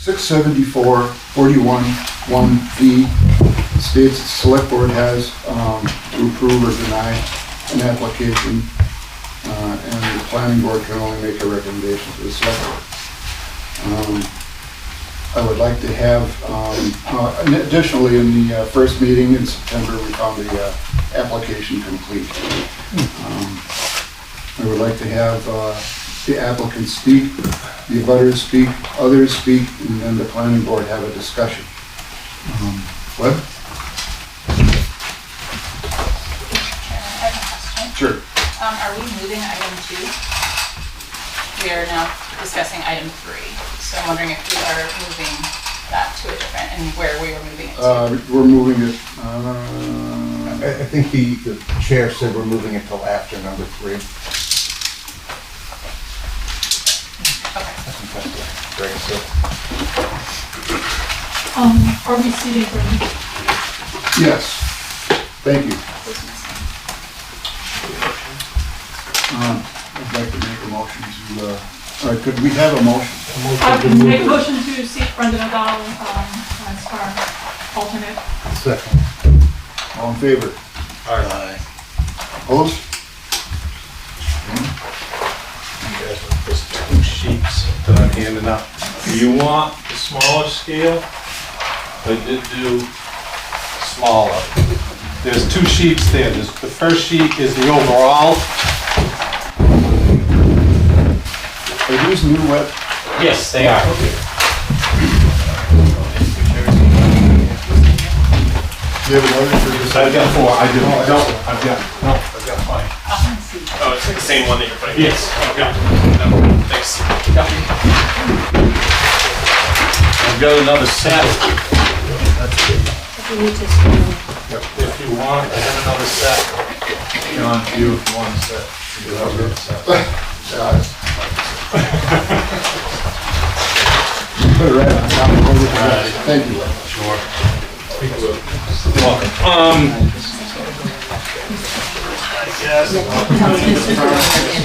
674-41-1B states the select board has to approve or deny an application, and the planning board can only make a recommendation to the select board. I would like to have, additionally, in the first meeting in September, we found the application complete. I would like to have the applicant speak, the abutters speak, others speak, and then the planning board have a discussion. What? I have a question. Sure. Are we moving item 2? We are now discussing item 3. So I'm wondering if we are moving that to a different, and where we are moving it to. We're moving it, I think the chair said we're moving it till after number 3. Okay. Very good. Are we seating for me? yes, thank you. Who's missing? I'd like to make a motion to, could we have a motion? I can make a motion to seat Brendan O'Donnell as our alternate. Second. All in favor? Aye. Opposed? There's 2 sheets that I'm handing out. Do you want the smaller scale? I did do smaller. There's 2 sheets there. The first sheet is the overall. Are these new web? Yes, they are. Do you have another for this? I've got 4, I do. No, I've got 5. Oh, it's the same one that you're putting? Yes. Okay. No, thanks. I've got another set. If you want, I have another set. John, you, if you want a set. You have another set. Put it right on top of the Thank you. Sure. You're welcome. So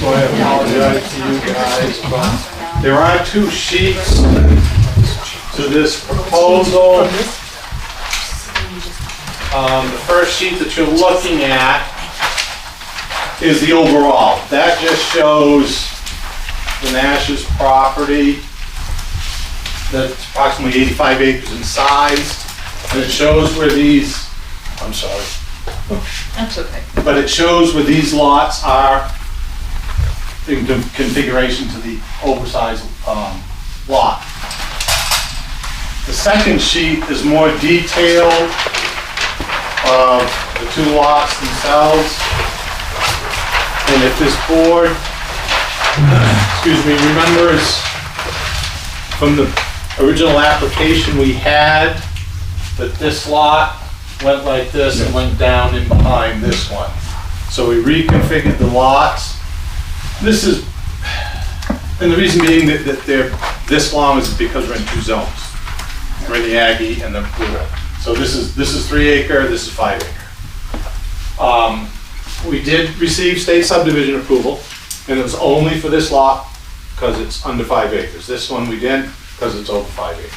I apologize to you guys, but there are 2 sheets to this proposal. The first sheet that you're looking at is the overall. That just shows the Nash's property. That's approximately 85 acres in size. And it shows where these, I'm sorry. That's okay. But it shows where these lots are in configuration to the oversized lot. The second sheet is more detailed of the 2 lots themselves. And if this board, excuse me, remembers from the original application we had that this lot went like this and went down in behind this one. So we reconfigured the lots. This is, and the reason being that they're this long is because we're in 2 zones. We're in the Aggie and the rural. So this is 3 acre, this is 5 acre. We did receive state subdivision approval, and it was only for this lot because it's under 5 acres. This one we didn't because it's over 5 acres.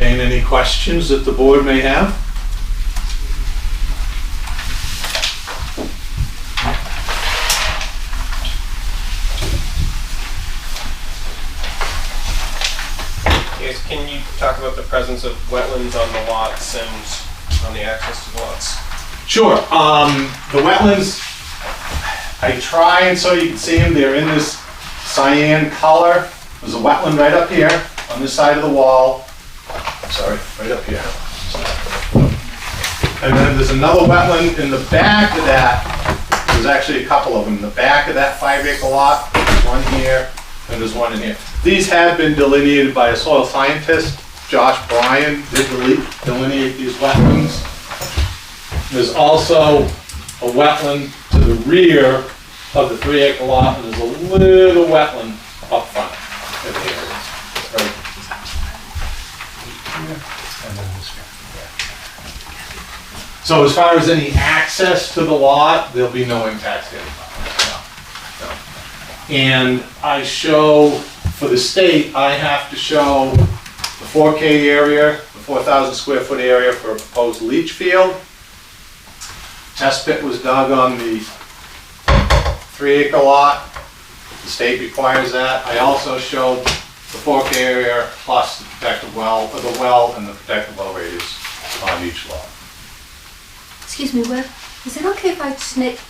Any questions that the board may have? Yes, can you talk about the presence of wetlands on the lots and on the access to the lots? Sure. The wetlands, I try and so you can see them, they're in this cyan color. There's a wetland right up here on this side of the wall. I'm sorry, right up here. And then there's another wetland in the back of that. There's actually a couple of them. In the back of that 5 acre lot, there's one here, and there's one in here. These have been delineated by a soil scientist, Josh Bryan, did delineate these wetlands. There's also a wetland to the rear of the 3 acre lot, and there's a little wetland up front in the area. Right. So as far as any access to the lot, there'll be no impact to anybody. And I show, for the state, I have to show the 4K area, the 4,000 square foot area for a proposed leach field. Test pit was dug on the 3-acre lot. The state requires that. I also showed the 4K area plus the protective well, or the well and the protective well radius on each lot. Excuse me, Webb, is it okay if I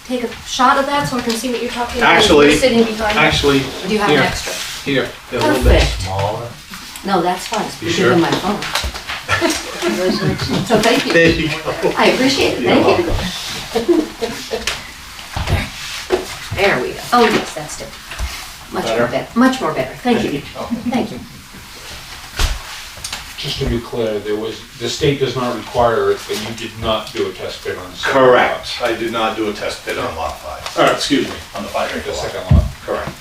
take a shot of that so I can see what you're talking about? Actually- You're sitting behind me. Actually, Or do you have an here. extra? Here, they're a little bit Perfect. smaller. No, that's fine, it's bigger sure? than my phone. So thank you. There you go. I appreciate it, You're thank you. welcome. There we go. Oh, yes, that's different. Much more Better? better, much more better. Thank you. Thank you. Just to be clear, the state does not require it, but you did not do a test pit on the second Correct. I did not do a test pit on lot 5. Or, excuse me, on the 5 lot. acre The lot. second lot. Correct.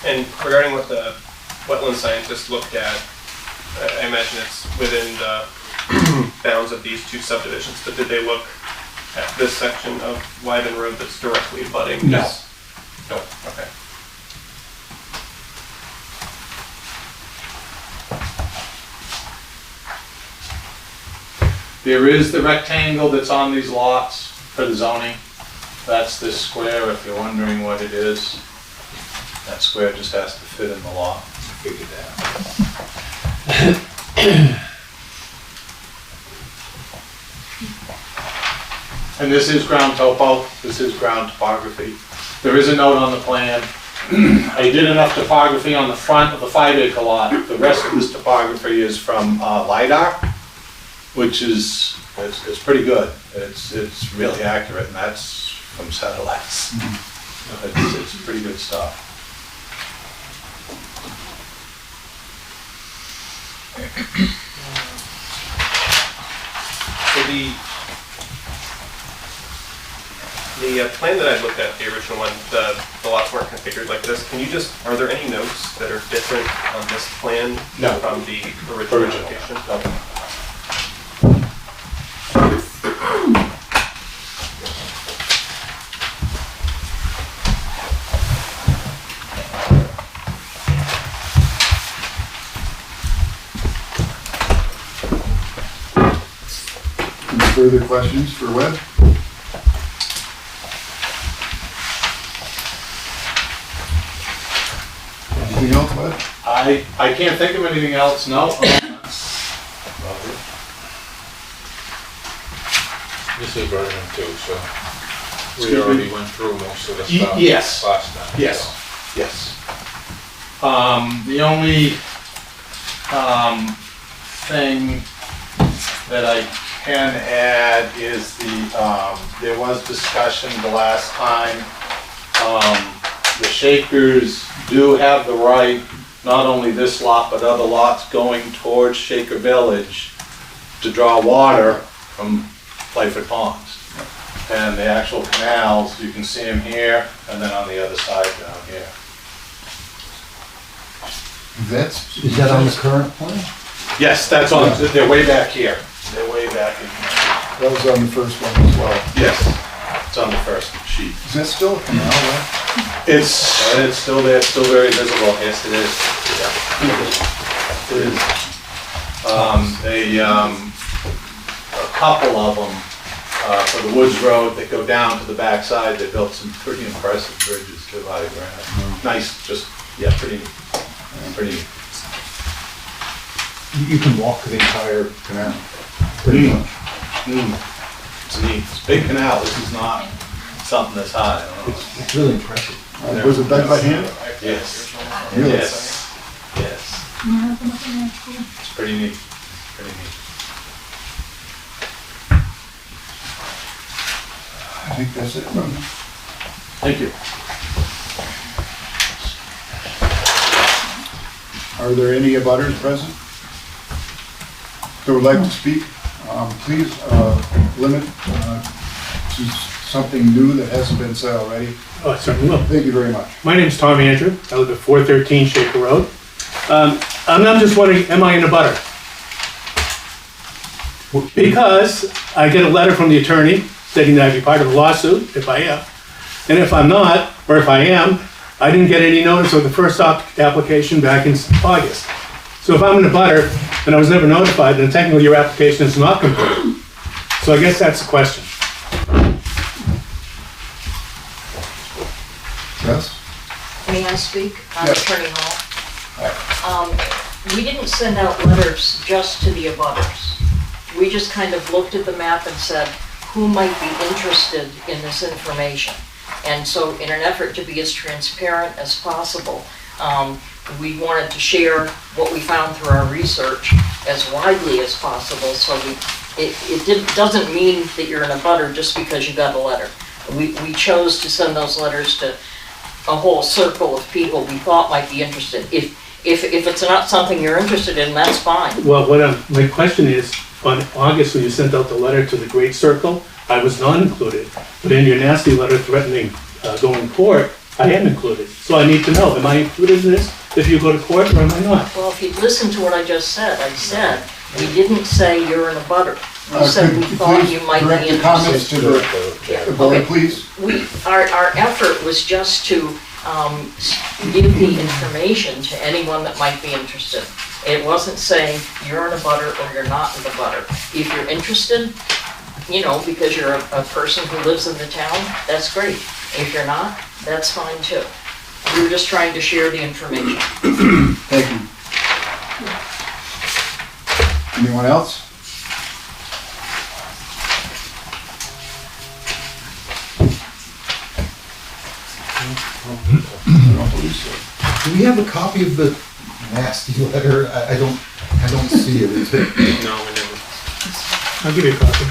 And regarding what the wetland scientists looked at, I imagine it's within the bounds of these two subdivisions, but did they look at this section of Wyven Road that's directly abutting No. this? No. Okay. There is the rectangle that's on these lots for the zoning. That's this square, if you're wondering what it is. That square just has to fit in the lot. Figured that. And this is ground topo, this is ground topography. There is a note on the plan. I did enough topography on the front of the 5 acre lot. The rest of this topography is from LiDAR, which is, it's pretty good. It's really accurate, and that's from satellites. It's pretty good stuff. So the plan that I looked at, the original one, the lots weren't configured like this. Can you just, are there any notes that are different on this plan No. from the original Original. application? Any further questions for Webb? Anything else, Webb? I can't think of anything else, no. This is version 2, so Excuse we me? already went through most of the stuff Yes. last time. Yes, yes. The only, thing that I can add is there was discussion the last time. The Shakers do have the right, not only this lot, but other lots going towards Shaker Village to draw water from Playford Ponds. And the actual canals, you can see them here, and then on the other side down here. Is that on the current plan? Yes, that's on, they're way back here. They're way back in here. That was on the first one as well. Yes, it's on the first sheet. Is that still a canal, Webb? It's still there, it's still very visible, yes it is. It is. A couple of them, for the Woods Road that go down to the backside, they built some pretty impressive bridges to high granite. Nice, just, yeah, pretty neat. Pretty neat. You can walk the entire Canal. pretty much. It's neat, it's a big canal, this is not something that's high, I don't know. It's really impressive. Was it done by hand? Yes, Really? yes, yes, Yeah, I'm looking at it. it's pretty neat, pretty neat. I think that's it, Roman. Thank you. Are there any abutters present that would like to speak? Please limit to something new that hasn't been said already. Oh, I certainly will. Thank you very much. My name's Tom Andrew. I live at 413 Shaker Road. I'm just wondering, am I in a butter? Because I get a letter from the attorney stating that I'd be part of a lawsuit, if I am. And if I'm not, or if I am, I didn't get any notice of the first application back in August. So if I'm in a butter and I was never notified, then technically your application is not complete. So I guess that's the question. Yes? May I speak? I'm Yes. Attorney Hall. We didn't send out letters just to the abutters. We just kind of looked at the map and said, who might be interested in this information? And so in an effort to be as transparent as possible, we wanted to share what we found through our research as widely as possible. So doesn't mean that you're an abutter just because you got a letter. We chose to send those letters to a whole circle of people we thought might be interested. If it's not something you're interested in, that's fine. Well, my question is, on August, when you sent out the letter to the Great Circle, I was not included. But in your nasty letter threatening going to court, I am included. So I need to know, am I included in this if you go to court, or am I not? Well, if you listen to what I just said, I said, we didn't say you're an abutter. We said Could we you thought please you might direct be your comments interested. to the board, Okay. please? Our effort was just to give the information to anyone that might be interested. It wasn't saying you're an abutter or you're not an abutter. If you're interested, because you're a person who lives in the town, that's great. If you're not, that's fine too. We were just trying to share the information. Thank you. Anyone else? I don't believe so. Do we have a copy of the nasty letter? I don't see it. Is it? No, we never. I'll give you a copy.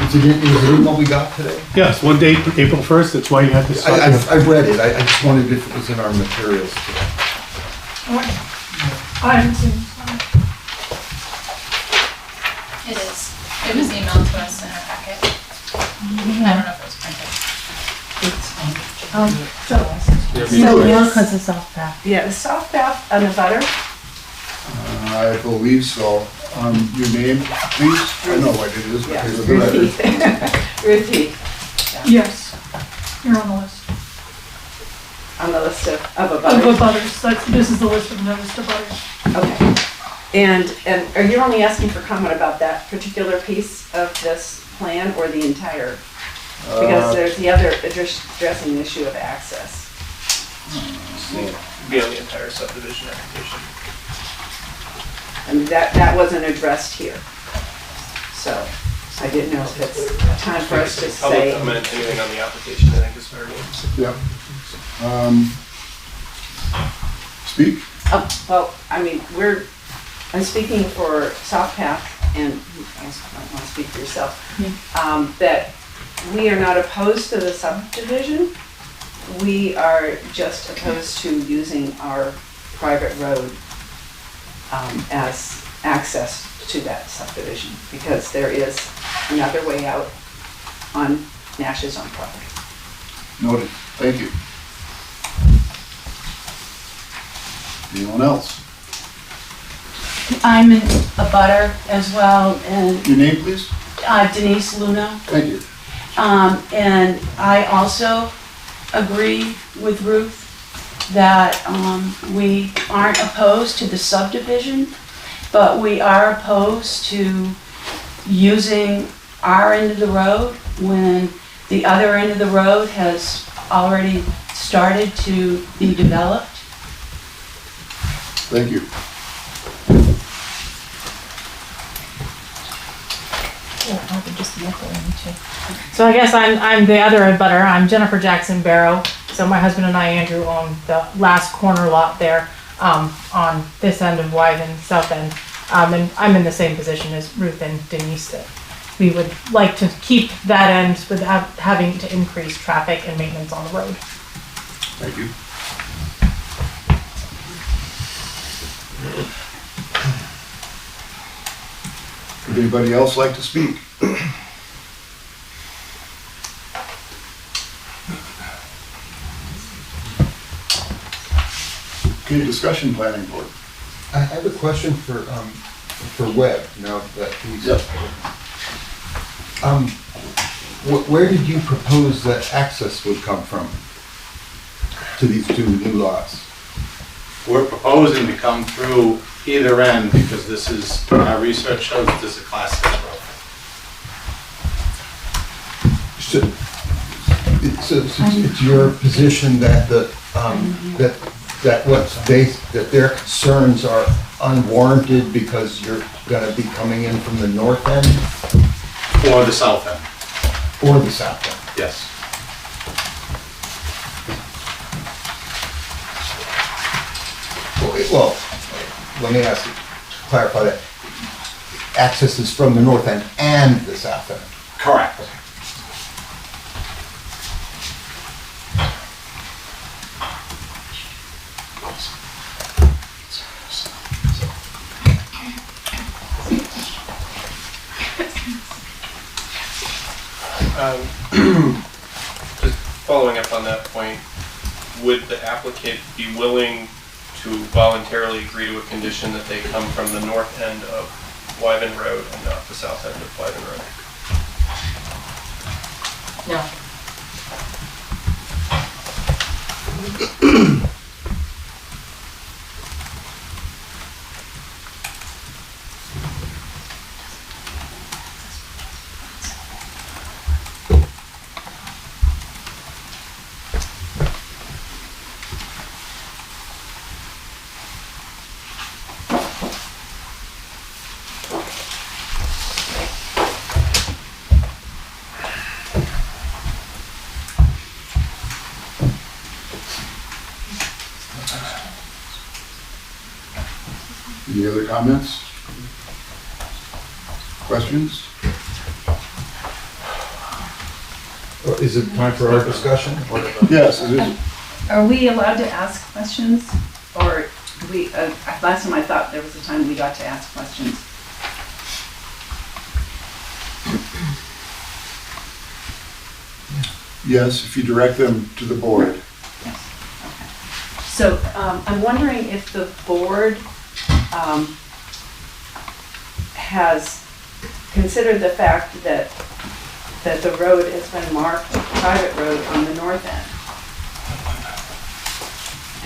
Is it in what we got today? Yes, one date, April 1st, that's why you had this. I read it. I just wondered if it was in our materials today. I haven't seen it. It is. It was emailed to us in our packet. I don't know if it was printed. Because the soft path. Yeah, the soft path on the butter. I believe so. Your name, please? I know what it is. Yes, because of the letter. Ruth Heath, Yes, you're on the list. on the list of Of abutters. butters, this is the list of noticed butters. Okay. And are you only asking for comment about that particular piece of this plan or the entire? Because there's the other addressing the issue of access. Be on the entire subdivision application. And that wasn't addressed here. So I didn't know if it's time for us to Public say. comment, anything on the application, I think is fair game. Yeah. Speak? Well, I mean, I'm speaking for South Path, and I don't want to speak for yourself, that we are not opposed to the subdivision. We are just opposed to using our private road as access to that subdivision, because there is another way out on Nash's own property. Noted. Thank you. Anyone else? I'm a butter as well, and Your name, please? Denise Luna. Thank you. And I also agree with Ruth that we aren't opposed to the subdivision, but we are opposed to using our end of the road when the other end of the road has already started to be developed. Thank you. So I guess I'm the other abutter. I'm Jennifer Jackson Barrow. So my husband and I, Andrew, own the last corner lot there on this end of Wyven, south end. And I'm in the same position as Ruth and Denise, that we would like to keep that end without having to increase traffic and maintenance on the road. Thank you. Would anybody else like to speak? Okay, discussion planning board. I have a question for Webb, now that he's. Yep. where did you propose that access would come from to these two new lots? We're proposing to come through either end because this is, our research shows this is a class 6 road. So it's your position that that their concerns are unwarranted because you're gonna be coming in from the north end Or the south end, or the south end? yes. Well, let me ask you, clarify that. Access is from the north end and the south end? Correct. Just following up on that point, would the applicant be willing to voluntarily agree to a condition that they come from the north end of Wyven Road and not the south end of Wyven Road? No. Any other comments? Questions? Is it time for our discussion? Yes, it is. Are we allowed to ask questions? Or do we, last time I thought there was a time we got to ask questions. Yes, if you direct them to the board. So I'm wondering if the board has considered the fact that the road has been marked private road on the north end.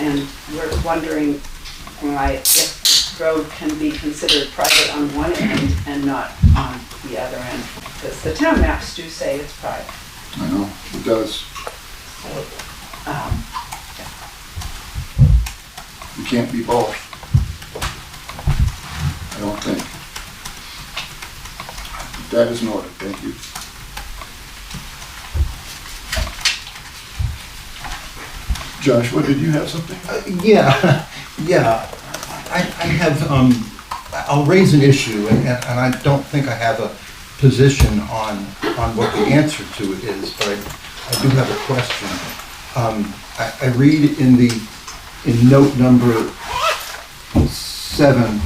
And we're wondering why, if the road can be considered private on one end and not on the other end. Because the town maps do say it's private. I know, it does. You can't be both. I don't think. That is noted, thank you. Joshua, did you have something? Yeah. I have, I'll raise an issue, and I don't think I have a position on what the answer to it is, but I do have a question. I read in note number 7,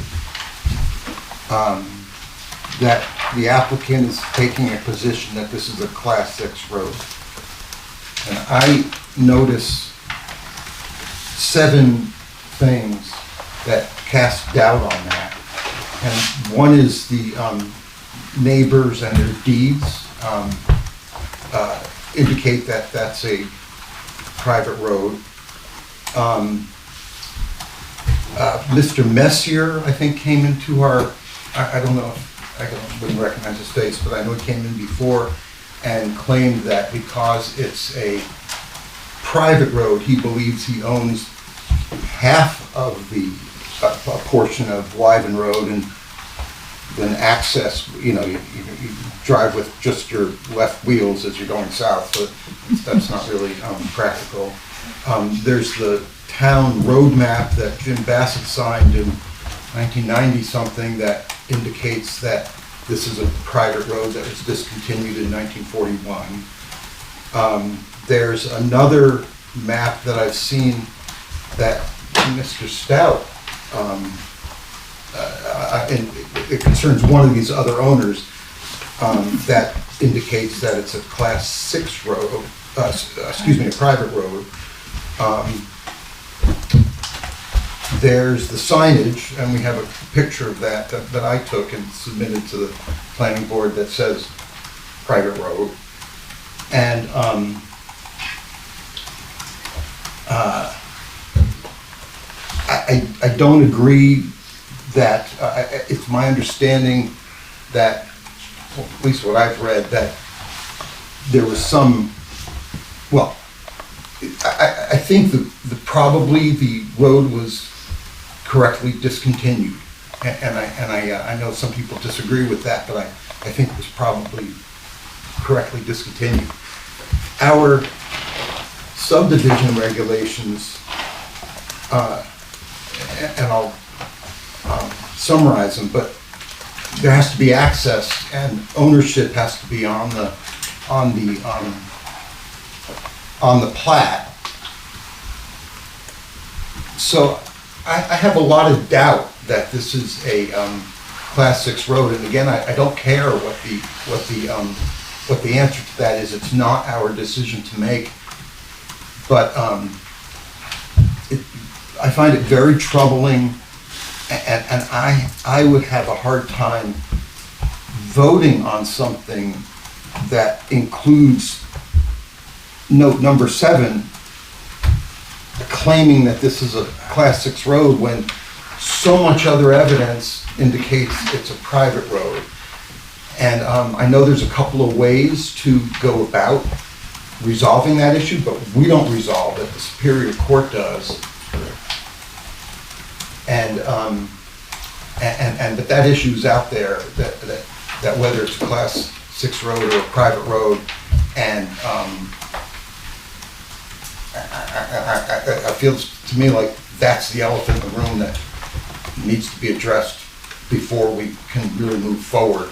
that the applicant is taking a position that this is a class 6 road. And I notice 7 things that cast doubt on that. And one is the neighbors and their deeds indicate that that's a private road. Mr. Messier, I think, came into our, I don't know, wouldn't recognize his face, but I know he came in before and claimed that because it's a private road, he believes he owns half of a portion of Wyven Road, and then access, you drive with just your left wheels as you're going south, so that's not really practical. There's the town road map that Jim Bassett signed in 1990 something that indicates that this is a private road that was discontinued in 1941. There's another map that I've seen that Mr. Stout, and it concerns one of these other owners, that indicates that it's a class 6 road, a private road. There's the signage, and we have a picture of that I took and submitted to the planning board that says private road. And I don't agree that, it's my understanding that, well, at least what I've read, that there was some, well, I think probably the road was correctly discontinued. And I know some people disagree with that, but I think it was probably correctly discontinued. Our subdivision regulations, and I'll summarize them, but there has to be access and ownership has to be on the plat. So I have a lot of doubt that this is a Class 6 road, and again, I don't care what the answer to that is. It's not our decision to make, but I find it very troubling, and I would have a hard time voting on something that includes note number 7, claiming that this is a Class 6 road when so much other evidence indicates it's a private road. And I know there's a couple of ways to go about resolving that issue, but we don't resolve it, the Superior Court does. And but that issue's out there, that whether it's a Class 6 road or a private road, and I feel to me like that's the elephant in the room that needs to be addressed before we can really move forward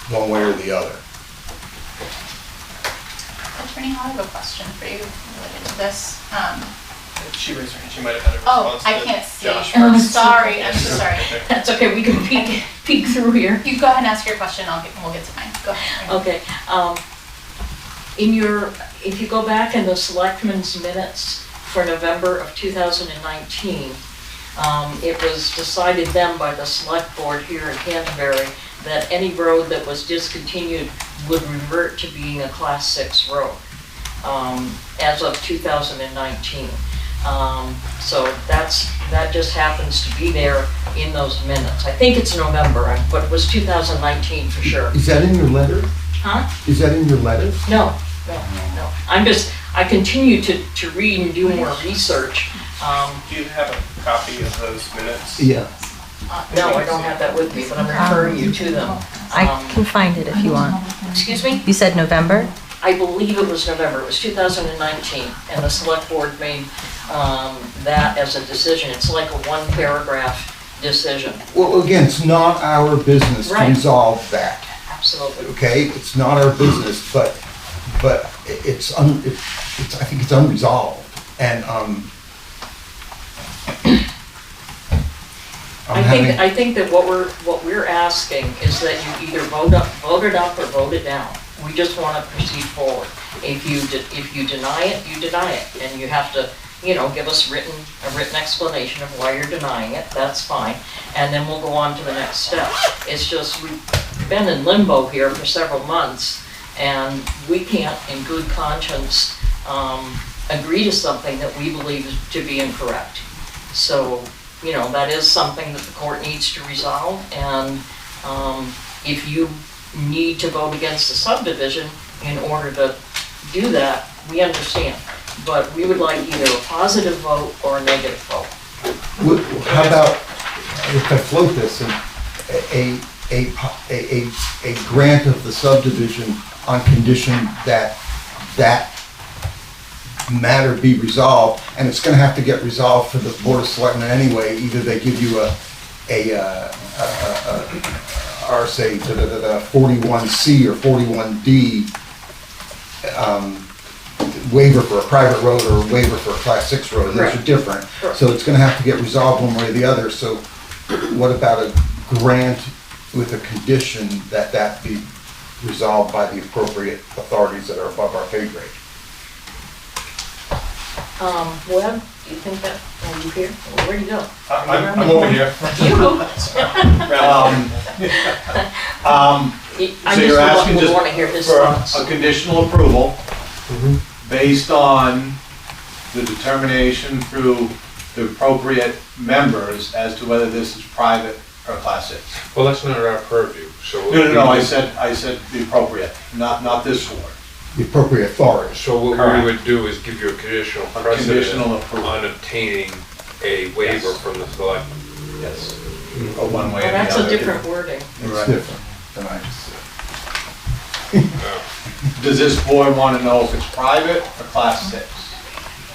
one way or the other. Attorney, I have a question for you related to this. She raised her hand, she might have had a Oh, response I to can't see. Josh I'm first. sorry, I'm so sorry. That's okay, we can peek through here. You go ahead and ask your question, we'll get to mine. Go ahead. Okay, if you go back in the selectmen's minutes for November of 2019, it was decided then by the select board here in Canterbury that any road that was discontinued would revert to being a Class 6 road, as of 2019. So that just happens to be there in those minutes. I think it's November, but it was 2019 for sure. Is that in your letter? Huh? Is that in your letter? No. I continue to read and do more research. Do you have a copy of those minutes? Yeah. No, I don't have that with me, but I'm referring you to them. I can find it if you want. Excuse me? You said November? I believe it was November, it was 2019, and the select board made that as a decision. It's like a one-paragraph decision. Well, again, it's not our business to Right. resolve that. Absolutely. Okay, it's not our business, but I think it's unresolved, and I think that what we're asking is that you either vote it up or vote it down. We just want to proceed forward. If you deny it, you deny it, and you have to, give us a written explanation of why you're denying it. That's fine, and then we'll go on to the next step. It's just we've been in limbo here for several months, and we can't, in good conscience, agree to something that we believe to be incorrect. So, that is something that the court needs to resolve, and if you need to vote against the subdivision in order to do that, we understand. But we would like either a positive vote or a negative vote. how about, if I float this, a grant of the subdivision on condition that matter be resolved, and it's gonna have to get resolved for the Board of Selectmen anyway. Either they give you a RSA 41C or 41D waiver for a private road or a waiver for a Class 6 road, and those are Right. different. Sure. So it's gonna have to get resolved one way or the other. So what about a grant with a condition that be resolved by the appropriate authorities that are above our pay grade? Webb, do you think that, are you here? Where'd you go? I'm over here. I So you're asking just just want to hear his for thoughts. a conditional approval based on the determination through the appropriate members as to whether this is private or class 6. Well, that's not our purview, so. No, I said the appropriate, not this board. The appropriate authority. So what we Correct. would do is give you a conditional A precedent conditional approval. on obtaining a waiver Yes. from the selectmen. Yes. Or one way or Well, the that's other. a different wording. It's Right. different than I just said. Does this board want to know if it's private or class 6?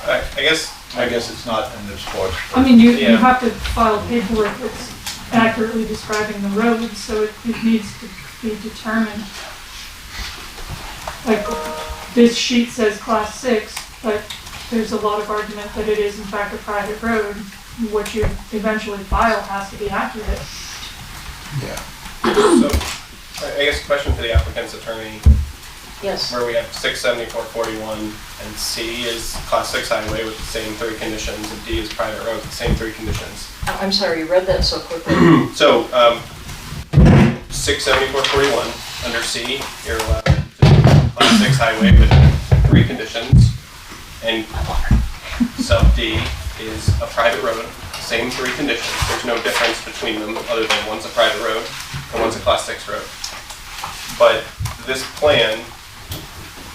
I guess, I guess it's not in this board. I mean, you Yeah. have to file paperwork that's accurately describing the road, so it needs to be determined. Like, this sheet says class 6, but there's a lot of argument that it is in fact a private road. What you eventually file has to be accurate. Yeah. so, I guess a question for the applicant's attorney, Yes. where we have 67441 and C is class 6 highway with the same 3 conditions, and D is private road with the same 3 conditions. I'm sorry, you read that so quickly. So, 67441, under C, you're allowed to do class 6 highway with 3 conditions. And sub D is a private road, same 3 conditions. There's no difference between them other than one's a private road and one's a class 6 road. But this plan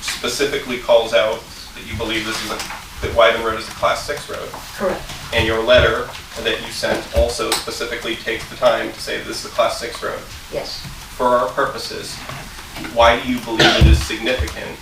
specifically calls out that you believe this is that Wyven Road is a class 6 road. Correct. And your letter that you sent also specifically takes the time to say this is a class 6 road. Yes. For our purposes, why do you believe it is significant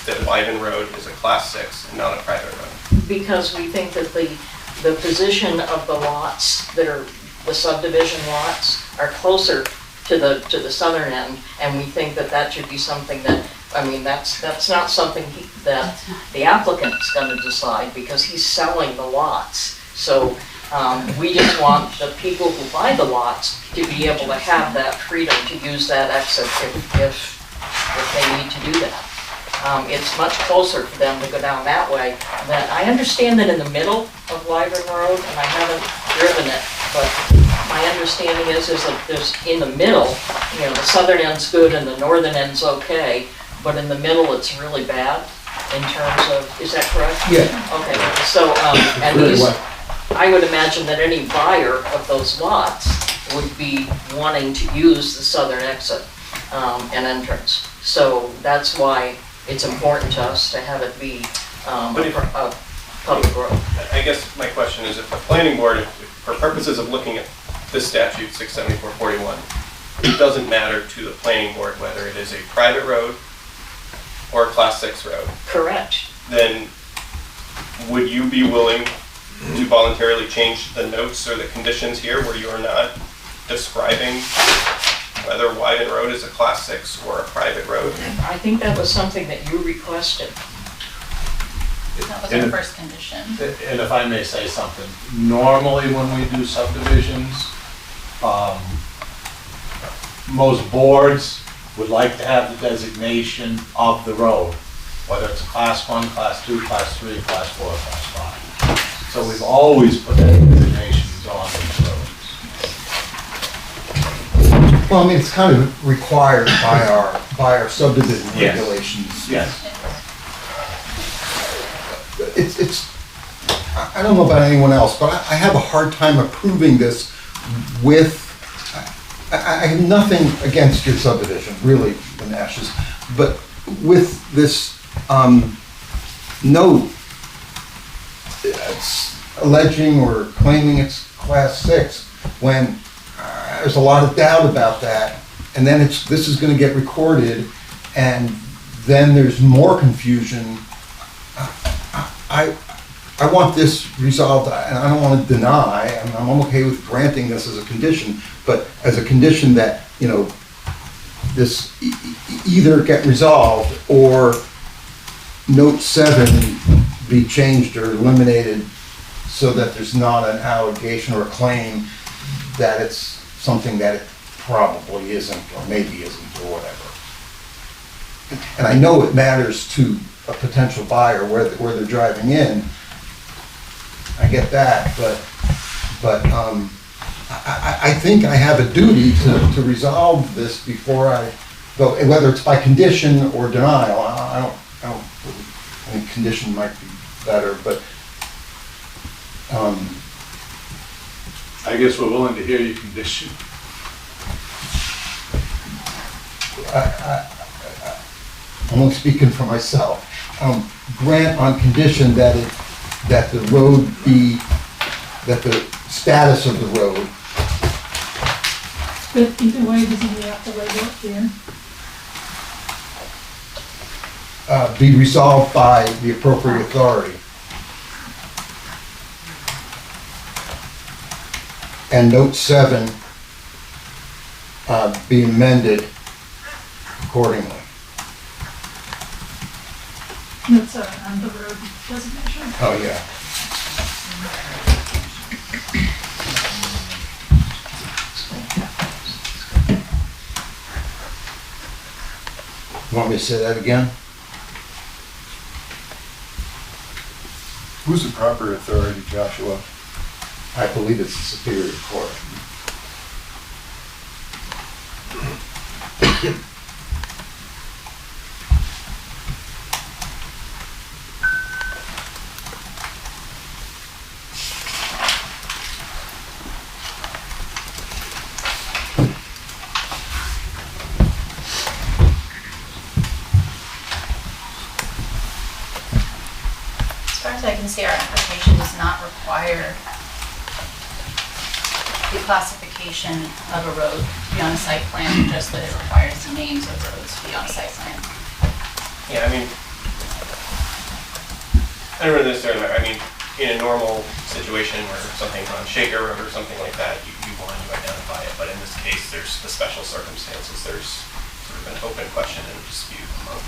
that Wyven Road is a class 6 and not a private road? Because we think that the position of the lots that are the subdivision lots are closer to the southern end, and we think that that should be something that, I mean, that's not something that the applicant's gonna decide, because he's selling the lots. So, we just want the people who buy the lots to be able to have that freedom to use that exit if they need to do that. It's much closer for them to go down that way. I understand that in the middle of Wyven Road, and I haven't driven it, but my understanding is that there's, in the middle, you know, the southern end's good and the northern end's okay, but in the middle it's really bad in terms of, is that correct? Yeah. Okay, so, and Very these, well. I would imagine that any buyer of those lots would be wanting to use the southern exit and entrance. So that's why it's important to us to have it be a public road. I guess my question is, if the planning board, for purposes of looking at this statute, 67441, it doesn't matter to the planning board whether it is a private road or a class 6 road, Correct. then would you be willing to voluntarily change the notes or the conditions here where you are not describing whether Wyven Road is a class 6 or a private road? I think that was something that you requested. That was our first condition. And if I may say something, normally when we do subdivisions, most boards would like to have the designation of the road, whether it's a class 1, class 2, class 3, class 4, class 5. So we've always put that designations on these roads. Well, I mean, it's kind of required by our subdivision Yes. regulations. Yes. I don't know about anyone else, but I have a hard time approving this with, I have nothing against your subdivision, really, Vanash's, but with this note, it's alleging or claiming it's class 6, when there's a lot of doubt about that, and then this is gonna get recorded, and then there's more confusion. I want this resolved, and I don't want to deny, I'm okay with granting this as a condition, but as a condition that, you know, this either get resolved or note 7 be changed or eliminated so that there's not an allegation or a claim that it's something that it probably isn't, or maybe isn't, or whatever. And I know it matters to a potential buyer where they're driving in. I get that, but I think I have a duty to resolve this before I go, whether it's by condition or denial. I don't I think condition might be better, but, I guess we're willing to hear your condition. I'm only speaking for myself. Grant on condition that that the road be, that the status of the road, But either way, doesn't he have to lay it here? be resolved by the appropriate authority. And note 7, be amended accordingly. That's on the road designation. Oh, yeah. You want me to say that again? Who's the proper authority, Joshua? I believe it's the Superior Court. As far as I can see, our application does not require the classification of a road to be on a site plan, just that it requires the names of roads to be on a site plan. Yeah, I mean, I don't really necessarily, I mean, in a normal situation where something's on Shaker Road or something like that, you want to identify it, but in this case, there's the special circumstances, there's sort of an open question and dispute among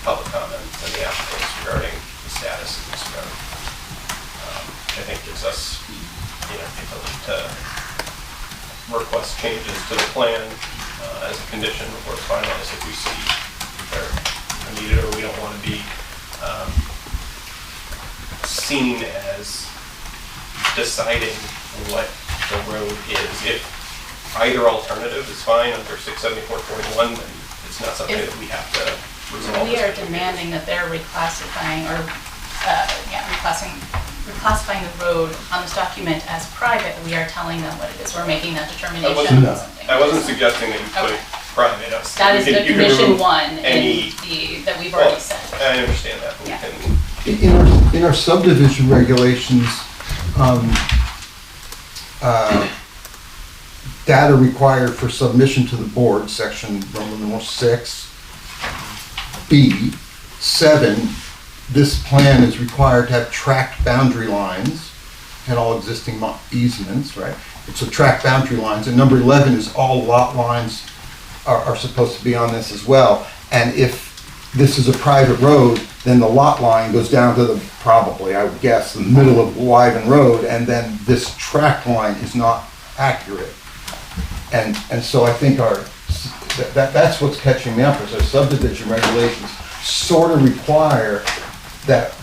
public comments and the applicants regarding the status of this road. I think gives us, the ability to request changes to the plan as a condition before it's finalized if we see they're needed or we don't want to be seen as deciding what the road is. If either alternative is fine under 674.41, then it's not something that we have to resolve. We are demanding that they're reclassifying or, reclassifying the road on this document as private. We are telling them what it is. We're making that determination. I wasn't suggesting that you put Okay. private. That is the condition one any- that we've already said. I understand that, but we Yeah. can, In our subdivision regulations, data required for submission to the board, section Roman numeral 6, B, 7, this plan is required to have tract boundary lines and all existing easements, right? It's a tract boundary lines, and number 11 is all lot lines are supposed to be on this as well. And if this is a private road, then the lot line goes down to the, probably, I would guess, the middle of Wyven Road, and then this tract line is not accurate. And so I think that's what's catching me up, is our subdivision regulations sort of require that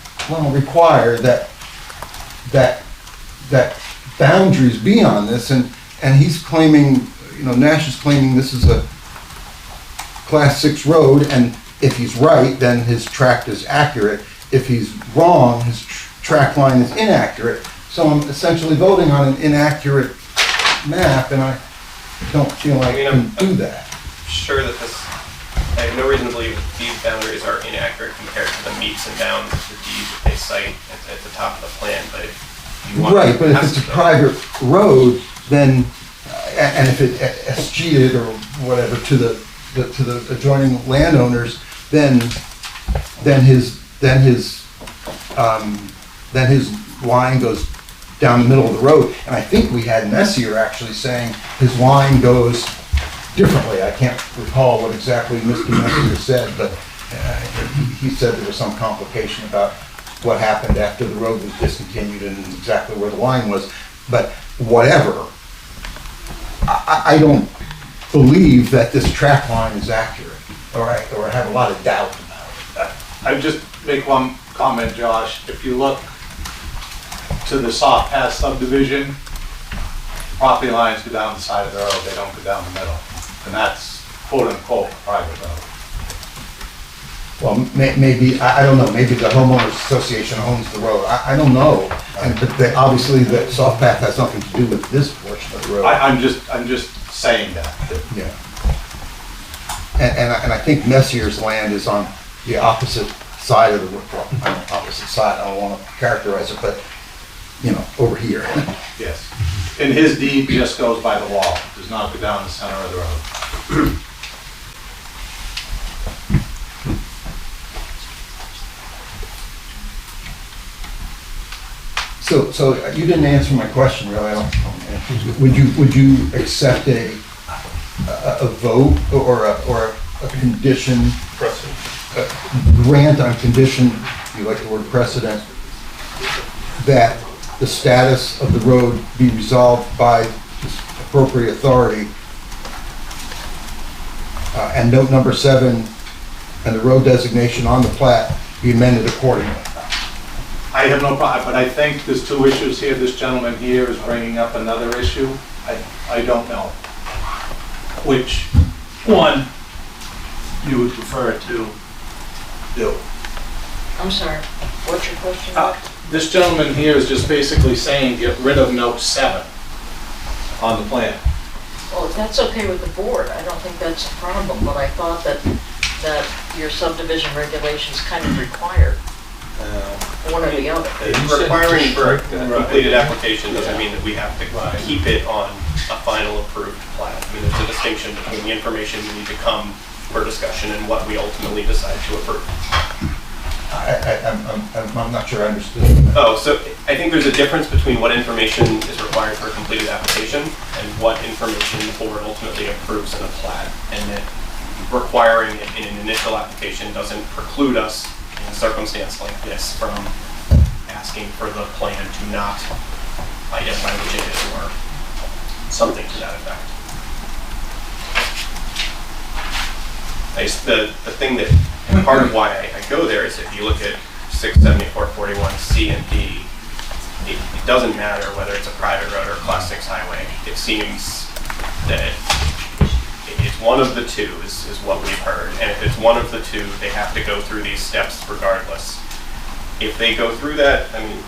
boundaries be on this, and he's claiming, Nash is claiming this is a Class 6 road, and if he's right, then his tract is accurate. If he's wrong, his tract line is inaccurate. So I'm essentially voting on an inaccurate map, and I don't feel like I can do that. sure that I have no reason to believe that these boundaries are inaccurate compared to the meets and bounds of the deed that they cite at the top of the plan, but if you want. Right, but if it's a private road, then, and if it SG'd or whatever to the adjoining landowners, then his line goes down the middle of the road. And I think we had Messier actually saying his line goes differently. I can't recall what exactly Mr. Messier said, but he said there was some complication about what happened after the road was discontinued and exactly where the line was. But whatever, I don't believe that this track line is accurate, or I have a lot of doubt about it. I would just make one comment, Josh. If you look to the soft pass subdivision, property lines go down the side of the road, they don't go down the middle. And that's quote unquote a private road. Well, maybe, I don't know, maybe the homeowners association owns the road, I don't know. But obviously, the soft path has nothing to do with this portion of the road. I'm just saying that. Yeah. And I think Messier's land is on the opposite side of the, well, I don't know, opposite side, I don't want to characterize it, but, you know, over here. Yes. And his deed just goes by the wall, does not go down the center of the road. So you didn't answer my question, really. I don't, would you accept a vote or a condition? Precedent. Grant on condition, you like the word precedent, that the status of the road be resolved by the appropriate authority, and note number 7, and the road designation on the plat be amended accordingly. I have no problem, but I think there's two issues here. This gentleman here is bringing up another issue. I don't know which one you would prefer to do. I'm sorry, what's your question? This gentleman here is just basically saying get rid of note 7 on the plan. Well, if that's okay with the board, I don't think that's a problem, but I thought that your subdivision regulations kind of required one or the other. Requiring for a completed application doesn't mean that we have to keep it on a final approved plat. I mean, there's a distinction between the information we need to come for discussion and what we ultimately decide to approve. I'm not sure I understood. Oh, so I think there's a difference between what information is required for a completed application and what information the board ultimately approves in a plat. And that requiring it in an initial application doesn't preclude us in a circumstance like this from asking for the plan to not identify which it is or something to that effect. The thing that, and part of why I go there is if you look at 67441 C and D, it doesn't matter whether it's a private road or a class 6 highway. It seems that it's one of the two is what we've heard. And if it's one of the two, they have to go through these steps regardless. If they go through that, I mean,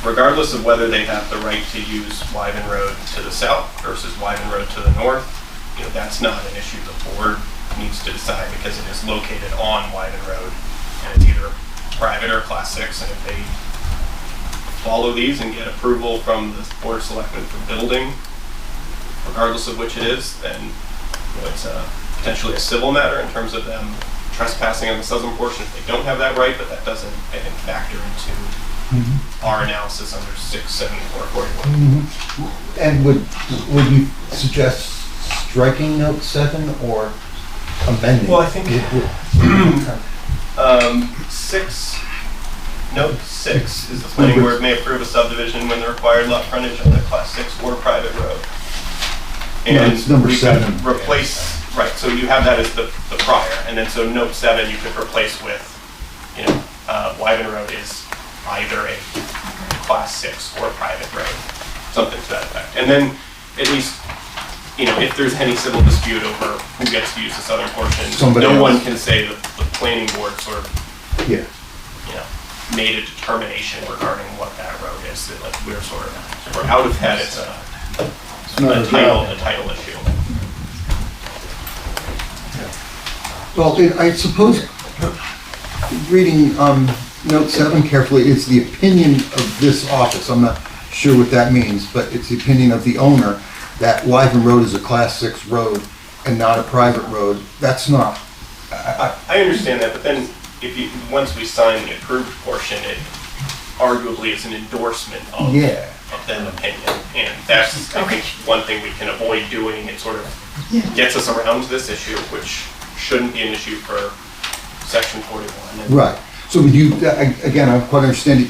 regardless of whether they have the right to use Wyven Road to the south versus Wyven Road to the north, you know, that's not an issue the board needs to decide because it is located on Wyven Road and it's either private or class 6. And if they follow these and get approval from the board of selectmen for building, regardless of which it is, then you know, it's potentially a civil matter in terms of them trespassing on the southern portion if they don't have that right, but that doesn't, I think, factor into our analysis under 67441. And would you suggest striking note 7 or amending? Well, I think note 6 is the planning board may approve a subdivision when the required lot frontage on a class 6 or private road. And no, it's number 7. Replace, right, so you have that as the prior, and then so note 7 you could replace with, you know, Wyven Road is either a class 6 or a private road, something to that effect. And then at least, you know, if there's any civil dispute over who gets to use the southern portion, no one can say that the planning board sort of, you know, made a determination regarding what that road is. That, like, we're out of head. It's a title issue. Well, I suppose reading note 7 carefully, it's the opinion of this office. I'm not sure what that means, but it's the opinion of the owner that Wyven Road is a class 6 road and not a private road. That's not. I understand that, but then once we sign the approved portion, it arguably is an endorsement of that opinion. And that's, I think, one thing we can avoid doing. It sort of gets us around this issue, which shouldn't be an issue for section 41. Right. So would you, again, I'm quite understanding,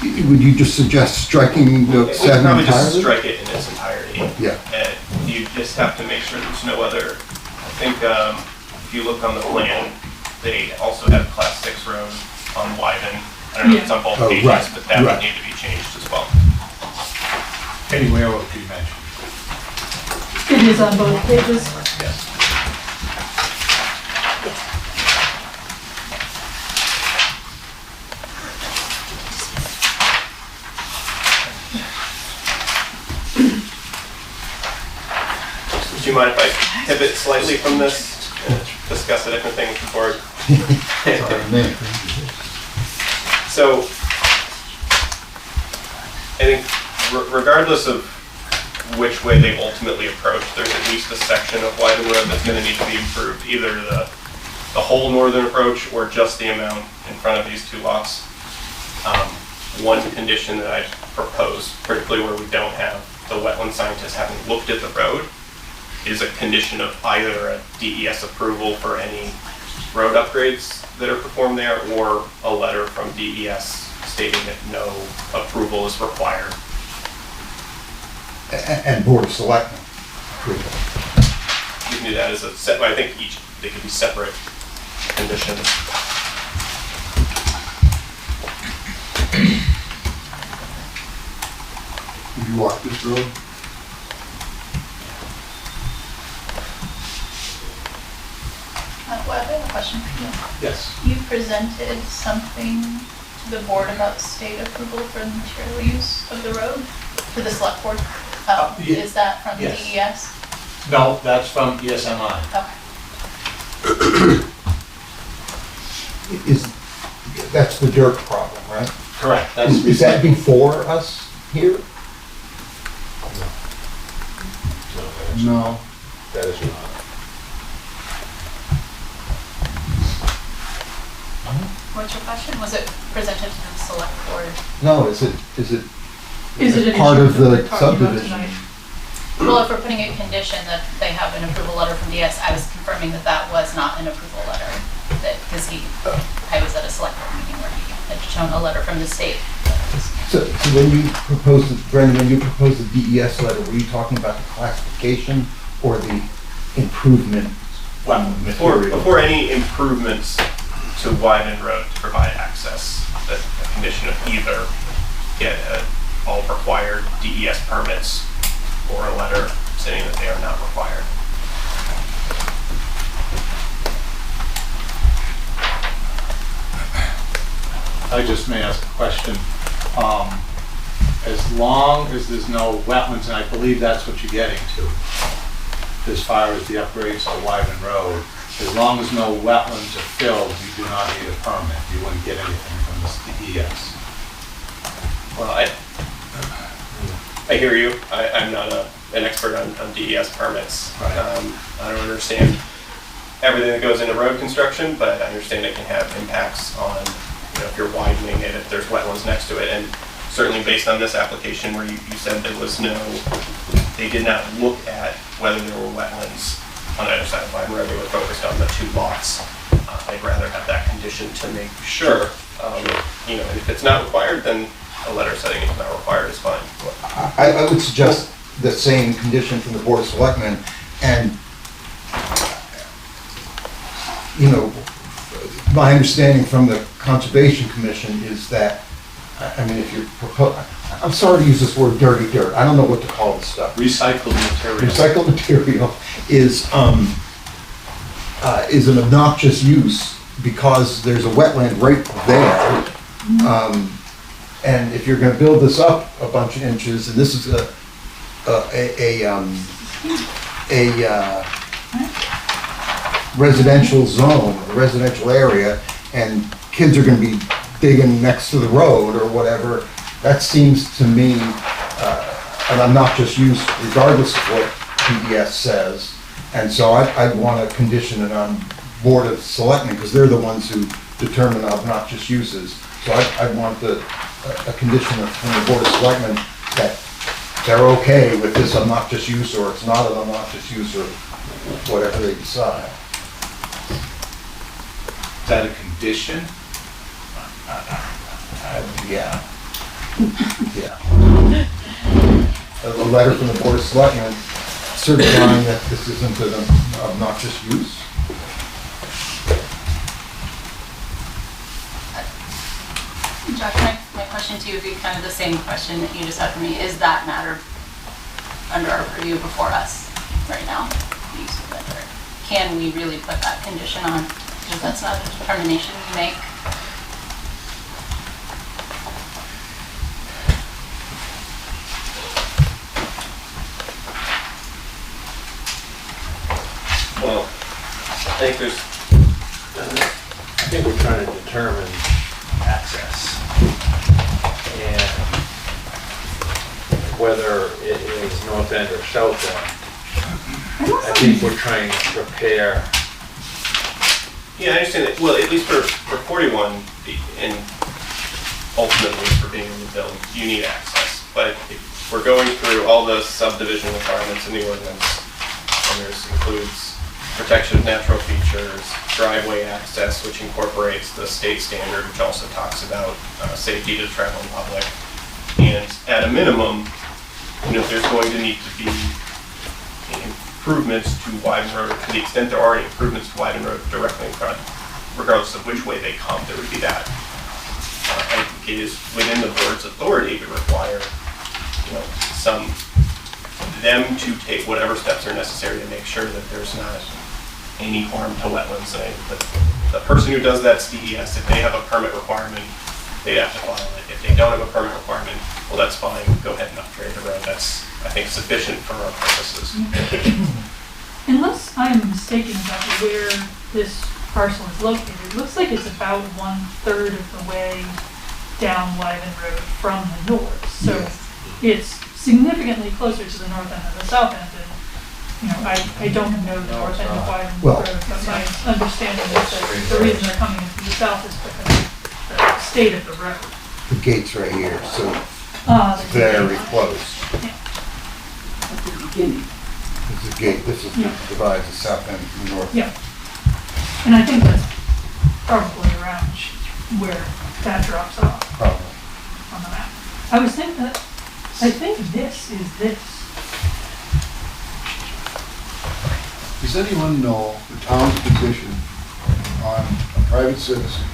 would you just suggest striking note 7 entirely? Probably just strike it in its entirety. Yeah. And you just have to make sure there's no other, I think if you look on the plan, they also have class 6 road on Wyven. I don't know if it's on both pages, but that would need to be changed as well. Anywhere else you mentioned? It is on both pages. Yes. you mind if I pivot slightly from this and discuss a different thing before? So, I think regardless of which way they ultimately approach, there's at least a section of Wyven Road that's going to need to be improved, either the whole northern approach or just the amount in front of these two lots. One condition that I propose, particularly where we don't have the wetland scientist having looked at the road, is a condition of either a DES approval for any road upgrades that are performed there, or a letter from DES stating that no approval is required. And Board of Selectmen approval. You can do that as a set, I think they could be separate conditions. Have you walked this road? Well, I have a question for you. Yes. You presented something to the board about state approval for the material use of the road, to the select board? Is that from yes. DES? No, that's from ESMI. Okay. That's the dirt problem, right? Correct. Is that before us here? No. That is not. What's your question? Was it presented to the select board? No, is it Is it an part issue of that we're the talking about subdivision? tonight? Well, if we're putting a condition that they have an approval letter from DS, I was confirming that that was not an approval letter. Because I was at a select board meeting where he had shown a letter from the state. So when you proposed, Brendan, when you proposed the DES letter, were you talking about the classification or the improvement material? Before any improvements to Wyven Road to provide access, the condition of either get all required DES permits or a letter saying that they are not required. I just may ask a question. As long as there's no wetlands, and I believe that's what you're getting to, as far as the upgrades to Wyven Road, as long as no wetlands are filled, you do not need a permit. You wouldn't get anything from the DES. Well, I hear you. I'm not an expert on DES permits. Right. I don't understand everything that goes into road construction, but I understand it can have impacts on, if you're widening it, if there's wetlands next to it. And certainly based on this application where you said there was they did not look at whether there were wetlands on either side of Wyven Road. They were focused on the two lots. They'd rather have that condition to make sure. And if it's not required, then a letter saying it's not required is fine. I would suggest the same condition from the Board of Selectmen, and, my understanding from the Conservation Commission is that, if you're I'm sorry to use this word dirty dirt, I don't know what to call this stuff. Recycled material. Recycled material is an obnoxious use because there's a wetland right there. And if you're gonna build this up a bunch of inches, and this is a residential zone, a residential area, and kids are gonna be digging next to the road or whatever, that seems to me an obnoxious use regardless of what DES says. And so I'd want to condition it on Board of Selectmen, because they're the ones who determine obnoxious uses. So I'd want a condition from the Board of Selectmen that they're okay with this obnoxious use, or it's not an obnoxious use, or whatever they decide. Is that a condition? Yeah. Yeah. A letter from the Board of Selectmen certifying that this isn't an obnoxious use. Josh, my question to you would be kind of the same question that you just had for me. Is that matter under our purview before us right now? The use of that dirt? Can we really put that condition on? Because that's not a determination we make. think there's, I think we're trying to determine access. And whether it is north end or south end. I think we're trying to prepare. yeah, I understand that, well, at least for 41, and ultimately for being able to build, you need access. But if we're going through all the subdivision requirements in the ordinance, and there's includes protection of natural features, driveway access, which incorporates the state standard, which also talks about safety to the traveling public. And at a minimum, there's going to need to be improvements to Wyven Road, to the extent there are any improvements to Wyven Road directly in front, regardless of which way they come, there would be that. I think it is within the board's authority to require, them to take whatever steps are necessary to make sure that there's not any harm to wetlands. And the person who does that's DES. If they have a permit requirement, they'd have to file it. If they don't have a permit requirement, well, that's fine, go ahead and upgrade the road. That's, I think, sufficient for our purposes. Unless I'm mistaken about where this parcel is located, it looks like it's about 1/3 of the way down Wyven Road from the north. So it's significantly closer to the north end than the south end. And, I don't know the north end of Wyven Road, but my understanding is that the reason they're coming in from the south is because of the state of the road. The gate's right here, so Very close. At the beginning. This is gate, this is divides the south end from the north. Yeah. And I think that's probably around where that drops off Probably. on the map. I think this is this. Does anyone know the town's position on a private citizen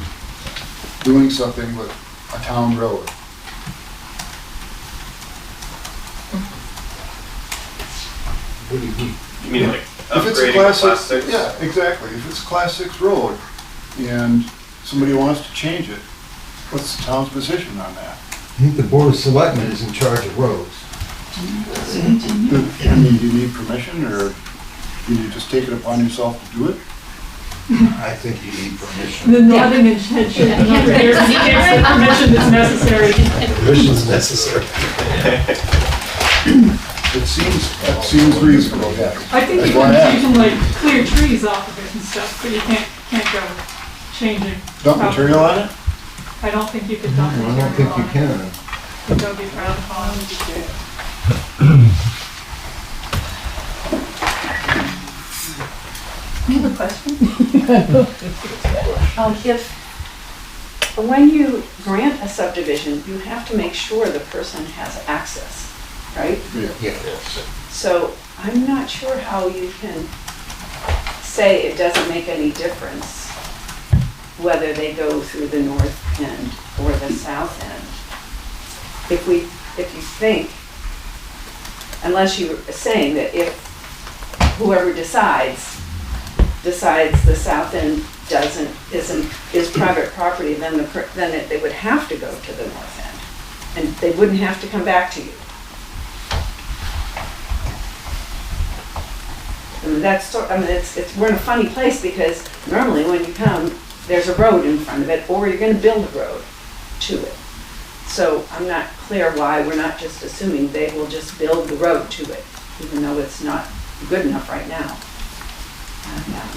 doing something with a town road? What do you mean? You mean like If it's a upgrading class class 6, 6? yeah, exactly. If it's a class 6 road and somebody wants to change it, what's the town's position on that? I think the board of selectmen is in charge of roads. I mean, do you need permission, or can you just take it upon yourself to do it? I think you need permission. The nodding and head shaking over there indicates the permission that's necessary. Permission's necessary. That seems reasonable, yes. I think you can like clear trees off of it and stuff, but you can't go changing. Dump material on it? I don't think you could dump I material don't think you on it. can. That would be frowned upon. I have a question. When you grant a subdivision, you have to make sure the person has access, right? Yeah. So I'm not sure how you can say it doesn't make any difference whether they go through the north end or the south end. If you think, unless you're saying that if whoever decides the south end is private property, then they would have to go to the north end, and they wouldn't have to come back to you. We're in a funny place because normally when you come, there's a road in front of it, or you're going to build a road to it. So I'm not clear why we're not just assuming they will just build the road to it, even though it's not good enough right now.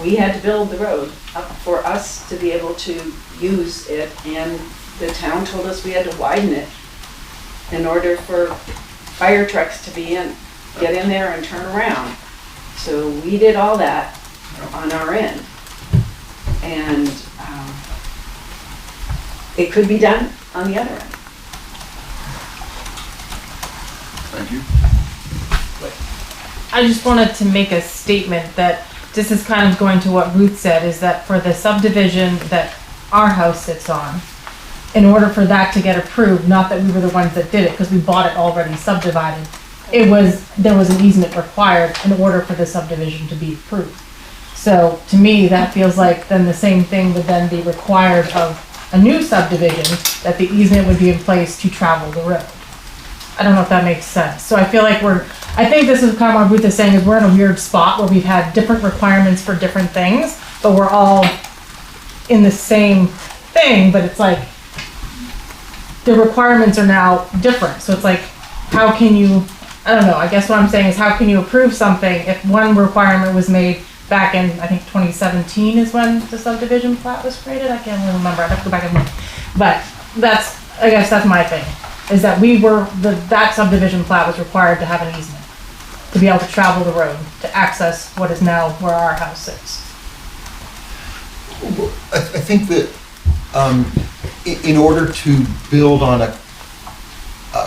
We had to build the road up for us to be able to use it, and the town told us we had to widen it in order for fire trucks to get in there and turn around. So we did all that on our end. And it could be done on the other end. Thank you. I just wanted to make a statement that this is kind of going to what Ruth said, is that for the subdivision that our house sits on, in order for that to get approved, not that we were the ones that did it, because we bought it already subdivided, there was an easement required in order for the subdivision to be approved. So to me, that feels like then the same thing would then be required of a new subdivision, that the easement would be in place to travel the road. I don't know if that makes sense. So I feel like I think this is kind of what Ruth is saying, is we're in a weird spot where we've had different requirements for different things, but we're all in the same thing, but it's like, the requirements are now different, so it's like, how can you, I don't know, I guess what I'm saying is how can you approve something if one requirement was made back in, I think 2017 is when the subdivision plat was created, I can't really remember, I'd have to go back and look. But that's, I guess that's my thing, is that that subdivision plat was required to have an easement, to be able to travel the road, to access what is now where our house sits. I think that in order to build on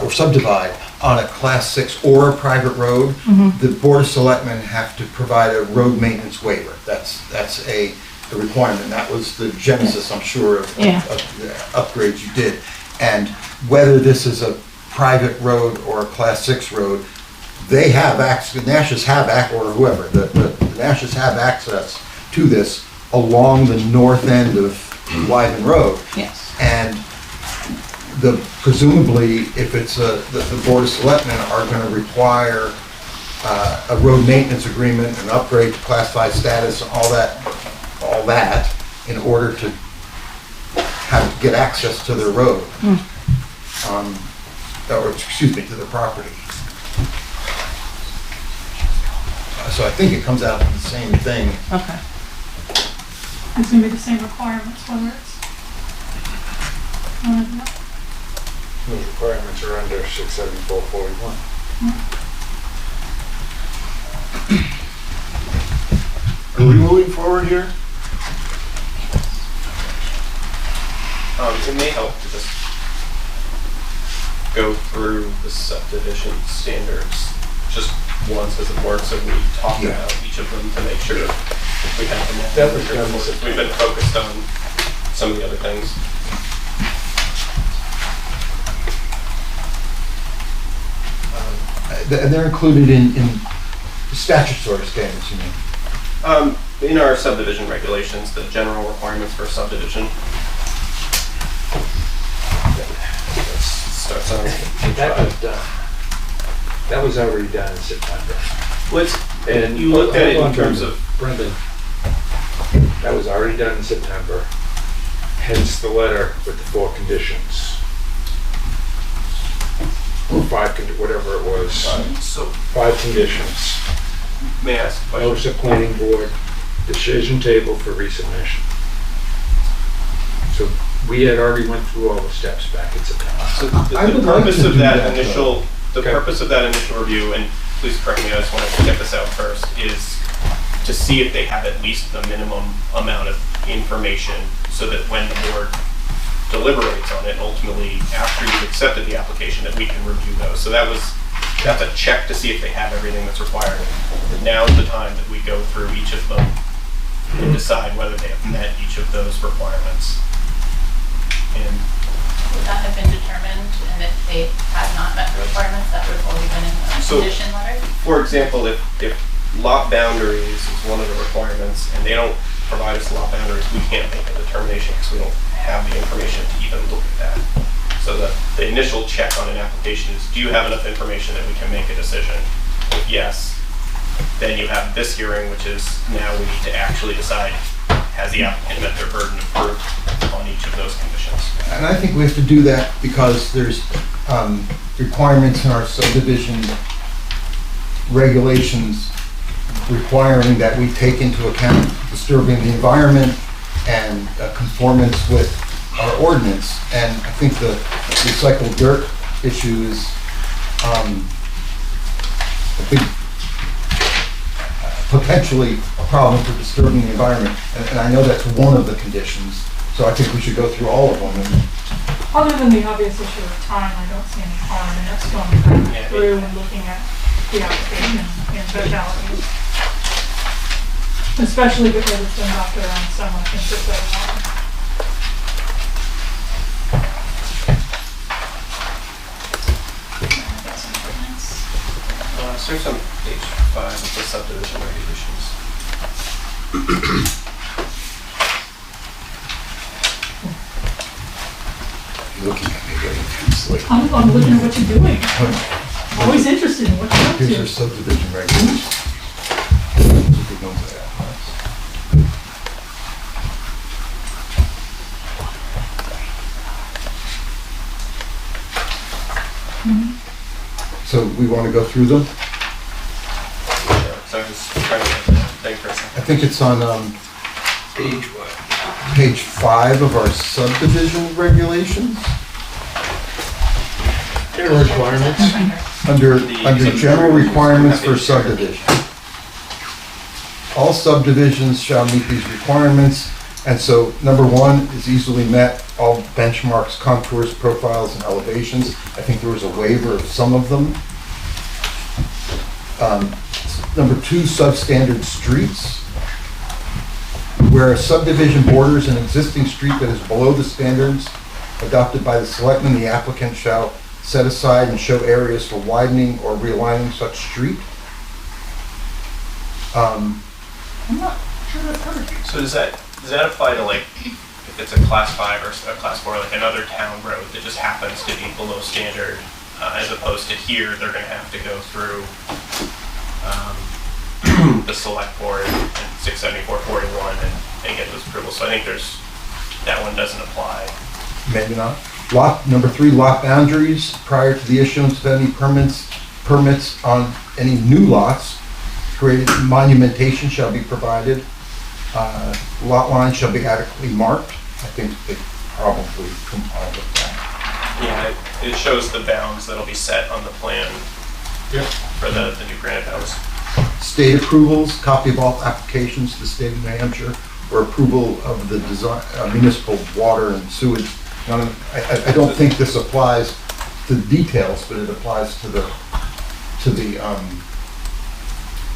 or subdivide on a class 6 or a private road, the Board of Selectmen have to provide a road maintenance waiver. That's a requirement. That was the genesis, I'm sure, of the upgrades you did. And whether this is a private road or a class 6 road, they have access, the Nashes have access, or whoever, the Nashes have access to this along the north end of Wyven Road. Yes. And presumably, if it's the Board of Selectmen are going to require a road maintenance agreement, an upgrade to class 5 status, all that, in order to get access to their road, or excuse me, to the property. So I think it comes out to the same thing. Okay. It's gonna be the same requirements, whether it's. Those requirements are under 67441. Are we moving forward here? It may help to just go through the subdivision standards just once as a board, so we talk about each of them to make sure we have them. That was done. We've been focused on some of the other things. And they're included in statutory standards, you mean? In our subdivision regulations, the general requirements for subdivision. Starts on page That 5. was done. That was already done in September. And you looked at it in terms of Brendan. That was already done in September. Hence the letter with the 4 conditions. Or 5, whatever it was. So 5 conditions. May I ask a question? Notice of planning board, decision table for resubmission. So we had already went through all the steps back in September. So the purpose of that initial, purpose of that initial review, and please correct me, I just want to get this out first, is to see if they have at least the minimum amount of information so that when the board deliberates on it, ultimately, after you've accepted the application, that we can review those. So that's a check to see if they have everything that's required. And now's the time that we go through each of them and decide whether they have met each of those requirements. And would that have been determined, and if they had not met the requirements, that would have already been in the condition letter? For example, if lot boundaries is one of the requirements, and they don't provide us lot boundaries, we can't make a determination because we don't have the information to even look at that. So the initial check on an application is, do you have enough information that we can make a decision? If yes, then you have this hearing, which is now we need to actually decide, has the applicant met their burden of proof on each of those conditions? And I think we have to do that because there's requirements in our subdivision regulations requiring that we take into account disturbing the environment and conformance with our ordinance. And I think the recycled dirt issue is a big, potentially a problem for disturbing the environment. And I know that's one of the conditions. So I think we should go through all of them. Other than the obvious issue of time, I don't see any harm in us going back through and looking at the application in totality. Especially because it's been knocked around so much and for so long. Starts on page 5 of the subdivision regulations. You're looking at me very intensely. I'm looking at what you're doing. I'm always interested in what you're up to. Here's our subdivision regulations. So we want to go through them? So I was trying to think for a second. I think it's on Page what? page 5 of our subdivision regulations. General requirements. Under general requirements for subdivision. All subdivisions shall meet these requirements, and so number 1 is easily met, all benchmarks, contours, profiles, and elevations. I think there was a waiver of some of them. Number 2, substandard streets. Where a subdivision borders an existing street that is below the standards adopted by the selectmen, the applicant shall set aside and show areas for widening or realigning such street. I'm not sure that's covered here. So does that apply to, like, if it's a class 5 or a class 4, like another town road that just happens to be below standard, as opposed to here, they're gonna have to go through the select board and 674-41 and get those approvals. So I think that one doesn't apply. Maybe not. Number 3, lot boundaries. Prior to the issuance of any permits on any new lots, created monumentation shall be provided. Lot lines shall be adequately marked. I think they probably comply with that. Yeah, it shows the bounds that'll be set on the plan for the new granite house. State approvals, copy of all applications to the state of New Hampshire or approval of the design, municipal water and sewage. I don't think this applies to the details, but it applies to the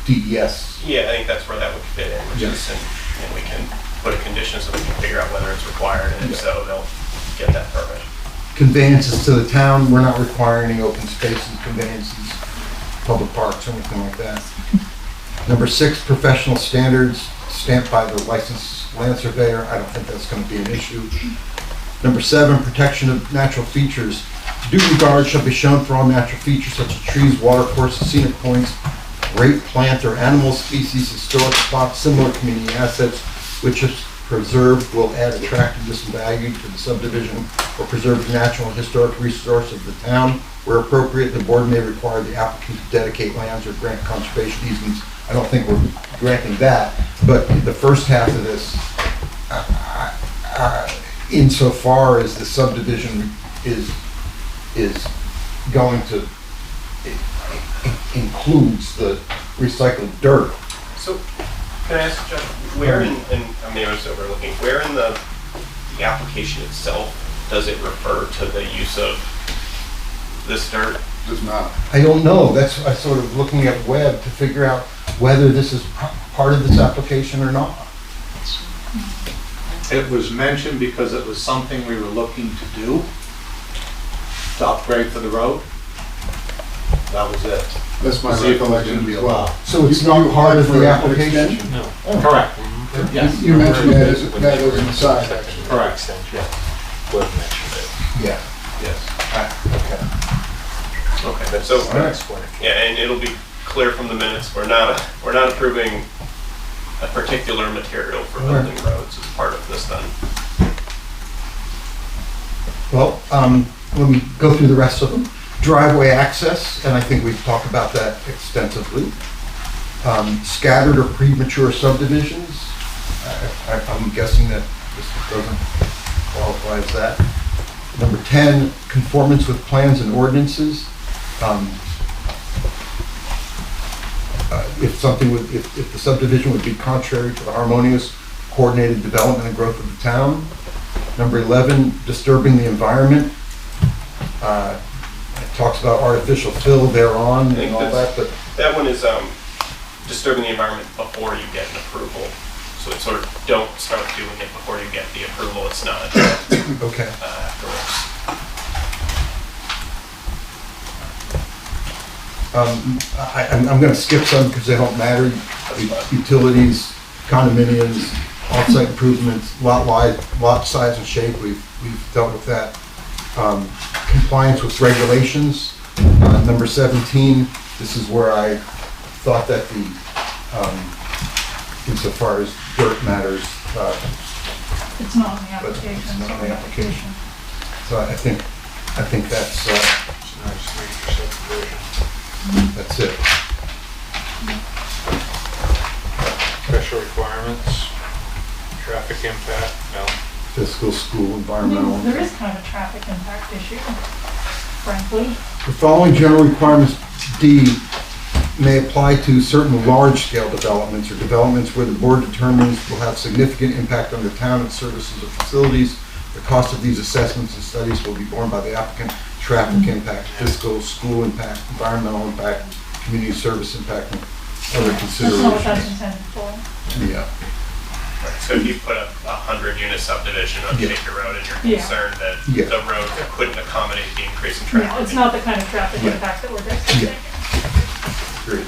DES. Yeah, I think that's where that would fit in, which is, and we can put a condition so we can figure out whether it's required, and if so, they'll get that permit. Conveyances to the town, we're not requiring any open spaces, conveyances, public parks, or anything like that. Number 6, professional standards stamped by the licensed land surveyor. I don't think that's going to be an issue. Number 7, protection of natural features. Due regard shall be shown for all natural features such as trees, watercourses, scenic points, rate plant or animal species, historic spots, similar community assets, which if preserved will add attractiveness and value to the subdivision or preserve the natural and historic resource of the town. Where appropriate, the board may require the applicant to dedicate lands or grant conservation easements. I don't think we're granting that, but the first half of this, insofar as the subdivision is going to, includes the recycled dirt. So, can I ask, Jeff, where in I mean, I was overlooking, where in the application itself does it refer to the use of this dirt? Does not. I don't know, that's, I sort of looking at Webb to figure out whether this is part of this application or not. It was mentioned because it was something we were looking to do, to upgrade for the road. That was it. That's my See if it was recollection gonna be as well. allowed. So it's You not part of applied for the an application? extension. No. Correct. Yes. You mentioned that as an aside, actually. Correct. Webb mentioned it. Yeah. Yes. Okay, so, yeah, and it'll be clear from the minutes, we're not approving a particular material for building roads as part of this then. Well, let me go through the rest of them. Driveway access, and I think we've talked about that extensively. Scattered or premature subdivisions. I'm guessing that this doesn't qualify as that. Number 10, conformance with plans and ordinances. If the subdivision would be contrary to the harmonious, coordinated development and growth of the town. Number 11, disturbing the environment. It talks about artificial fill thereon and all that, but That one is disturbing the environment before you get an approval. So it's sort of, don't start doing it before you get the approval, it's not okay. afterwards. I'm going to skip some because they don't matter. Utilities, condominiums, off-site improvements, lot size and shape, we've dealt with that. Compliance with regulations. Number 17, this is where I thought that the, insofar as dirt matters, It's not on the but application. it's not on the application. So I think that's, It's not just major subdivision. That's it. Special requirements, traffic impact, no. Fiscal, school, I environmental. mean, there is kind of a traffic impact issue, frankly. The following general requirements, D, may apply to certain large-scale developments or developments where the board determines will have significant impact on the town and services or facilities. The cost of these assessments and studies will be borne by the applicant. Traffic impact, fiscal, school impact, environmental impact, community service impact, and other That's not what that's considerations. intended for. Yeah. Right, so if you put a 100-unit subdivision on Yeah. Shaker Road and you're Yeah. concerned that Yeah. the road couldn't accommodate the increase in Yeah, traffic. it's not the kind of traffic Yeah. impact that we're discussing. Great.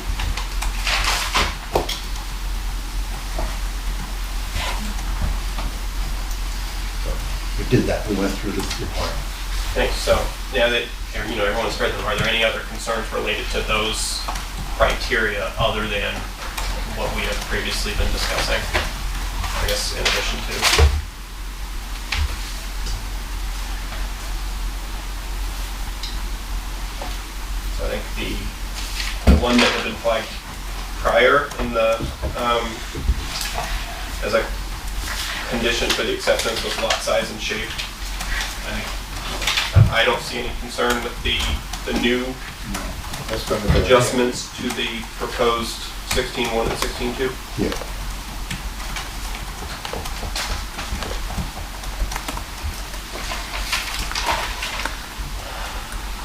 We did that, we went through the requirements. Thanks. So now that everyone's heard them, are there any other concerns related to those criteria other than what we have previously been discussing? I guess in addition to. So I think the one that had been flagged prior in the as a condition for the acceptance was lot size and shape. I don't see any concern with the new That's going to be- adjustments to the proposed 16.1 and 16.2. Yeah.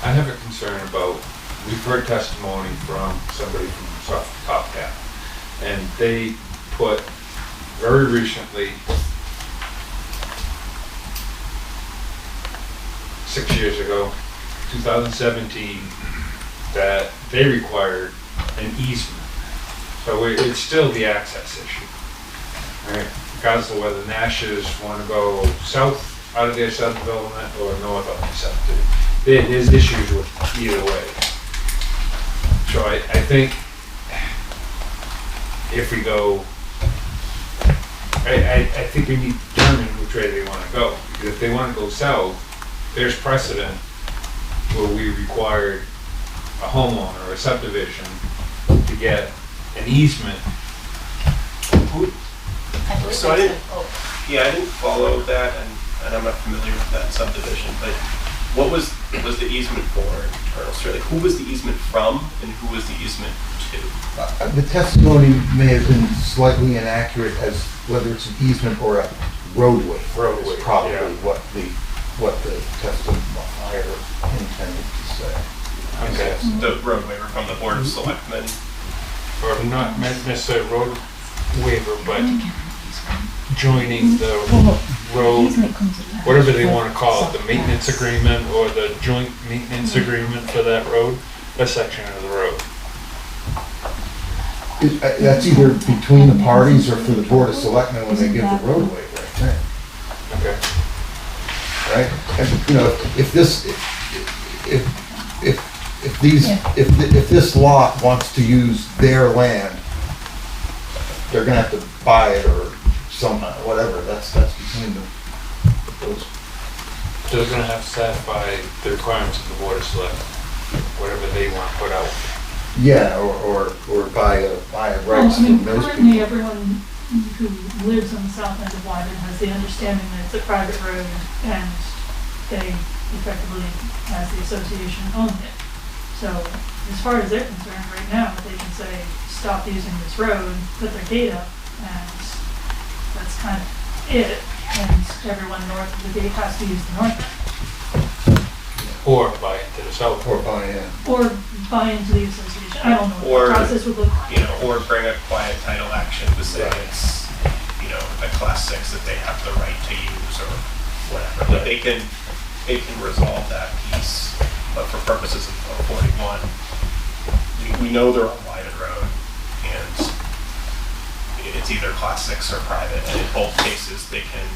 I have a concern about, we've heard testimony from somebody from Top Cap, and they put very recently, 6 years ago, 2017, that they required an easement. So it's still the access issue. Right? Regardless of whether Nash's want to go south out of their subdevelopment or north out of the subdivision. There's issues with either way. So I think if we go, I think we need to determine which way they want to go. Because if they want to go south, there's precedent where we required a homeowner or a subdivision to get an easement. I believe So I it's didn't- a- Yeah, I didn't follow that, and I'm not familiar with that subdivision, but what was the easement for internal survey? Who was the easement from, and who was the easement to? The testimony may have been slightly inaccurate as whether it's an easement or a roadway. Roadway, Is probably yeah. what the testifier intended to say. Okay. The roadway or from the Board of Selectmen? Or not necessarily road waiver, but joining the road, whatever they want to call it, the maintenance agreement or the joint maintenance agreement for that road, a section of the road. That's either between the parties or for the Board of Selectmen when they give the roadway, right there. Okay. Right? And, you know, if this lot wants to use their land, they're gonna have to buy it or somehow, whatever, that's between those. So they're gonna have to satisfy the requirements of the Board of Selectmen, whatever they want to put out. Yeah, or buy a Well, rights I mean, from those currently, people. everyone who lives on the south end of Wyven has the understanding that it's a private road and they effectively, as the association, own it. So as far as they're concerned right now, they can say, stop using this road, put their gate up, and that's kind of it. And everyone north of the gate has to use the north end. Or buy it to the south. Or buy in. Or buy into the association. I don't know what Or, the process would look like. or bring a quiet title action to say it's, a class 6 that they have the right to use or whatever. But they can resolve that piece, but for purposes of 41, we know they're on Wyven Road, and it's either class 6 or private, and in both cases, they can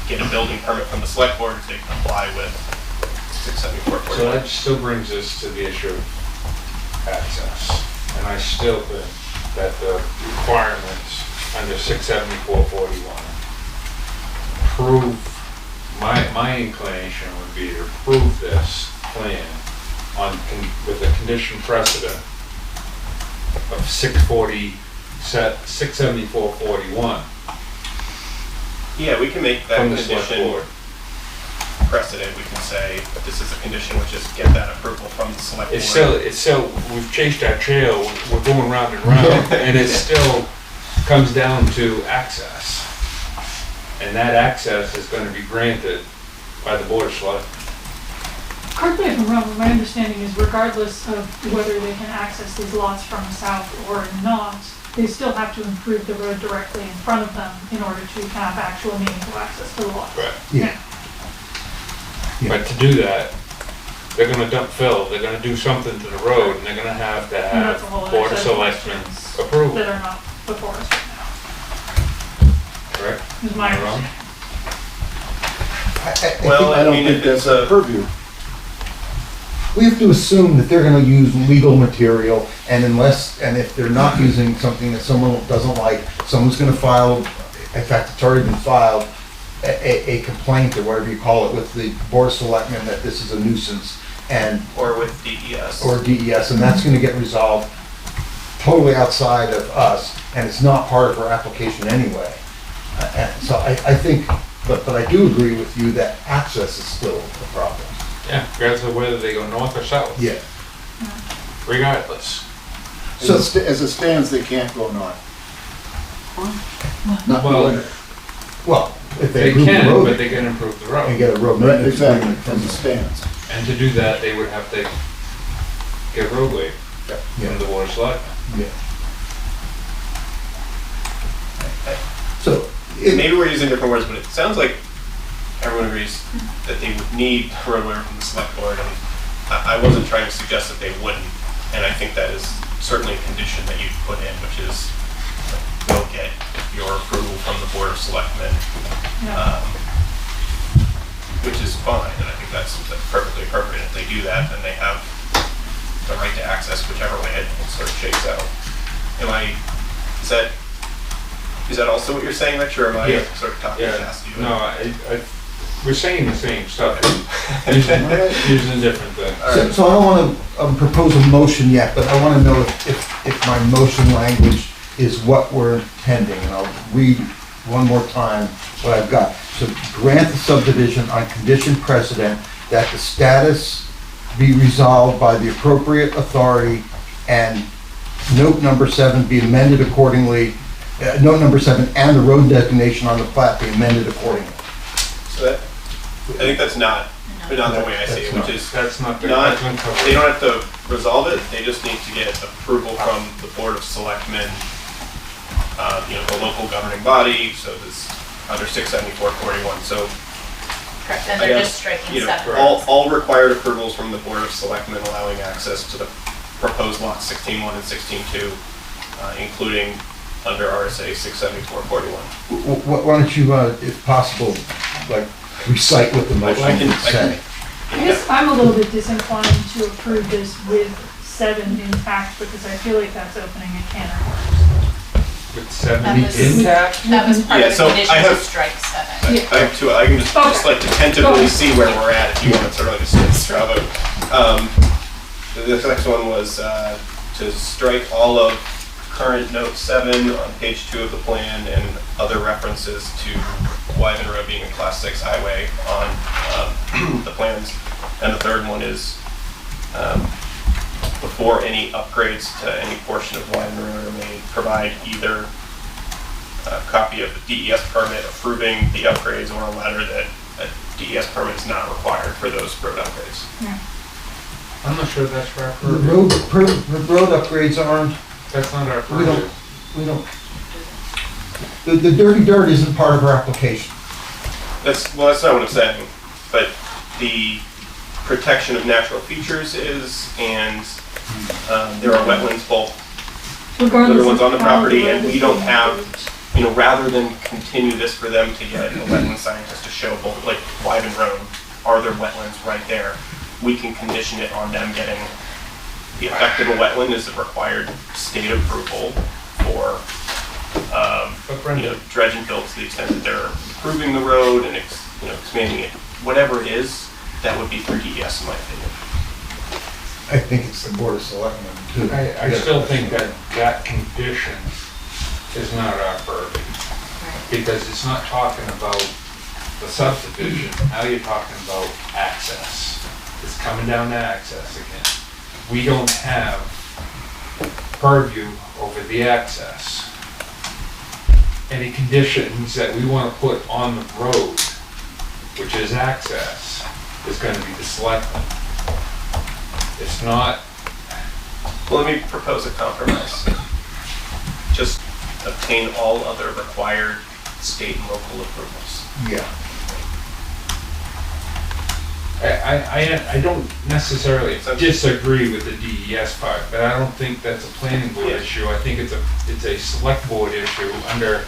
get a building permit from the select board if they comply with 674. So that still brings us to the issue of access. And I still think that the requirements under 674-41 my inclination would be to approve this plan with a condition precedent of 674-41 Yeah, we can make that from the select condition board. precedent. We can say that this is a condition, which is get that approval from the select board. It's still, we've chased our trail, we're going round and round, and it still comes down to access. And that access is gonna be granted by the board of selectmen. Correct me if I'm wrong, but my understanding is regardless of whether they can access these lots from the south or not, they still have to improve the road directly in front of them in order to have actual meaningful access to the lot. Right. Yeah. Yeah. But to do that, they're gonna dump fill, they're gonna do something to the road, and they're gonna have to And that's a have whole board other of set of selectmen questions approval, that are not before us right correct? now, is my Am I wrong? understanding. Well, I don't think that's a purview. We have to assume that they're gonna use legal material, and if they're not using something that someone doesn't like, someone's gonna file, in fact, it's already been filed, a complaint, or whatever you call it, with the board of selectmen that this is a nuisance, Or with DES. or DES, and that's gonna get resolved totally outside of us, and it's not part of our application anyway. So I think, but I do agree with you that access is still a problem. Yeah, regardless of whether they go north or south. Yeah. Regardless. So- As it stands, they can't go north. Not in the Well, winter. Well, if they they improve the can, road, but they can improve the and road. get a road Right, maintenance exactly, agreement as it stands. And to do that, they would have to get roadway Yeah. from the board of selectmen. Yeah. So, Maybe we're using different words, but it sounds like everyone agrees that they would need roadway from the select board, and I wasn't trying to suggest that they wouldn't, and I think that is certainly a condition that you put in, which is you'll get your approval from the board of selectmen, which is fine, and I think that's perfectly appropriate. If they do that, then they have the right to access whichever way it sort of shakes out. Is that also what you're saying, Rich, or am I Yeah. sort of talking past you? No, we're saying the same stuff, using different things. so I don't want to propose a motion yet, but I want to know if my motion language is what we're intending, and I'll read one more time what I've got. So grant the subdivision on condition precedent that the status be resolved by the appropriate authority, and note number 7 be amended accordingly, note number 7 and the road designation on the plat be amended accordingly. So that, I think that's not the way I see it, which is That's not, not, that's uncovered. they don't have to resolve it, they just need to get approval from the Board of Selectmen, the local governing body, so this, under 674-41, so. Correct, and I they're guess, just striking 7. all required approvals from the Board of Selectmen allowing access to the proposed lots 16-1 and 16-2, including under RSA 674-41. Why don't you, if possible, like recite what the motion I can- say? I guess I'm a little bit disinclined to approve this with 7 intact because I feel like that's opening a can of worms. With 7 That was- intact? That was part Yeah, of the so condition I to have- strike 7. I have two, I can just like to tentatively see where we're at if you want to sort of just straw vote. The next one was to strike all of current note 7 on page 2 of the plan and other references to Wyven Road being a class 6 highway on the plans. And the third one is before any upgrades to any portion of Wyven Road are made, provide either a copy of the DES permit approving the upgrades or a letter that a DES permit is not required for those road upgrades. I'm not sure that's our The purview. road upgrades aren't, That's not our we purview. don't, the dirty dirt isn't part of our application. That's not what I'm saying, but the protection of natural features is, and there are wetlands both Regardless other ones of on the how property, road and is we don't being have, approved. rather than continue this for them to get a wetland scientist to show both, like Wyven Road, are there wetlands right there? We can condition it on them getting the effect of a wetland is a required state approval for, dredge and fill to the extent that they're improving the road and expanding it. Whatever it is, that would be through DES in my opinion. I think it's the Board of Selectmen too. I still think that that condition is not our purview. Because it's not talking about the subdivision, now you're talking about access. It's coming down to access again. We don't have purview over the access. Any conditions that we want to put on the road, which is access, is going to be the selectmen. It's not. Well, let me propose a compromise. Just obtain all other required state and local approvals. Yeah. I don't necessarily disagree with the DES part, but I don't think that's a planning board issue. I think it's a select board issue under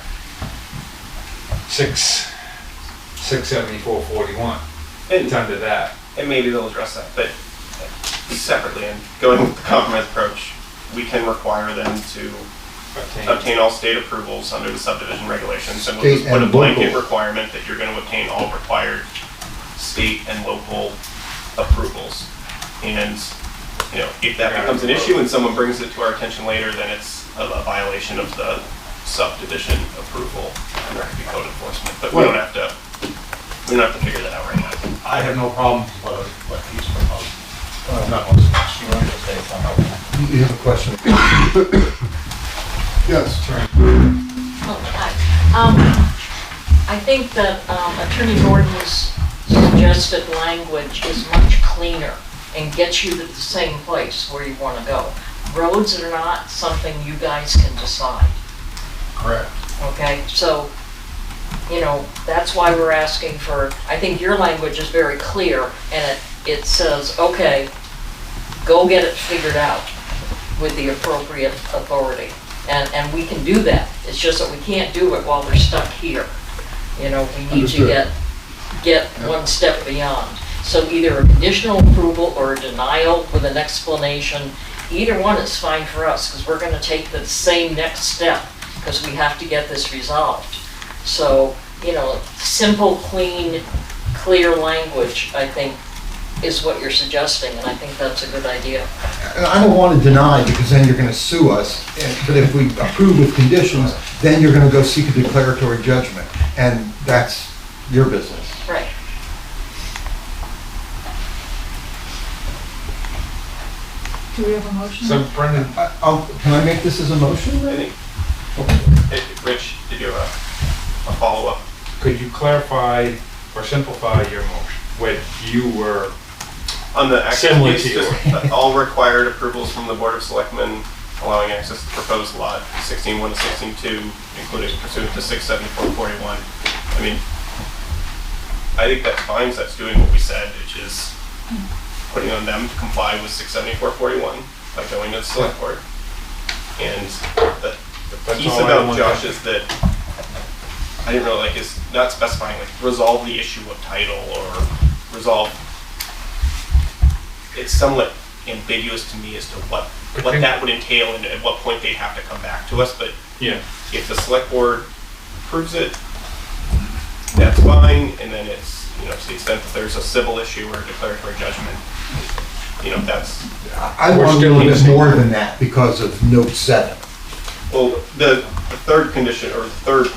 67441. It's under that. And maybe they'll address that, but separately, and going with the compromise approach, we can require them to obtain all state approvals under the subdivision regulations, and we'll just put a blanket requirement that you're going to obtain all required state and local approvals. And, you know, if that becomes an issue and someone brings it to our attention later, then it's a violation of the subdivision approval and there could be code enforcement. But we don't have to figure that out right now. I have no problem with what he's proposing. You have a question? Yes. I think that Attorney Gordon's suggested language is much cleaner and gets you to the same place where you want to go. Roads are not something you guys can decide. Correct. Okay, so, you know, that's why we're asking for, I think your language is very clear, and it says, okay, go get it figured out with the appropriate authority. And we can do that. It's just that we can't do it while we're stuck here. You know, we need to get one step beyond. So either a conditional approval or a denial with an explanation, either one is fine for us, because we're gonna take the same next step, because we have to get this resolved. So, you know, simple, clean, clear language, I think, is what you're suggesting, and I think that's a good idea. And I don't want to deny, because then you're going to sue us, but if we approve with conditions, then you're going to go seek a declaratory judgment, and that's your business. Right. Do we have a motion? So Brendan, Can I make this as a motion then? Rich, did you have a follow-up? could you clarify or simplify your motion? What you were On the access similar piece, to yours. just all required approvals from the Board of Selectmen allowing access to proposed lot 16.1 to 16.2, including pursuant to 674.41. I mean, I think that's fine, 'cause that's doing what we said, which is putting on them to comply with 674.41 by going to the select board. And the piece all I about wanted. Josh is that I didn't really like is not specifying like resolve the issue of title or resolve. It's somewhat ambiguous to me as to what that would entail and at what point they'd have to come back to us. But Yeah. if the select board approves it, that's fine. And then it's, you know, to the extent that there's a civil issue or a declaratory judgment, you know, that's. I want a little bit more than that because of note 7. Well, the third condition, or the third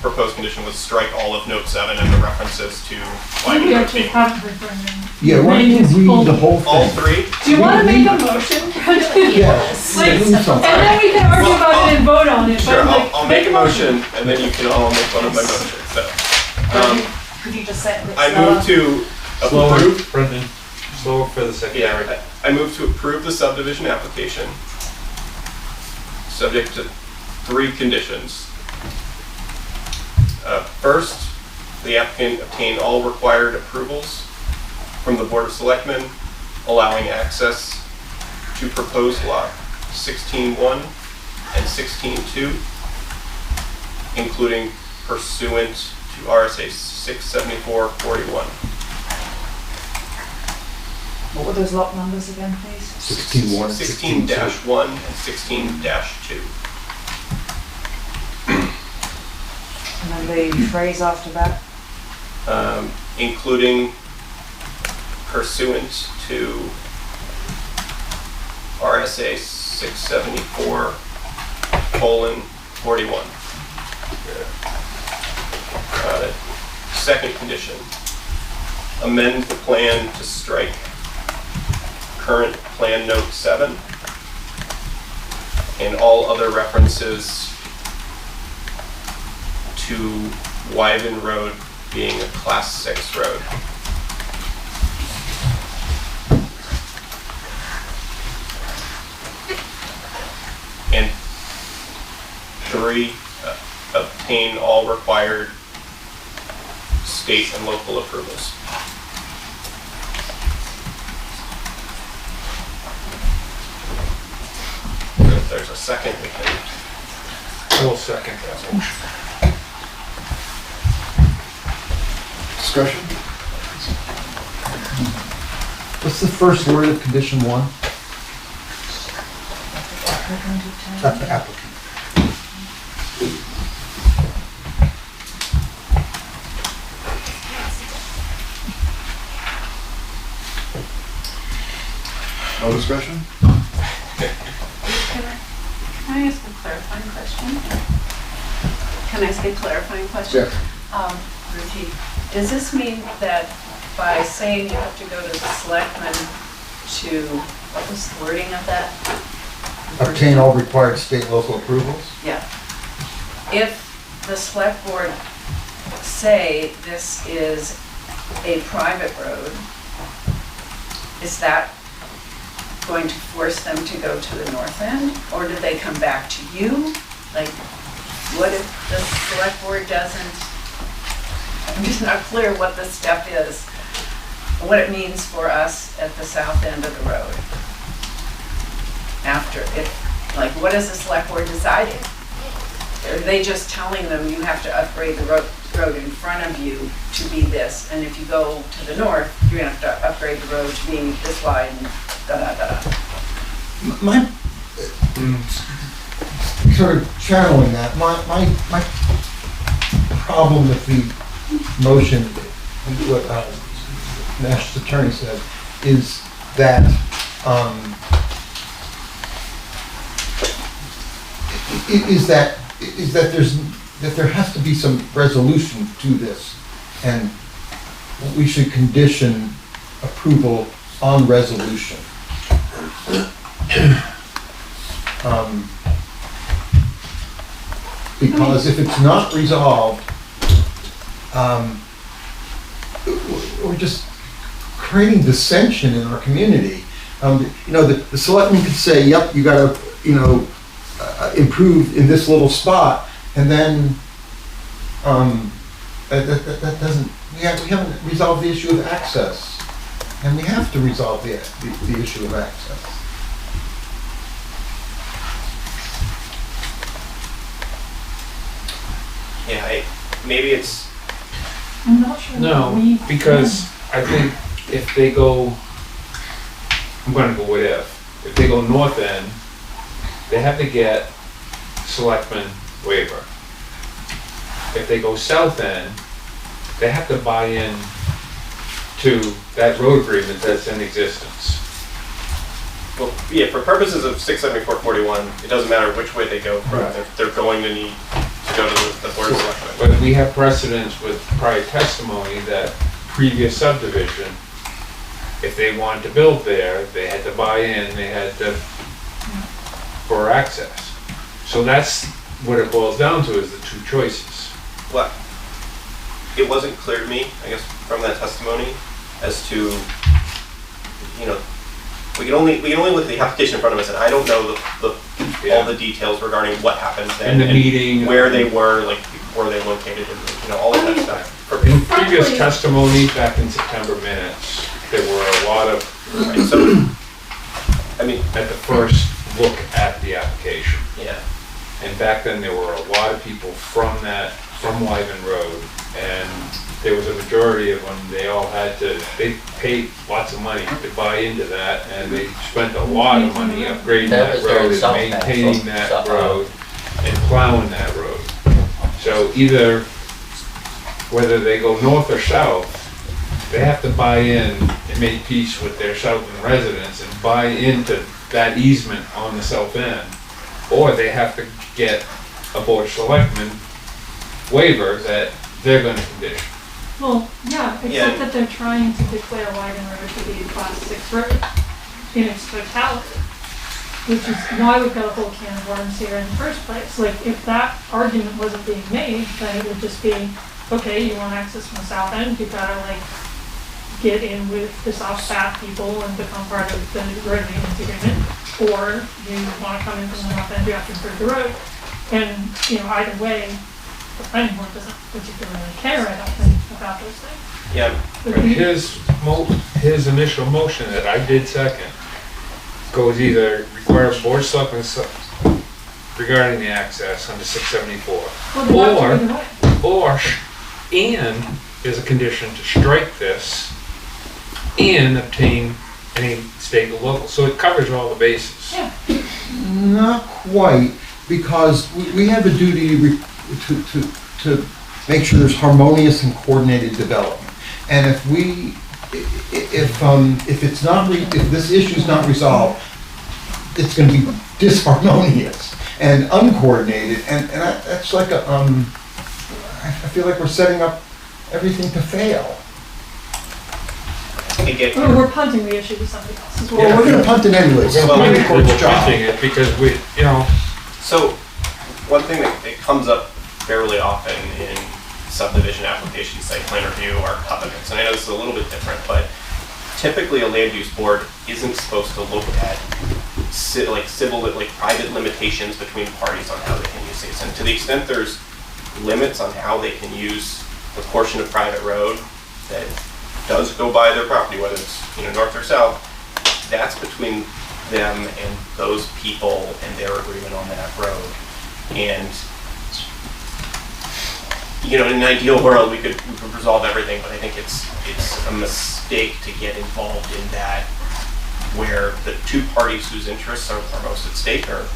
proposed condition was strike all of note 7 and the references to Wyven We Road actually being. haven't heard from him. Yeah, why don't you read the whole All thing? three? Do you want to make a motion? Yes. Please, Do and something. then we can argue about it and vote on it. Sure, but, like, I'll make a motion and then you can all make fun of my motion. So, Could you just say it? I move to Slower, approve. Brendan, slower for the secretary. Yeah, I move to approve the subdivision application, subject to 3 conditions. First, the applicant obtain all required approvals from the Board of Selectmen, allowing access to proposed lot 16.1 and 16.2, including pursuant to RSA 674.41. What were those lot numbers again, please? 16-1, 16-1 and 16-2. And then the phrase after that? Including pursuant to RSA 674:41. Second condition, amend the plan to strike current plan note 7 and all other references to Wyven Road being a class 6 road. And 3, obtain all required state and local approvals. And if there's a second, we can. I will second that motion. Discussion? What's the first word of condition 1? Applicant. No discussion? Can I ask a clarifying question? Can I ask a clarifying question? Yeah. Ruthie, does this mean that by saying you have to go to the selectmen to, what was the wording of that? Obtain all required state and local approvals? Yeah. If the select board say this is a private road, is that going to force them to go to the north end? Or do they come back to you? Like, what if the select board doesn't, I'm just not clear what the step is, what it means for us at the south end of the road. After, like, what is the select board deciding? Are they just telling them you have to upgrade the road in front of you to be this, and if you go to the north, you're gonna have to upgrade the road to be this wide and da-da-da-da? My, sort of channeling that, my problem with the motion, what Nash's attorney said, is that there has to be some resolution to this, and we should condition approval on resolution. Because if it's not resolved, we're just creating dissension in our community. The selectmen could say, yep, you gotta, improve in this little spot, and then that doesn't, we haven't resolved the issue of access, and we have to resolve the issue of access. Yeah, maybe it's, I'm not sure. No, because I think if they go, I'm gonna go with if they go north end, they have to get selectmen waiver. If they go south end, they have to buy in to that road agreement that's in existence. well, yeah, for purposes of 674:41, it doesn't matter which way they go from. Right. They're going to need to go to the board of selectmen. But we have precedents with prior testimony that previous subdivision, if they wanted to build there, they had to buy in, they had to, for access. So that's what it boils down to, is the two choices. Well, it wasn't clear to me, I guess, from that testimony as to, we can only look at the application in front of us, and I don't know all the details regarding what happened then. In the meeting. Where they were, like, where they located, and, all of that stuff. In previous testimony, back in September minutes, there were a lot of, Right, so, I mean, at the first look at the application. yeah. And back then, there were a lot of people from Wyven Road, and there was a majority of them, they paid lots of money to buy into that, and they spent a lot of money upgrading that road and maintaining that road and plowing that road. So either, whether they go north or south, they have to buy in and make peace with their southern residents and buy into that easement on the south end, or they have to get a board of selectmen waiver that they're gonna condition. Well, yeah, except that they're trying to declare Wyven Road to be a class 6 road in its totality, which is why we've got a whole can of worms here in the first place. Like, if that argument wasn't being made, then it would just be, okay, you want access from the south end, you've gotta like get in with the soft path people and become part of the road maintenance agreement, or you wanna come in from the north end, you have to improve the road. And, you know, either way, the planning board doesn't particularly care, I don't think, about those things. Yeah. But His initial motion that I did second goes either require board of selectmen regarding the access under 674, Well, they have to either way. and is a condition to strike this and obtain any state or local, so it covers all the bases. Yeah. Not quite, because we have a duty to make sure there's harmonious and coordinated development. And if it's not, if this issue's not resolved, it's gonna be disharmonious and uncoordinated, and that's like a, I feel like we're setting up everything to fail. Or we're punting the issue to somebody else as well. Well, we're gonna punt it anyways. We're gonna It's the court's job. punting it because we, you know. So, one thing that comes up fairly often in subdivision applications, site plan review, are covenants. And I know this is a little bit different, but typically a land use board isn't supposed to look at private limitations between parties on how they can use these. And to the extent there's limits on how they can use a portion of private road that does go by their property, whether it's, you know, north or south, that's between them and those people and their agreement on that road. And, you know, in an ideal world, we could resolve everything, but I think it's a mistake to get involved in that, where the two parties whose interests are most at stake are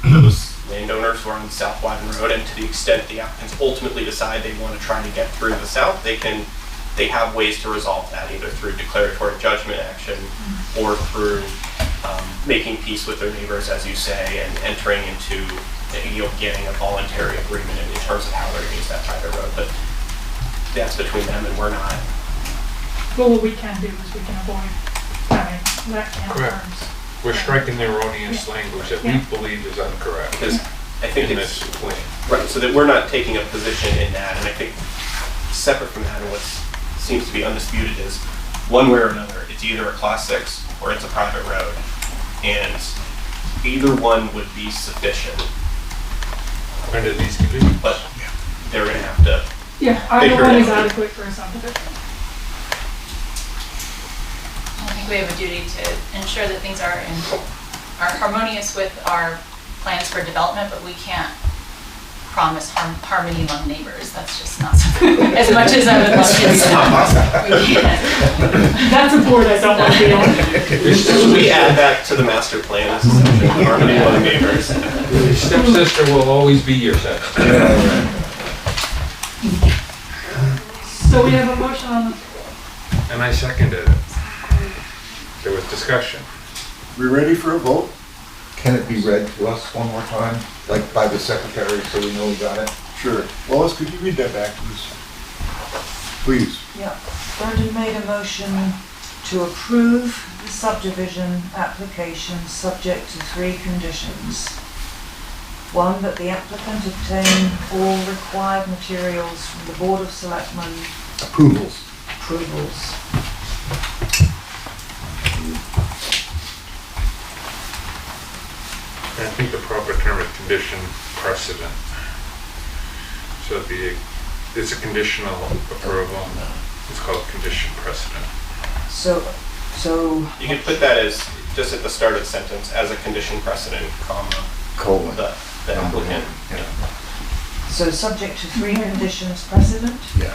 those landowners who are on South Wyven Road, and to the extent the applicants ultimately decide they want to try to get through the south, they have ways to resolve that, either through declaratory judgment action or through making peace with their neighbors, as you say, and entering into, you know, getting a voluntary agreement in terms of how they're going to use that private road. But that's between them, and we're not. Well, what we can do is we can avoid having that can of Correct. worms. We're striking the erroneous language that we Yeah. believe is incorrect. Because I think in it's this plan. right, so that we're not taking a position in that, and I think separate from that, and what seems to be undisputed is, one way or another, it's either a class 6 or it's a private road, and either one would be sufficient. Under these conditions. But they're going to have to. Yeah, either figure one it is out. adequate for a subdivision. I think we have a duty to ensure that things are harmonious with our plans for development, but we can't promise harmony among neighbors. That's just not something, as much as I would love to. We can't. That's a board I don't want to be on. So we add that to the master plan, as a section, harmony among neighbors. Your stepsister will always be your stepsister. So we have a motion on the, And I seconded it. There was discussion. We ready for a vote? Can it be read to us one more time, like by the secretary, so we know we got it? Sure. Wallace, could you read that back, please? Please. Yeah, Brendan made a motion to approve the subdivision application subject to 3 conditions. 1, that the applicant obtain all required materials from the Board of Selectmen Approvals. approvals. I think the proper term is condition precedent. So it's a conditional approval. It's called condition precedent. So You could put that as, just at the start of the sentence, as a condition precedent, comma, Colon. the applicant. Yeah. So subject to 3 conditions precedent? Yeah.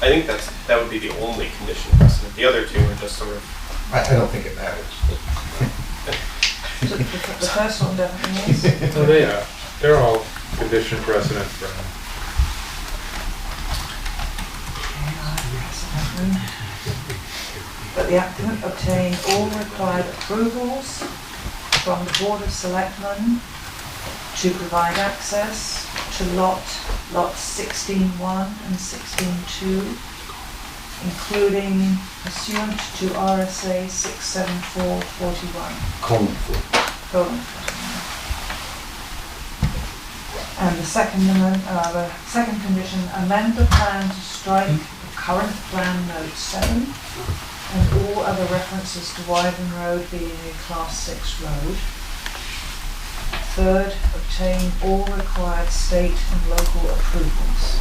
I think that would be the only condition precedent. The other 2 are just sort of, I don't think it matters. So the first one definitely is? Oh, they are. They're all condition precedent for But the the applicant obtain all required approvals from the Board of Selectmen to provide access to lots 16.1 and 16.2, including pursuant to RSA 67441. Colon 4. Colon. And the second condition, amend the plan to strike the current plan note 7 and all other references to Wyven Road being a Class 6 road. Third, obtain all required state and local approvals.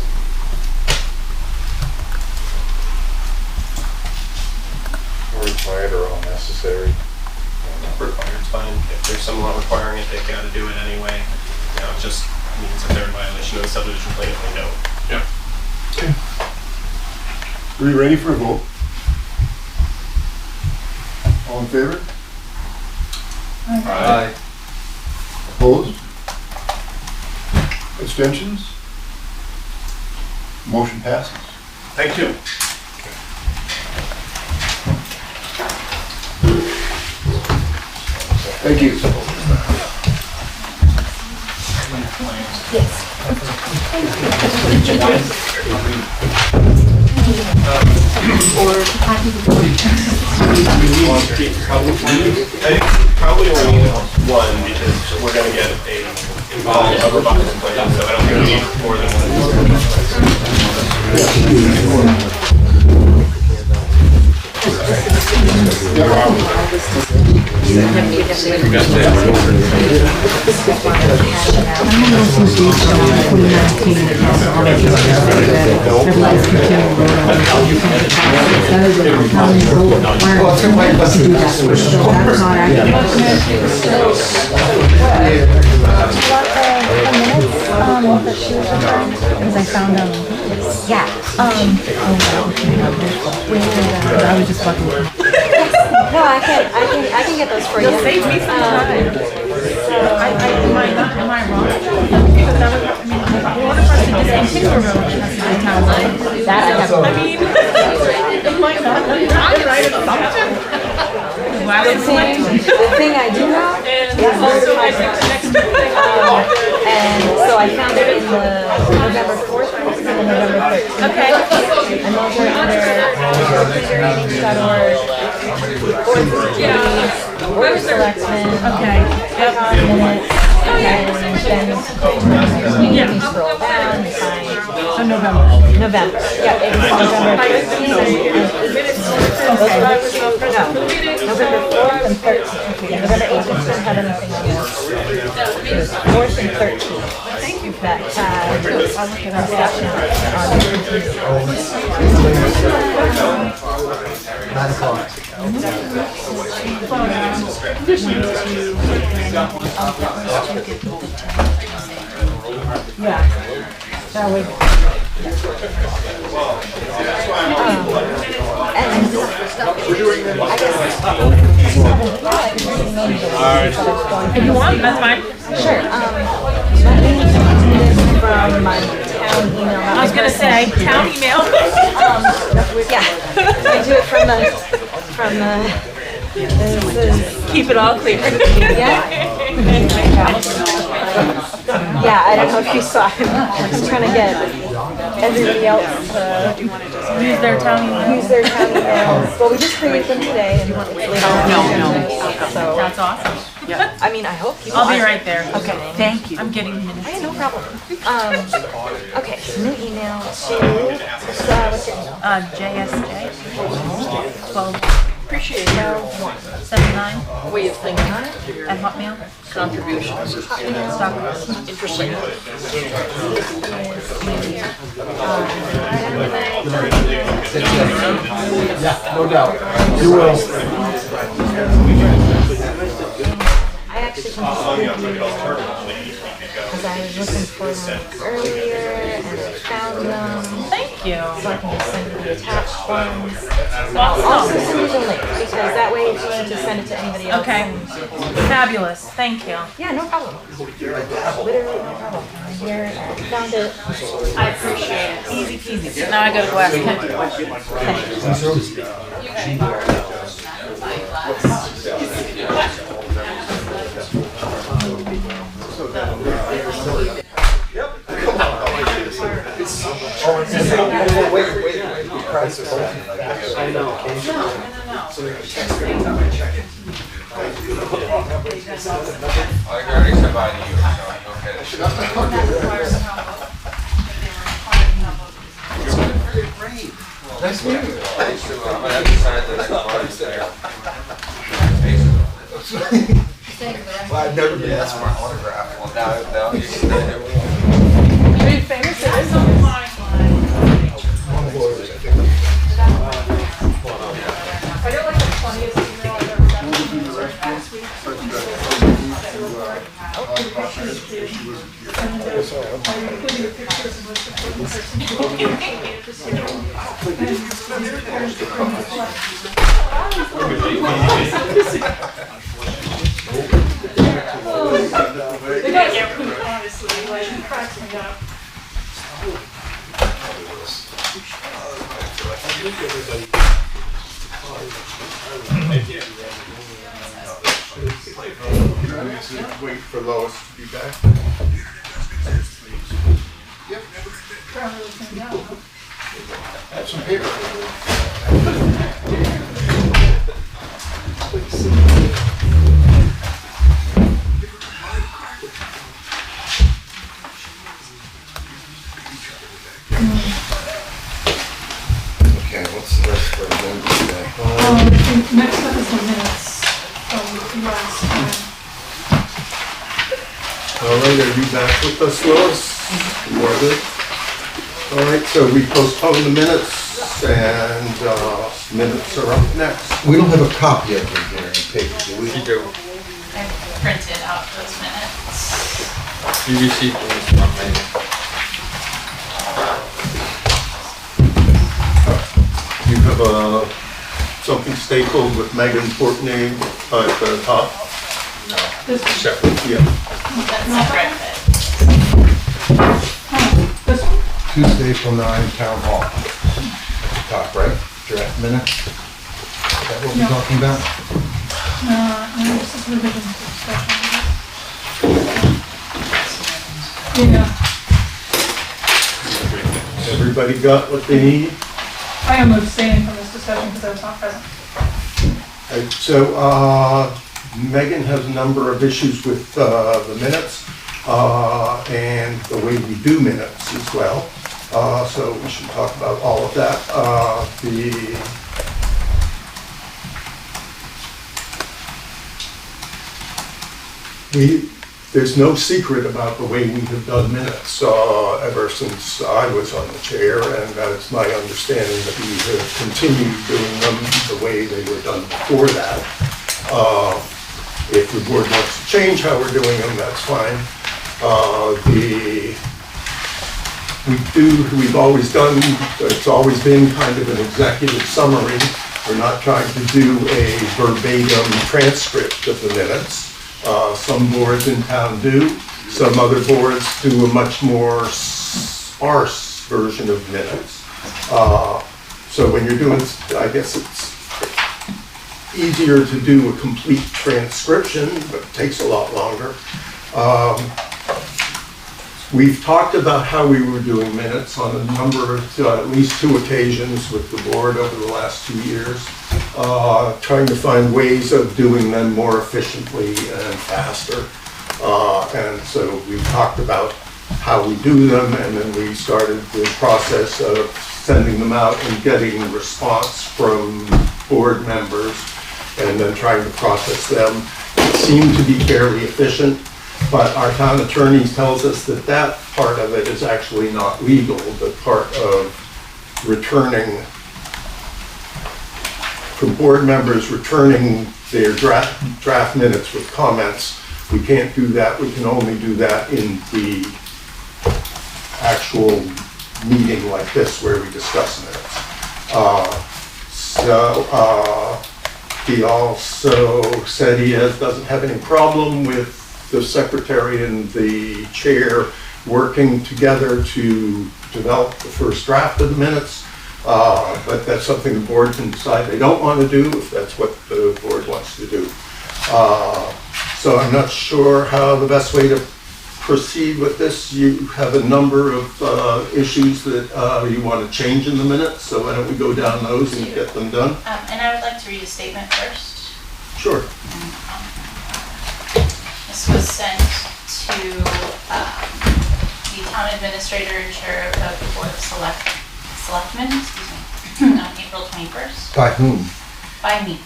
Required or unnecessary. Required's fine. If there's someone requiring it, they've got to do it anyway. You know, it just means that they're in violation of the subdivision plan if they don't. Are we ready for a vote? All in favor? Aye. Opposed? Abstentions? Motion passes. Thank you. Thank you. Probably only need one because we're going to get a cover bucket plan, so I don't think we need more than Because I found them. Yeah. I was just fucking. No, I can get those for you. Save me some time. Am I wrong? Because I mean, in order for us to discontinue a road, it has to be town line. That I have. I mean, it might not be copyright assumption. The thing I do know is Also, I think the next thing. and so I found it in the November 4th and the November 13th. Okay. And those are under clearreadings.org, Board of Selectmen, Okay. Yep. minutes, and then you scroll down and find So November. November. Yeah, it was November 13th and 18th. Those are our two, no, November 4th and 13th. Yeah, November 8th didn't have anything on there. It was 4th and 13th. Thank you. That had discussion on 9 o'clock. Yeah. Shall we? If you want, that's fine. Sure. Let me do this from my town email. I was gonna say, town email. Yeah, I do it from Keep it all clear. yeah. Yeah, I don't know if you saw him. I'm trying to get everybody else to Use their town email. use their town emails. Well, we just created them today and No. so, That's awesome. I mean, I hope you I'll be are. right there. Okay, Thank you. I'm getting minutes. Hey, no problem. Okay, so new email to, what's your email? JSJ 12 Appreciate your 79 way of thinking, at Hotmail. contributions. Interesting. Yeah, no doubt. You will. I actually can because I was looking for them earlier and I found them. Thank Thank you. So I can just send you the attached ones. I'll also send you the link, because that way if you wanted to send it to anybody else. Okay. Fabulous. Thank you. Yeah, no problem. Literally no problem. I'm here, I found it. I appreciate it. Easy peasy. So now I gotta go ask Nice meeting you. Well, I've never been asked for an autograph. Well, now Are you famous? I got like the funniest email I've ever gotten last week. And are you including a picture of the person? They got everything, honestly, like, it cracks me up. Wait for Lois to be back. Have some paper. Okay, what's the rest of our agenda today? Next up is the minutes from last time. All right, are you back with us, Lois? You are good? All right, so we postponed the minutes, and minutes are up next. We don't have a copy of them here in paper, do we? I printed out those minutes. You received this from me. You have something stapled with Megan Portney at the top? This one. Separate, yeah. That's separate, This one. Tuesday April 9, Town Hall. Top, right? Draft minutes? Is that what we're talking about? No, this is revision to discussion. Yeah, Everybody got what they need? I am abstaining from this discussion because I was not present. Right, so Megan has a number of issues with the minutes and the way we do minutes as well. So we should talk about all of that. There's no secret about the way we have done minutes ever since I was on the chair, and it's my understanding that we have continued doing them the way they were done before that. If the board wants to change how we're doing them, that's fine. We've always done, it's always been kind of an executive summary. We're not trying to do a verbatim transcript of the minutes. Some boards in town do, some other boards do a much more sparse version of minutes. So when you're doing, I guess it's easier to do a complete transcription, but it takes a lot longer. We've talked about how we were doing minutes on a number of, at least 2 occasions with the board over the last 2 years, trying to find ways of doing them more efficiently and faster. And so we've talked about how we do them, and then we started the process of sending them out and getting response from board members, and then trying to process them. It seemed to be fairly efficient. But our town attorney tells us that that part of it is actually not legal, but part of returning, from board members returning their draft minutes with comments. We can't do that. We can only do that in the actual meeting like this where we discuss minutes. He also said he doesn't have any problem with the secretary and the chair working together to develop the first draft of the minutes. But that's something the board can decide they don't want to do if that's what the board wants to do. So I'm not sure how the best way to proceed with this. You have a number of issues that you want to change in the minutes, so why don't we go down those and get them done? And I would like to read a statement first. Sure. This was sent to the town administrator and chair of the Board of Selectmen, on April 21st. By whom? By me.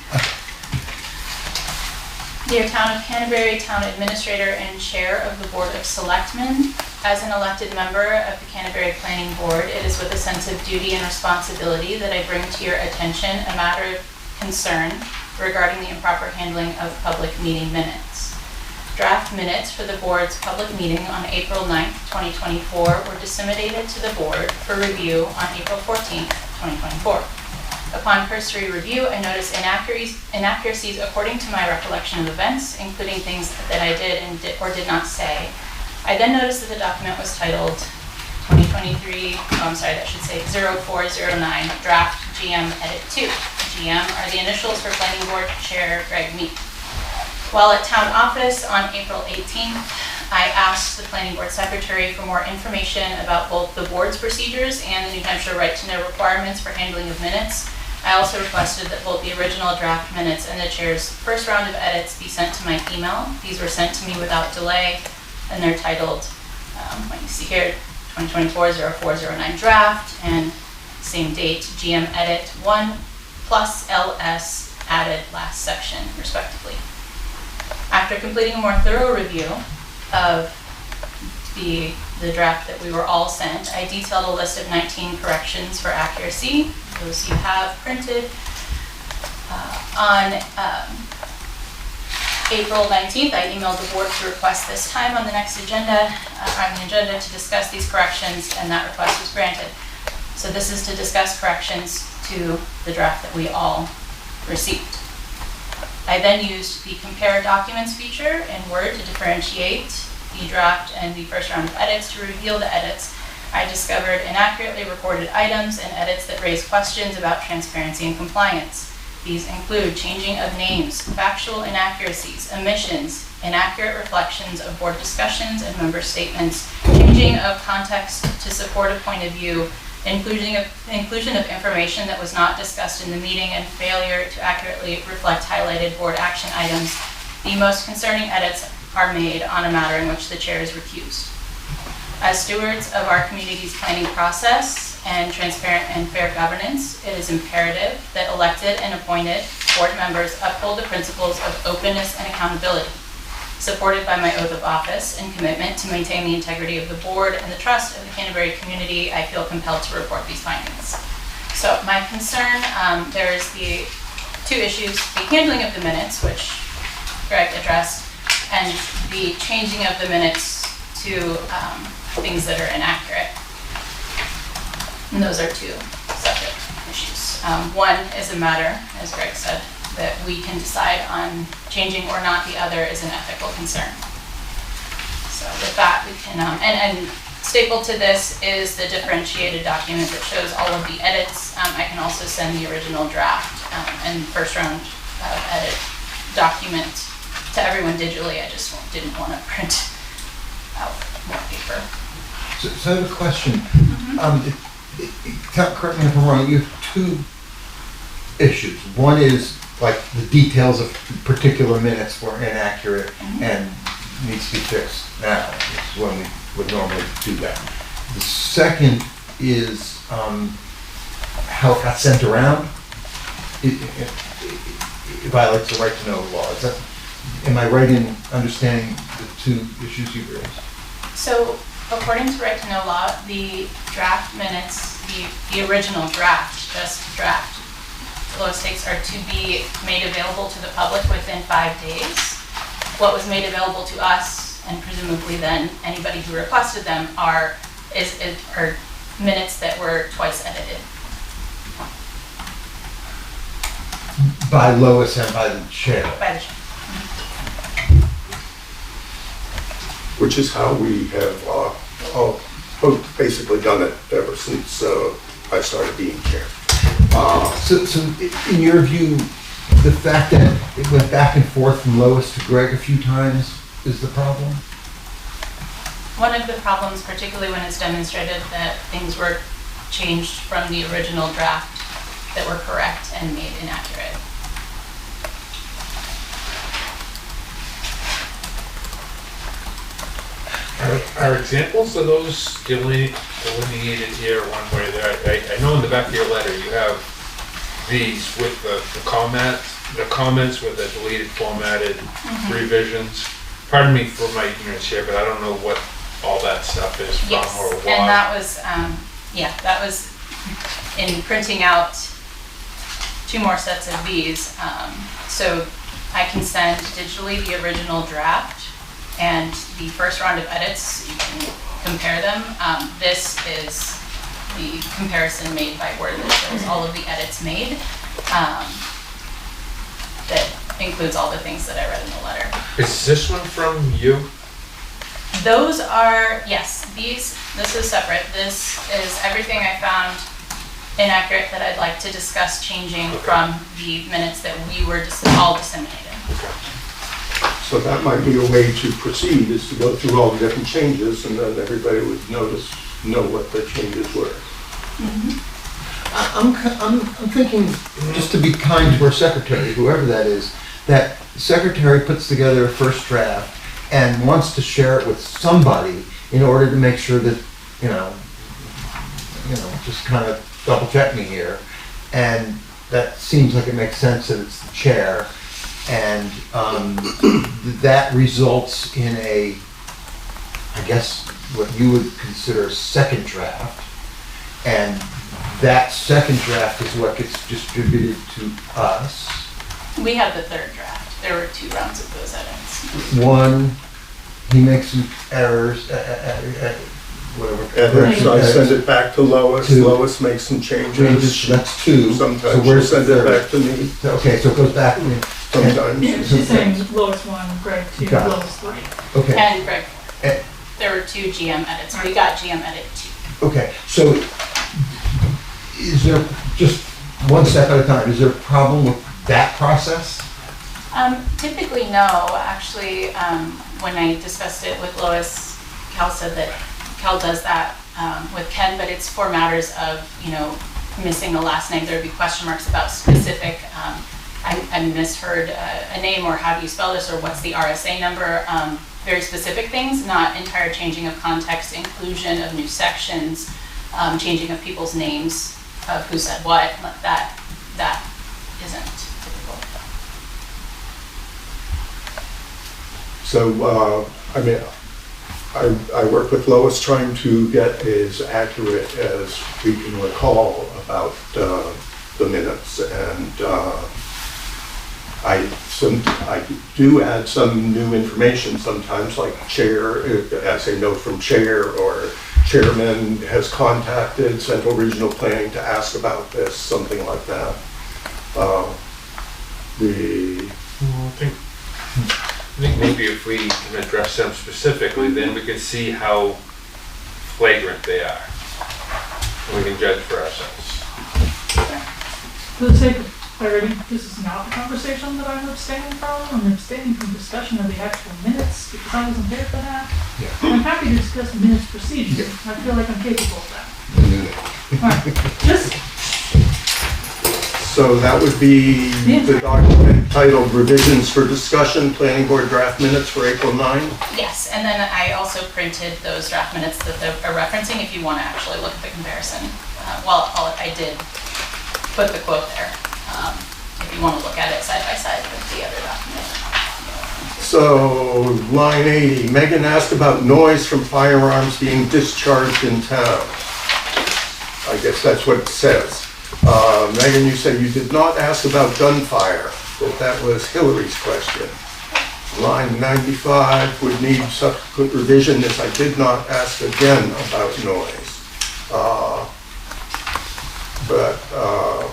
Dear Town of Canterbury, Town Administrator and Chair of the Board of Selectmen, as an elected member of the Canterbury Planning Board, it is with a sense of duty and responsibility that I bring to your attention a matter of concern regarding the improper handling of public meeting minutes. Draft minutes for the board's public meeting on April 9th, 2024 were disseminated to the board for review on April 14th, 2024. Upon cursory review, I noticed inaccuracies according to my recollection of events, including things that I did and or did not say. I then noticed that the document was titled 0409 Draft GM Edit 2. GM are the initials for Planning Board Chair Greg Meek. While at Town Office on April 18th, I asked the Planning Board Secretary for more information about both the board's procedures and the New Hampshire Right to Know requirements for handling of minutes. I also requested that both the original draft minutes and the chair's first round of edits be sent to my email. These were sent to me without delay, and they're titled, what you see here, 2024-0409 draft, and same date, GM edit 1 plus LS added last section, respectively. After completing a more thorough review of the draft that we were all sent, I detailed a list of 19 corrections for accuracy. Those you have printed. On April 19th, I emailed the board to request this time on the next agenda, to discuss these corrections, and that request was granted. So this is to discuss corrections to the draft that we all received. I then used the Compare Documents feature in Word to differentiate the draft and the first round of edits. To reveal the edits, I discovered inaccurately recorded items and edits that raise questions about transparency and compliance. These include changing of names, factual inaccuracies, omissions, inaccurate reflections of board discussions and member statements, changing of context to support a point of view, inclusion of information that was not discussed in the meeting, and failure to accurately reflect highlighted board action items. The most concerning edits are made on a matter in which the chair is recused. As stewards of our community's planning process and transparent and fair governance, it is imperative that elected and appointed board members uphold the principles of openness and accountability. Supported by my oath of office and commitment to maintain the integrity of the board and the trust of the Canterbury community, I feel compelled to report these findings. So my concern, there's the two issues, the handling of the minutes, which Greg addressed, and the changing of the minutes to things that are inaccurate. And those are two separate issues. One is a matter, as Greg said, that we can decide on changing or not. The other is an ethical concern. So with that, we can, and stapled to this is the differentiated document that shows all of the edits. I can also send the original draft and first round edit document to everyone digitally. I just didn't want to print out more paper. So I have a question. Correct me if I'm wrong, you have two issues. One is like the details of particular minutes were inaccurate and needs to be fixed now. It's when we would normally do that. The second is how it got sent around. It violates the right to know law. Am I right in understanding the two issues you raised? So according to right to know law, the draft minutes, the original draft, just draft, the lowest stakes are to be made available to the public within 5 days. What was made available to us, and presumably then anybody who requested them, are minutes that were twice edited. By Lois and by the chair. By the chair. Which is how we have basically done it ever since I started being chair. So in your view, the fact that it went back and forth from Lois to Greg a few times is the problem? One of the problems, particularly when it's demonstrated that things were changed from the original draft that were correct and made inaccurate. Are examples of those delineated here one way or there? I know in the back of your letter you have these with the comments with the deleted formatted revisions. Pardon me for my ignorance here, but I don't know what all that stuff is from Yes, or why. and that was, that was in printing out 2 more sets of these. So I can send digitally the original draft and the first round of edits, you can compare them. This is the comparison made by Word that shows all of the edits made. That includes all the things that I read in the letter. Is this one from you? Those are, yes, this is separate. This is everything I found inaccurate that I'd like to discuss changing from the minutes that we were all disseminated. So that might be a way to proceed, is to go through all the different changes, and then everybody would know what the changes were. I'm thinking, just to be kind to our secretary, whoever that is, that the secretary puts together a first draft and wants to share it with somebody in order to make sure that, just kind of double check me here. And that seems like it makes sense that it's the chair. And that results in I guess, what you would consider a second draft. And that second draft is what gets distributed to us. We have the third draft. There were 2 rounds of those edits. One, he makes some errors, whatever. And so I send it back to Lois, Lois makes some changes. That's 2. Sometimes she'll send it back to me. Okay, so it goes back to me. Sometimes. She's saying Lois 1, Greg 2, Got it. Lois 3. Okay. And Greg, there were 2 GM edits. We got GM edit 2. Okay, so is there, just one step at a time, is there a problem with that process? Typically, no. Actually, when I discussed it with Lois, Cal said that Cal does that with Ken, but it's for matters of, missing a last name. There would be question marks about specific, I misheard a name, or how do you spell this, or what's the RSA number. Very specific things, not entire changing of context, inclusion of new sections, changing of people's names, of who said what. That isn't typical. So, I work with Lois trying to get as accurate as we can recall about the minutes, and I do add some new information sometimes, like chair, as a note from chair, or chairman has contacted Central Regional Planning to ask about this, something like that. I think maybe if we can address them specifically, then we can see how flagrant they are. And we can judge for ourselves. For the sake of clarity, this is not the conversation that I'm abstaining from. I'm abstaining from discussion of the actual minutes because I wasn't there for that. Yeah. I'm happy to discuss minutes procedure. I feel like I'm capable of that. So that would be the document titled Revisions for Discussion, Planning Board Draft Minutes for April 9. Yes, and then I also printed those draft minutes that they are referencing if you want to actually look at the comparison. I did put the quote there, if you want to look at it side by side with the other document. So, line 80, Megan asked about noise from firearms being discharged in town. I guess that's what it says. Megan, you said you did not ask about gunfire, that was Hillary's question. Line 95 would need subsequent revision, as I did not ask again about noise.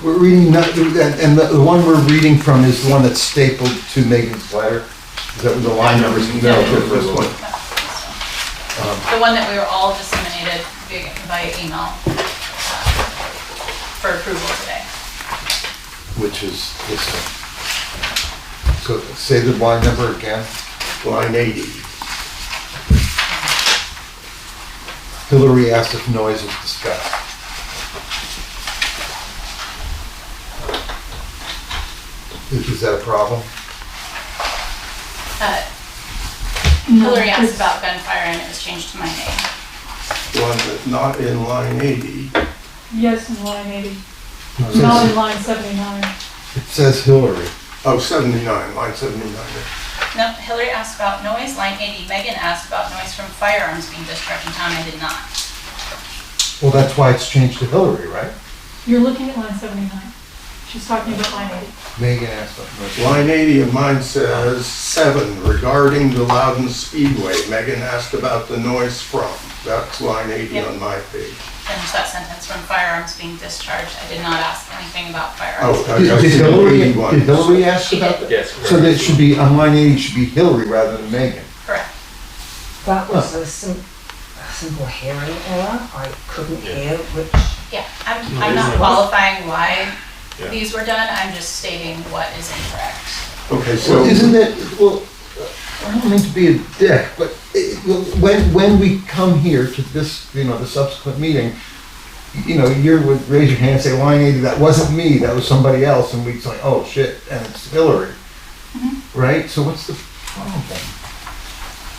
We're reading, and the one we're reading from is the one that's stapled to Megan's letter. Is that the line numbers? No, this one. The one that we were all disseminated via email for approval today. Which is this one. So say the line number again. Line 80. Hillary asked if noise was discussed. Is that a problem? Hillary asked about gunfire and it was changed to my name. One that's not in line 80. Yes, in line 80, It not says, in line 79. it says Hillary. Oh, 79, line 79. No, Hillary asked about noise, line 80. Megan asked about noise from firearms being discharged in town, I did not. Well, that's why it's changed to Hillary, right? You're looking at line 79. She's talking about line 80. Megan asked about noise. Line 80 of mine says 7, regarding the Loudon Speedway. Megan asked about the noise from. That's line 80 Yep. on my page. Finish that sentence, from firearms being discharged. I did not ask anything about firearms. Oh, Did Hillary ask She about did. that? Yes, So that should be, on line 80, it should be Hillary rather than Megan. Correct. That was a simple hearing error. I couldn't hear which. Yeah, I'm not qualifying why Yeah. these were done, I'm just stating what is incorrect. Okay, So so isn't it, well, I don't mean to be a dick, but when we come here to this, the subsequent meeting, you would raise your hand and say, line 80, that wasn't me, that was somebody else, and we'd say, oh shit, and it's Hillary. Right? So what's the problem?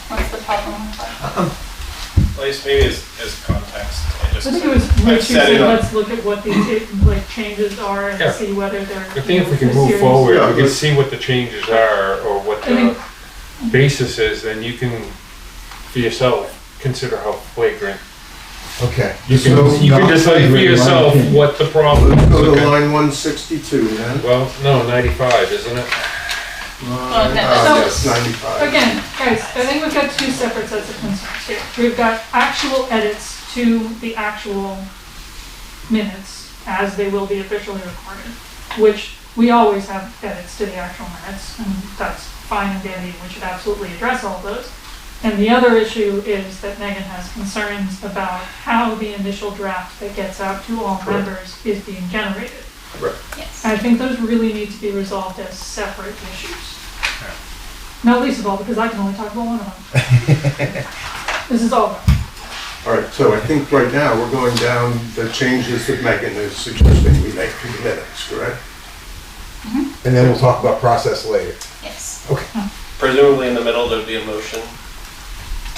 What's the problem with that? At least maybe as context, I think it was I've Rich who set said, it up. let's look at what these changes are and Yeah. see whether they're. I think if we can they're move serious. forward, Yeah, we can let's- see what the changes are or what I mean- the basis is, then you can, for yourself, consider how flagrant. Okay. You can not decide for flagrant, in my yourself opinion. what the problem let's is. go to okay? line 162 then. Well, no, 95, isn't it? Well, okay, Yes, 95. Again, guys, I think we've got two separate sets of concerns here. We've got actual edits to the actual minutes as they will be officially recorded, which we always have edits to the actual minutes, and that's fine and dandy, and we should absolutely address all of those. And the other issue is that Megan has concerns about how the initial draft that gets out to all members is being generated. Yes. I think those really need to be resolved as separate issues. Not least of all because I can only talk about one of them. This is all. All right, so I think right now we're going down the changes that Megan is suggesting we make to the minutes, correct? And then we'll talk about process later. Yes. Okay. presumably in the middle there'd be a motion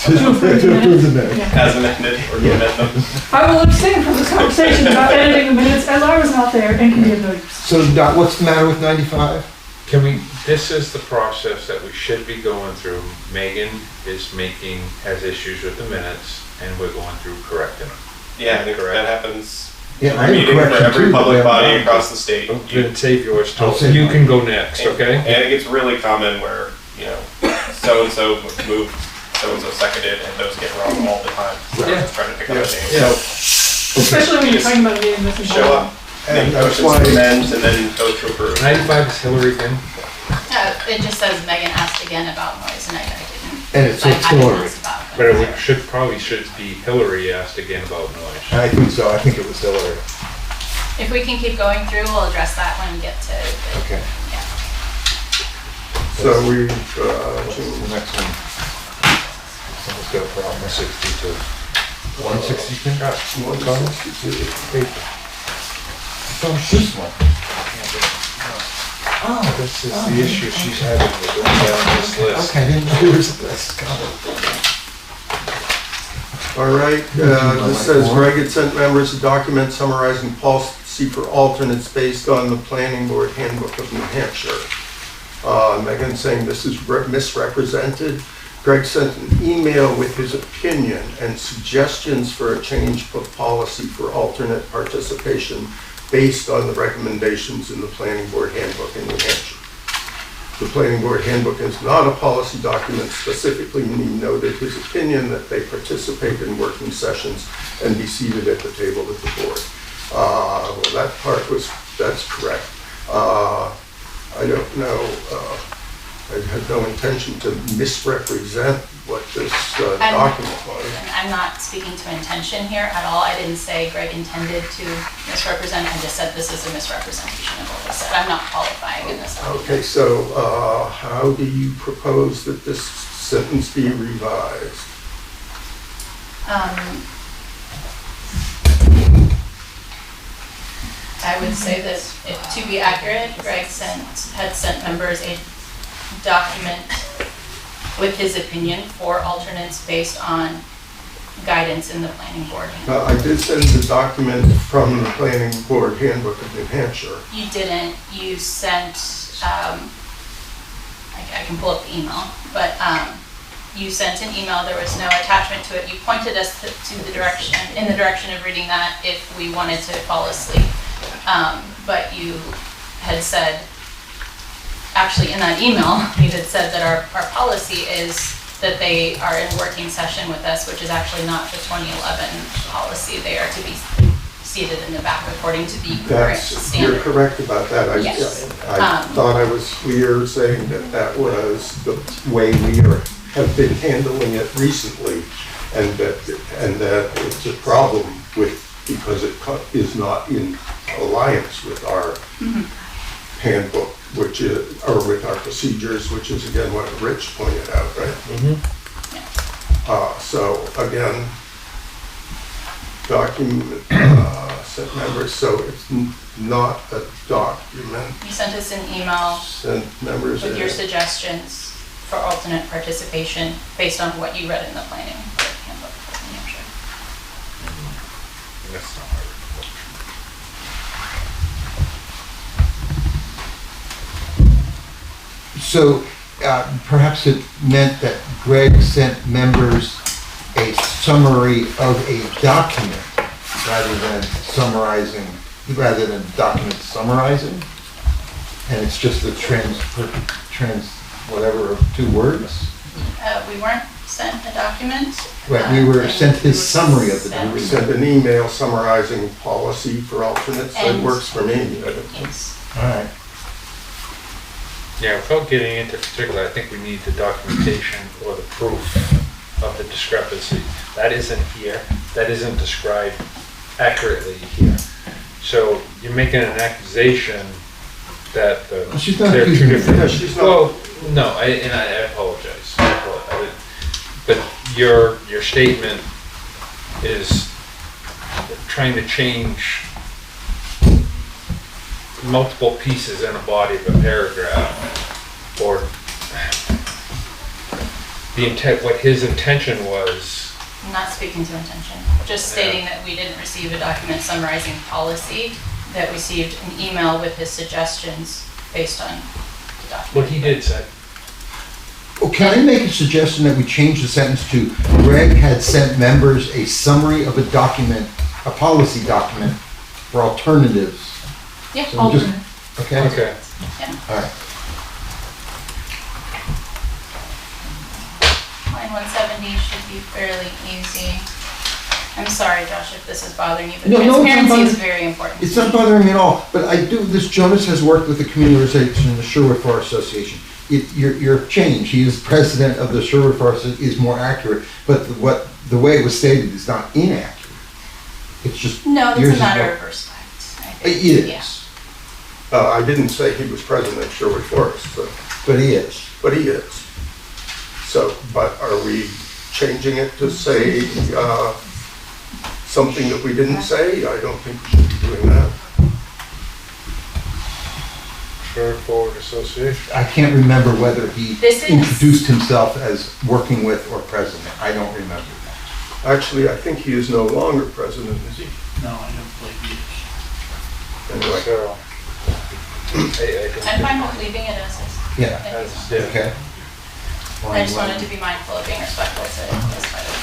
To approve the minutes. Yeah. as amended or to amend them. I will abstain from this conversation about editing the minutes as I was not there and can be of no use. So Doc, what's the matter with 95? Can we, this is the process that we should be going through. Megan has issues with the minutes, and we're going through correcting them. Yeah, I think that happens Yeah, I have a every meeting for correction every too, public but body then- across the state. Then save yours, I'll till save you mine. can go next, okay? And it gets really common where, so-and-so moved, so-and-so seconded, and those get wrong all the time. So Yeah. just trying to pick up a name. Yeah. Especially when you're talking about a meeting this important. Show up, And make that's motions why, to amend, and then vote to approve. 95 is Hillary again? It just says Megan asked again about noise and I didn't. And it's I didn't Hillary. ask about But it gunfire. probably should be Hillary asked again about noise. I think so, I think it was Hillary. If we can keep going through, we'll address that when we get to the, Okay. yeah. so we, What's the next one? Someone's got a problem. 62. 162? 162. So it's this one. Oh, This is the issue she's having with going down this list. okay, I didn't know there was a list. Got it. All right, this says Greg had sent members a document summarizing policy for alternates based on the planning board handbook of New Hampshire. Megan saying this is misrepresented. Greg sent an email with his opinion and suggestions for a change of policy for alternate participation based on the recommendations in the planning board handbook in New Hampshire. The planning board handbook is not a policy document. Specifically, he noted his opinion that they participate in working sessions and be seated at the table with the board. Well, that part that's correct. I don't know, I had no intention to misrepresent what this document was. I'm not speaking to intention here at all. I didn't say Greg intended to misrepresent. I just said this is a misrepresentation of what was said. I'm not qualifying in this. Okay, so how do you propose that this sentence be revised? I would say that to be accurate, Greg had sent members a document with his opinion for alternates based on guidance in the planning board. I did send the document from the planning board handbook of New Hampshire. You didn't. You sent, I can pull up the email, but you sent an email. There was no attachment to it. You pointed us to the direction, in the direction of reading that if we wanted to fall asleep. But you had said, actually in that email, you had said that our policy is that they are in working session with us, which is actually not the 2011 policy. They are to be seated in the back according to the current standard. You're correct about that. Yes. I thought I was clear saying that that was the way we have been handling it recently, and that it's a problem because it is not in alliance with our handbook, which is, or with our procedures, which is again what Rich pointed out, right? So again, document sent members, so it's not a document. You sent us an email Sent members with your suggestions for alternate participation based on what you read in the planning board handbook for New Hampshire. That's not my report. So perhaps it meant that Greg sent members a summary of a document rather than document summarizing, and it's just a whatever of 2 words. We weren't sent a document. Right, we were sent his summary of the document. We sent an email summarizing policy for alternates. That works for me. Yes. All right. Yeah, without getting into particular, I think we need the documentation or the proof of the discrepancy. That isn't here, that isn't described accurately here. So you're making an accusation that She's not they're two accusing me. different. Yeah, she's not. Well, no, I apologize. But your statement is trying to change multiple pieces in a body of a paragraph, or the intent, what his intention was. I'm not speaking to intention, just stating that we didn't receive a document summarizing policy, that we received an email with his suggestions based on the document. What he did say. Well, can I make a suggestion that we change the sentence to Greg had sent members a summary of a document, a policy document for alternatives? Yeah, So we just- alternate. Okay? Okay. Yeah. All right. Line 170 should be fairly easy. I'm sorry, Josh, if this is bothering you, but No, no, it's not transparency is bothering- very important. It's not bothering me at all, but I do, this Jonas has worked with the community organization and the Sherwood Forest Association. Your change, he is president of the Sherwood Forest, is more accurate, but the way it was stated is not inaccurate. It's just. No, yours it's is a matter more- of respect, I It think. is, Yeah. I didn't say he was president of Sherwood Forest, but he is. but he is. So, but are we changing it to say something that we didn't say? I don't think we should be doing that. Sherwood Forest Association. I can't remember whether he This is- introduced himself as working with or president. I don't remember that. Actually, I think he is no longer president, is he? No, I don't believe he is. Anyway, So, I'm fine with leaving it as is. Yeah. Thank you. Okay. I just wanted to be mindful of being respectful to this title.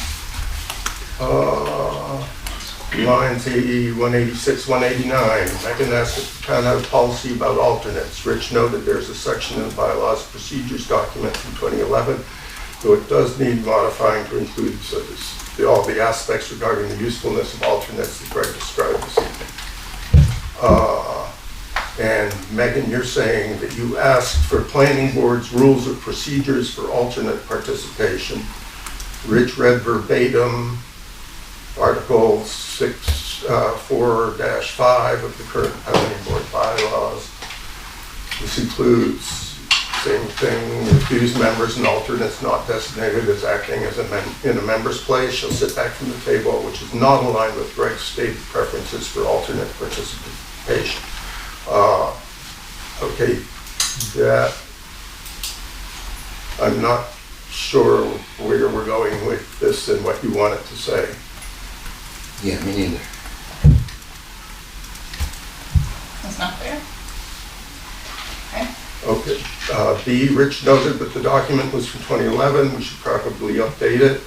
lines 80, 186, 189. Megan asked if the town had a policy about alternates. Rich noted there's a section in the bylaws procedures document from 2011, though it does need modifying to include all the aspects regarding the usefulness of alternates that Greg described this evening. And Megan, you're saying that you asked for planning board's rules of procedures for alternate participation. Rich read verbatim Article 4-5 of the current planning board bylaws. This includes, same thing, refused members and alternates not designated as acting as in a member's place shall sit back from the table, which is not aligned with Greg's stated preferences for alternate participation. Okay, that, I'm not sure where we're going with this and what you want it to say. Yeah, me neither. That's not clear. Okay. Okay, B, Rich noted that the document was from 2011, we should probably update it.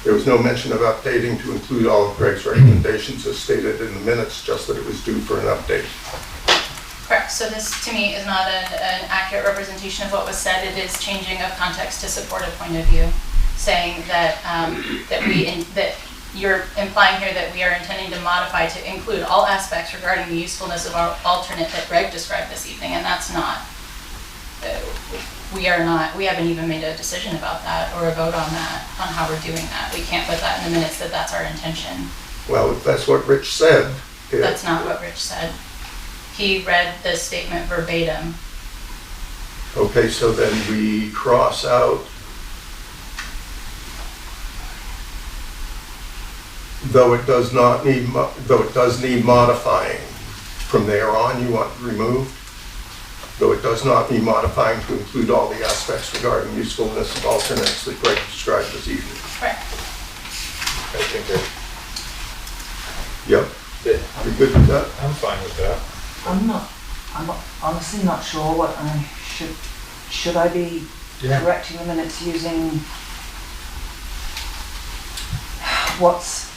There was no mention of updating to include all of Greg's recommendations as stated in the minutes, just that it was due for an update. Correct, so this to me is not an accurate representation of what was said. It is changing of context to support a point of view, saying that, that you're implying here that we are intending to modify to include all aspects regarding the usefulness of our alternate that Greg described this evening, and that's not. We haven't even made a decision about that or a vote on that, on how we're doing that. We can't put that in the minutes that that's our intention. Well, if that's what Rich said. That's not what Rich said. He read the statement verbatim. Okay, so then we cross out, though it does need modifying. From there on, you want removed? Though it does not need modifying to include all the aspects regarding usefulness of alternates that Greg described this evening. Right. I think that. Yep. You good with that? I'm fine with that. I'm honestly not sure what I should I be correcting the minutes using what's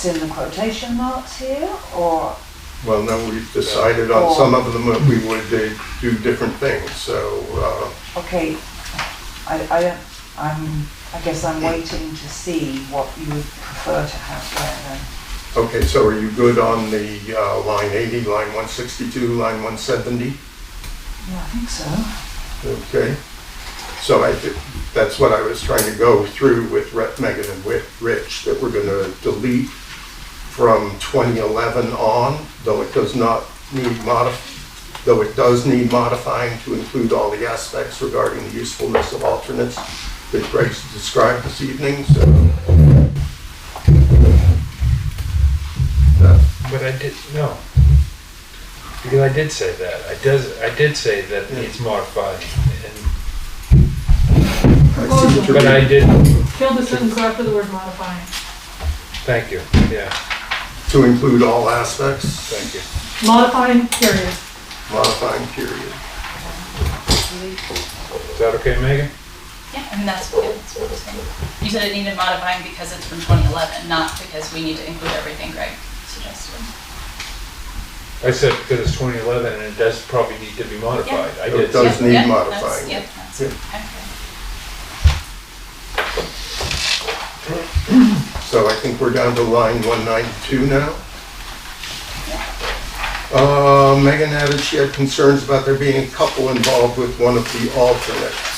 in the quotation marks here, or? Well, no, we've decided on some of them that we would do different things, so. Okay, I guess I'm waiting to see what you would prefer to have there then. Okay, so are you good on the line 80, line 162, line 170? Yeah, I think so. Okay. So that's what I was trying to go through with Megan and Rich, that we're going to delete from 2011 on, though it does need modifying to include all the aspects regarding the usefulness of alternates that Greg described this evening. So. But I did, no. Because I did say that. I did say that it needs modifying. But I didn't. Kill the sentence after the word modifying. Thank you, yeah. To include all aspects? Thank you. Modifying, period. Modifying, period. Is that okay, Megan? Yeah, I mean, that's what I'm saying. You said it needed modifying because it's from 2011, not because we need to include everything Greg suggested. I said because it's 2011 and it does probably need to be modified. Yeah. I did. It does need modifying. That's okay. So I think we're down to line 192 now. Megan added she had concerns about there being a couple involved with one of the alternates.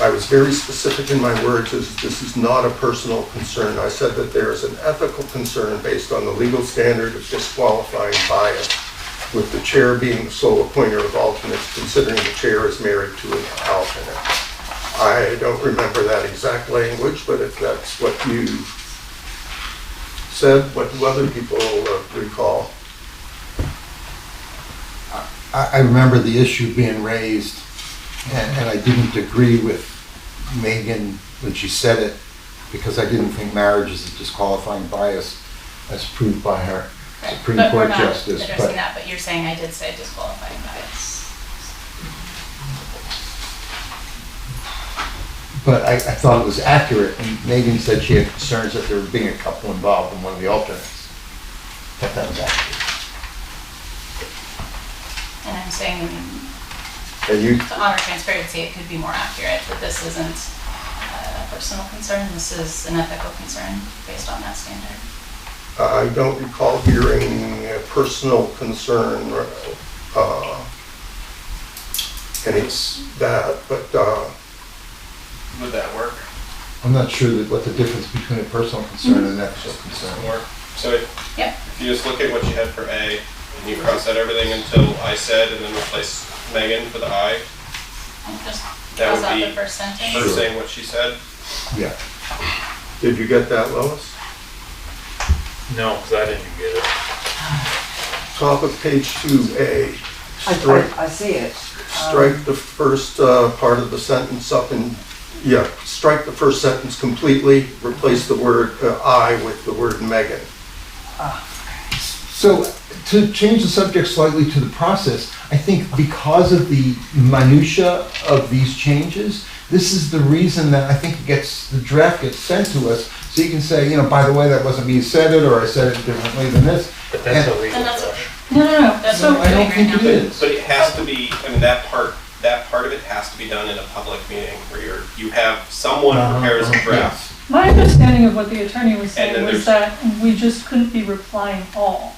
I was very specific in my words as this is not a personal concern. I said that there is an ethical concern based on the legal standard of disqualifying bias, with the chair being the sole appointer of alternates, considering the chair is married to an alternate. I don't remember that exact language, but if that's what you said, what do other people recall? I remember the issue being raised, and I didn't agree with Megan when she said it, because I didn't think marriage is a disqualifying bias as proved by her Supreme Court justice. But we're not addressing that, but you're saying I did say disqualifying bias. but I thought it was accurate, and Megan said she had concerns that there was being a couple involved in one of the alternates. But that was accurate. And I'm saying, And you, to honor transparency, it could be more accurate, that this isn't a personal concern, this is an ethical concern based on that standard. I don't recall hearing a personal concern, and it's that, but, Would that work? I'm not sure what the difference between a personal concern and an ethical concern. Or, so if Yep. if you just look at what you had for A, and you cross out everything until I said, and then replace Megan for the I, And just that cross would out be the first sentence. her saying what she said. Yeah. did you get that, Lois? No, because I didn't get it. Top of page 2A. Strike, I see it. strike the first part of the sentence up and, yeah, strike the first sentence completely, replace the word I with the word Megan. So, to change the subject slightly to the process, I think because of the minutia of these changes, this is the reason that I think the draft gets sent to us, so you can say, by the way, that wasn't me who said it, or I said it differently than this. But that's And- illegal, And that's- Josh. No, That's so, what I we're don't doing think right it now. is. But it has to be, I mean, that part of it has to be done in a public meeting where you have someone prepares a draft. my understanding of what the attorney was And then saying was there's- that we just couldn't be replying all.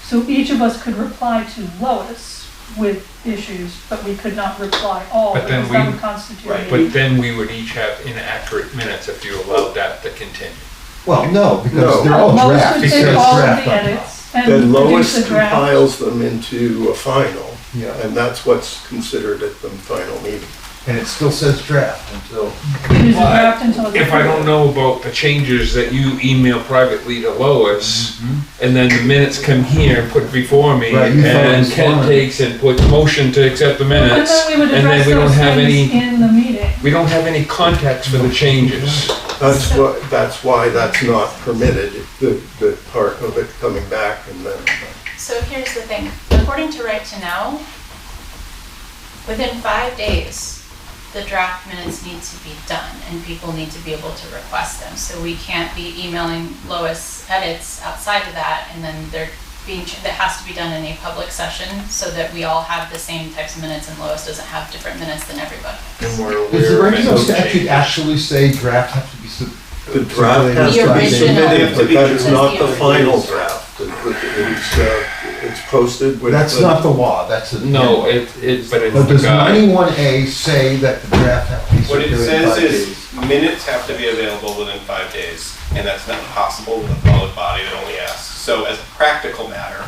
So each of us could reply to Lois with issues, but we could not reply all, But then because that we- would constitute. Right. But then we would each have inaccurate minutes if you allowed that to continue. Well, no, because No. they're all Lois draft. would Because take all of draft the on- edits Then and produce Lois a draft. compiles them into a final, Yeah, and that's what's considered at the final meeting. and it still says draft until, It is a draft until it's If I don't approved. know about the changes that you email privately to Lois, and then the minutes come here and put before me, Right, you thought it and was Ken fine. takes and puts motion to accept the And minutes, then we would and then address we don't those have things any, in the meeting. we don't have any context for the changes. That's why that's not permitted, the part of it coming back and then. So here's the thing, according to Right to Know, within 5 days, the draft minutes need to be done and people need to be able to request them. So we can't be emailing Lois edits outside of that and then they're that has to be done in a public session so that we all have the same text minutes and Lois doesn't have different minutes than everybody. And we're does the aware of original those statute changes. actually say draft have to be The draft has The to be original. submitted, but that is Says not the the final original. draft. It's posted with. That's not the law, that's a. No, but it's But the does guide. 91A say that the draft has to be What it circulated in says 5 is days? minutes have to be available within 5 days, and that's not possible with a public body that only asks. So as a practical matter,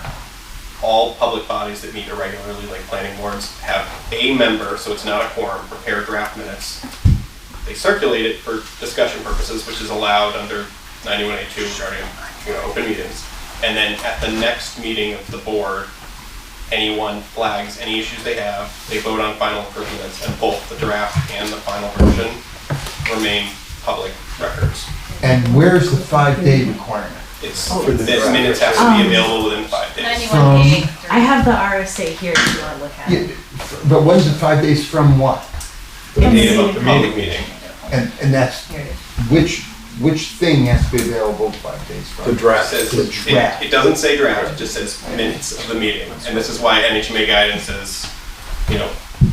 all public bodies that meet irregularly, like planning boards, have a member, so it's not a quorum, prepare draft minutes. They circulate it for discussion purposes, which is allowed under 91A2 regarding, open meetings. And then at the next meeting of the board, anyone flags any issues they have, they vote on final improvements, and both the draft and the final version remain public records. And where's the 5-day requirement? It's, For the this draft. minutes have to be available within 5 days. 91A. I have the RSA here if you want to look at Yeah, it. but when is it 5 days from what? The date of a public meeting. And that's, Here it is. which thing has to be available 5 days from? The It draft. says, The draft. it doesn't say draft, it just says minutes of the meeting. And this is why NHMA guidance says,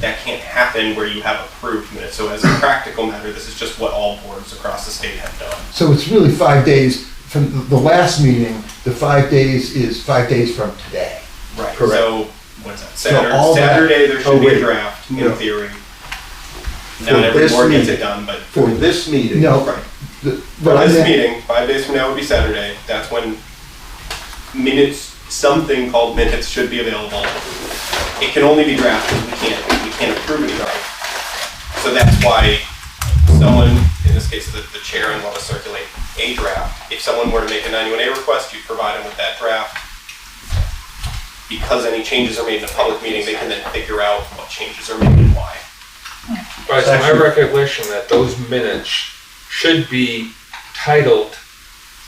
that can't happen where you have approved minutes. So as a practical matter, this is just what all boards across the state have done. So it's really 5 days from the last meeting, the 5 days is 5 days from today. Right. Correct. So, what's that, So all that- Saturday, there Oh, should be a wait. draft, in No. theory. For Not every this board gets it meeting. done, but For this meeting. No. right. The- For But I this meant, meeting, 5 days from now would be Saturday, that's when minutes, something called minutes should be available. It can only be drafted, we can't approve anything. So that's why someone, in this case the chair, and want to circulate a draft. If someone were to make a 91A request, you provide them with that draft. Because any changes are made in a public meeting, they can then figure out what changes are made and why. But it's my recollection that those minutes should be titled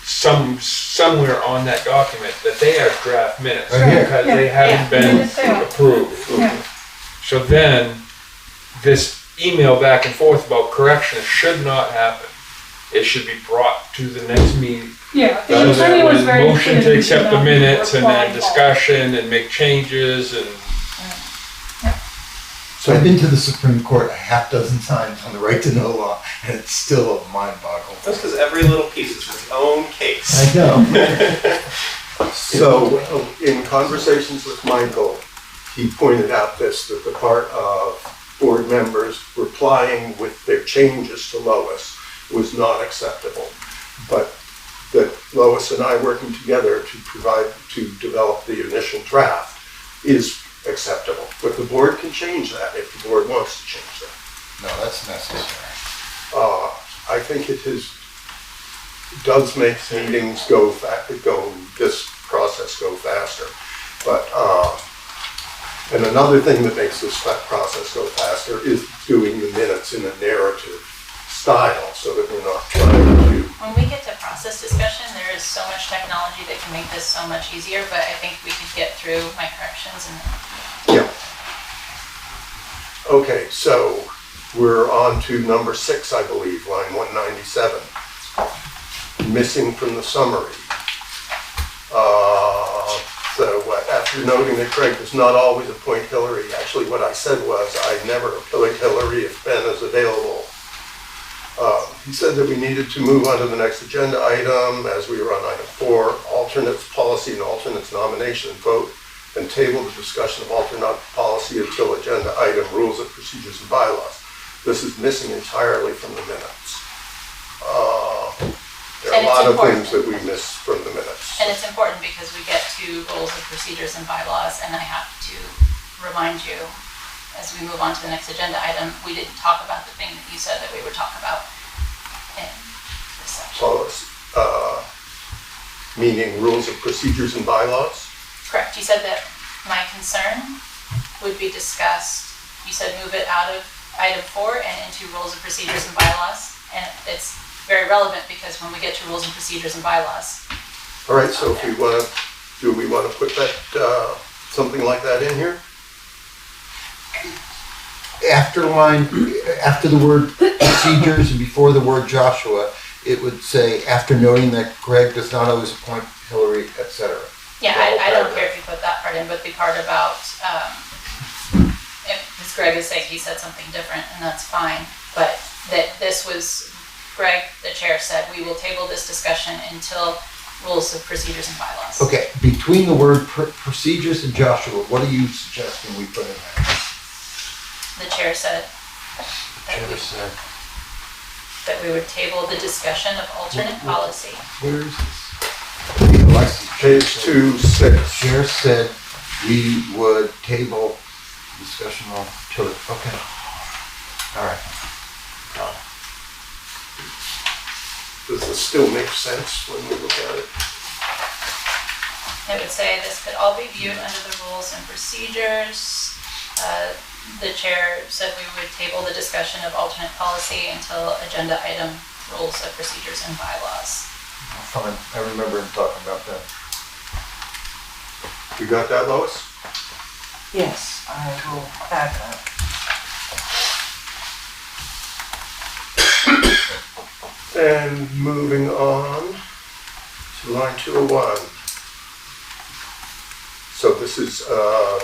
somewhere on that document that they are draft minutes Right here. because Yeah, they haven't yeah, been minutes they are. approved. Yeah. So then, this email back and forth about corrections should not happen. It should be brought to the next meeting. Yeah, the Rather attorney than was with very motion clear to that accept the we minutes and reply then discussion and make changes and. So I've been to the Supreme Court a half dozen times on the right to know law, and it's still a mind boggle. That's because every little piece is its own case. I know. So, in conversations with Michael, he pointed out this, that the part of board members replying with their changes to Lois was not acceptable. But that Lois and I working together to develop the initial draft is acceptable. But the board can change that if the board wants to change that. No, that's necessary. I think does make meetings this process go faster. But, and another thing that makes this process go faster is doing the minutes in a narrative style so that we're not trying to. When we get to process discussion, there is so much technology that can make this so much easier, but I think we could get through my corrections and. Yeah. Okay, so we're on to number 6, I believe, line 197. Missing from the summary. So after noting that Craig does not always appoint Hillary, actually what I said was I never appoint Hillary if Ben is available. He said that we needed to move on to the next agenda item as we were on item 4, alternates policy and alternates nomination and vote, and table the discussion of alternate policy until agenda item rules of procedures and bylaws. This is missing entirely from the minutes. There are a lot of things that we miss from the minutes. And it's important because we get to rules of procedures and bylaws, and I have to remind you, as we move on to the next agenda item, we didn't talk about the thing that you said that we would talk about in this section. Policy, meaning rules of procedures and bylaws? Correct, you said that my concern would be discussed, you said move it out of item 4 and into rules of procedures and bylaws, and it's very relevant because when we get to rules and procedures and bylaws. All right, so if we want to, do we want to put that, something like that in here? After the word procedures and before the word Joshua, it would say, after noting that Greg does not always appoint Hillary, etc. Yeah, I don't care if you put that part in, but the part about, because Greg is saying he said something different, and that's fine, but that this was, Greg, the chair, said, we will table this discussion until rules of procedures and bylaws. Okay, between the word procedures and Joshua, what are you suggesting we put in there? The chair said that we would table the discussion of alternate policy. Where is this? Page 2-6. Chair said we would table discussion on till it, okay. All right. Got it. Does this still make sense when we look at it? It would say this could all be viewed under the rules and procedures. The chair said we would table the discussion of alternate policy until agenda item rules of procedures and bylaws. Fine, I remember him talking about that. You got that, Lois? Yes, I will add that. And moving on to line 201. So this is,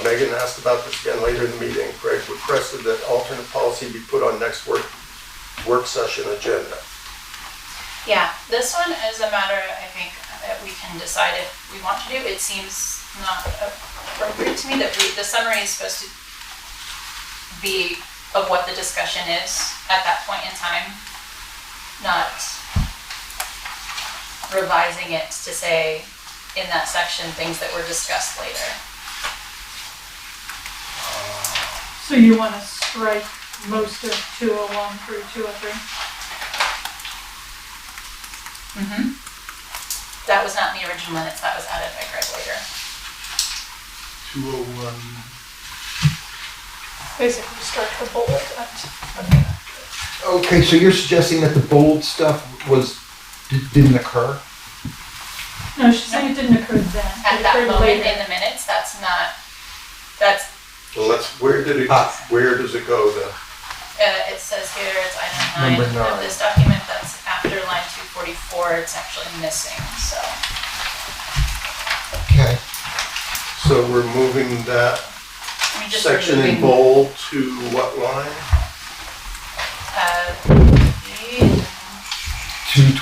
Megan asked about this again later in the meeting. Greg requested that alternate policy be put on next work session agenda. Yeah, this one is a matter, I think, that we can decide if we want to do. It seems not appropriate to me that the summary is supposed to be of what the discussion is at that point in time, not revising it to say in that section things that were discussed later. So you want to strike most of 201 through 203? Mm-hmm. That was not in the original minutes, that was added by Greg later. 201. Basically strike the bold at. Okay, so you're suggesting that the bold stuff didn't occur? No, she's saying it didn't occur then. At that moment in the minutes, that's. Well, where does it go then? It says here, it's item Number 9 of nine. this document, that's after line 244, it's actually missing, so. Okay. So we're moving that Let me just section in removing, bold to what line? the-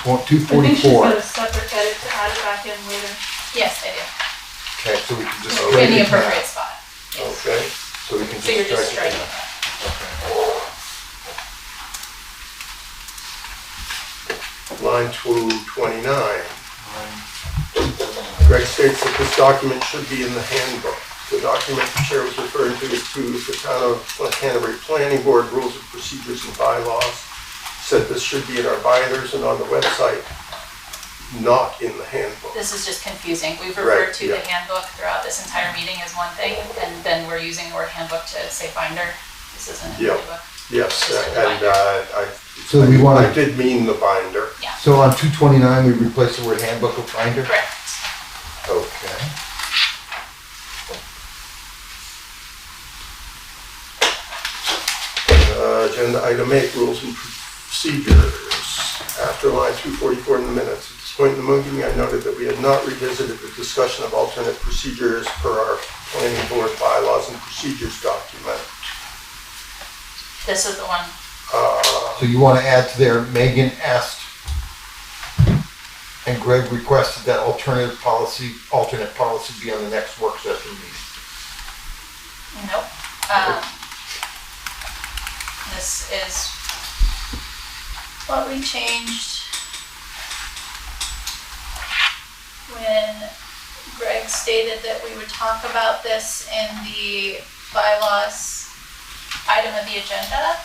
244. I think she's got a separate edit to add it back in later. Yes, I do. Okay, so we can just. In strike the it now. appropriate spot. Okay. So we can So you're just strike it striking now. that. Line 229. Greg states that this document should be in the handbook. The document the chair was referring to is the Town of Canterbury Planning Board Rules of Procedures and Bylaws. Said this should be in our binders and on the website, not in the handbook. This is just confusing. We've referred Right, to the yeah. handbook throughout this entire meeting as one thing, and then we're using the word handbook to say binder. This isn't a Yeah. handbook. Yes, Just in the and binder. So we I want to, did mean the binder. so on 229, we replace the word handbook with binder? Correct. Okay. Agenda item 8, rules and procedures. After line 244 in the minutes. At this point in the meeting, I noted that we had not revisited the discussion of alternate procedures per our planning board bylaws and procedures document. This is the one. So you want to add to there, Megan asked, and Greg requested that alternate policy be on the next work session meeting. Nope. This is what we changed when Greg stated that we would talk about this in the bylaws item of the agenda,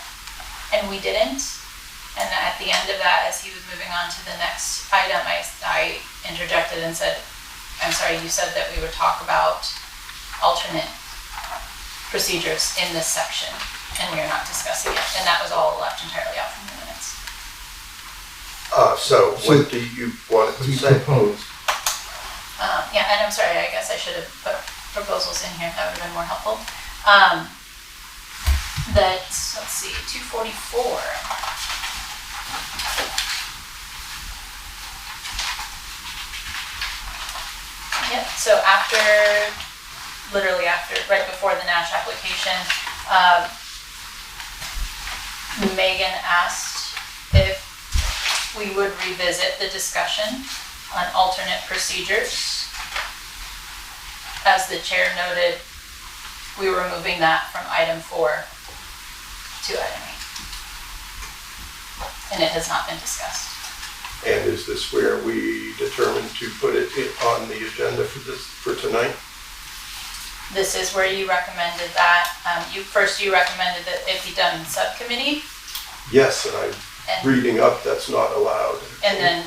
and we didn't. And at the end of that, as he was moving on to the next item, I interjected and said, I'm sorry, you said that we would talk about alternate procedures in this section, and we are not discussing it. And that was all left entirely out from the minutes. So what do you want it What to do you say? propose? Yeah, and I'm sorry, I guess I should have put proposals in here, that would have been more helpful. That, let's see, 244. Yep, so after, literally after, right before the Nash application, Megan asked if we would revisit the discussion on alternate procedures. As the chair noted, we were moving that from item 4 to item 8. And it has not been discussed. And is this where we determined to put it on the agenda for tonight? This is where you recommended that. You recommended that it be done in subcommittee, Yes, and I'm and, reading up, that's not allowed. and then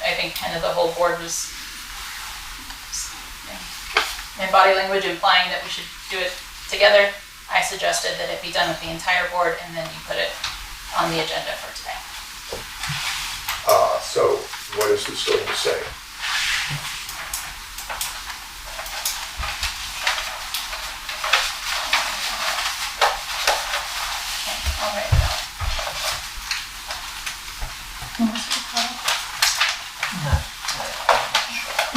I think kind of the whole board was in body language implying that we should do it together. I suggested that it be done with the entire board, and then you put it on the agenda for today. So what is this going to say? All right.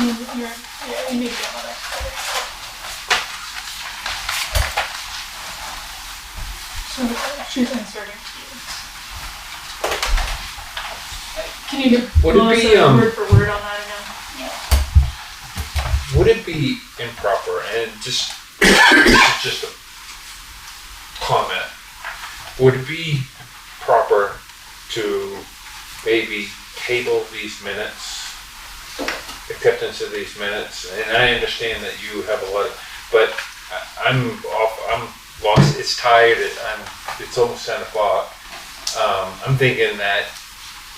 You need to get another. So she's inserting. Can you give Would it Melissa be, word for word on that again? Would it be improper, and just, this is just a comment, would it be proper to maybe table these minutes, acceptance of these minutes? And I understand that you have a lot, but I'm lost, it's tired, it's almost 10 o'clock. I'm thinking that